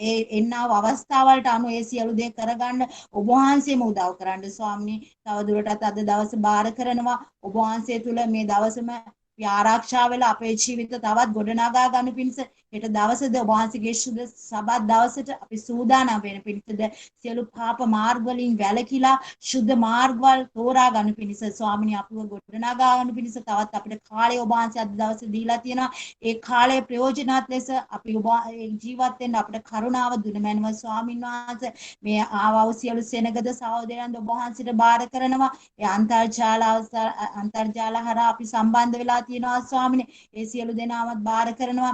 ඒ එන්නා අවස්ථාවලට අනුව ඒ සියලු දේ කරගන්න ඔබ වහන්සේම උදව් කරන්න ස්වාමීනි. තවදුරටත් අද දවස බාර කරනවා ඔබ වහන්සේ තුල මේ දවසම ආරක්ෂා වෙලා අපේ ජීවිත තවත් ගොඩනගා ගන්න පිණිස හෙට දවසේද ඔබ වහන්සේගේ සුද සබත් දවසට අපි සූදානම් වෙන පිණිසද සියලු පාප මාර්ග වලින් වැළකීලා සුද්ධ මාර්ගවල තෝරා ගන්න පිණිස ස්වාමීනි අපව ගොඩනගා ගන්න පිණිස තවත් අපිට කාලය ඔබ වහන්සේ අද දවසේ දීලා තියෙනවා. ඒ කාලයේ ප්‍රයෝජනවත් ලෙස අපි ඔබ ජීවත් වෙන්න අපිට කරුණාව දුන මැනව ස්වාමීන් වහන්සේ. මේ ආවව සියලු සෙනගද සහෝදරයන් ඔබ වහන්සේට බාර කරනවා. ඒ අන්තර්ජාල හරහා අපි සම්බන්ධ වෙලා තියෙනවා ස්වාමීනි. ඒ සියලු දෙනාමත් බාර කරනවා.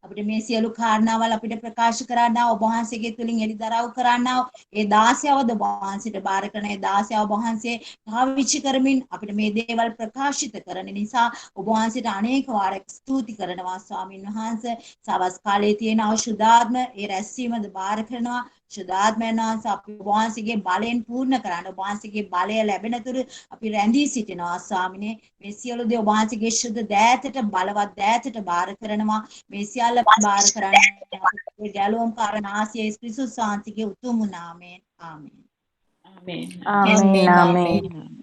අපිට මේ සියලු කාරණාවල් අපිට ප්‍රකාශ කරන්නා ඔබ වහන්සේගේ තුලින් එලිදරව් කරන්නා ඒ 16වද ඔබ වහන්සේට බාර කරන ඒ 16ව ඔබ වහන්සේ පාවිච්චි කරමින් අපිට මේ දේවල් ප්‍රකාශිත කරන නිසා ඔබ වහන්සේට අනේක වාරයක් ස්තුති කරනවා ස්වාමින් වහන්සේ. සවස් කාලයේ තියෙන ඖෂධාත්ම ඒ රැස්වීමද බාර කරනවා. ශුද්ධාත්මයන් වහන්සේ අපි ඔබ වහන්සේගේ බලයෙන් පූර්ණ කරන්න ඔබ වහන්සේගේ බලය ලැබෙන තුරු අපි රැඳී සිටිනවා ස්වාමිනේ. මේ සියලු දේ ඔබ වහන්සේගේ ශුද්ධ දෑතට බලවත් දෑතට බාර කරනවා. මේ සියල්ල බාර කරන්නේ අපේ ගැලවුම් කාරණාසිය යේසුස් ක්‍රිස්තුස් වහන්සේගේ උතුම් නාමයෙන්. ආමේන්. Amen. Amen. Amen.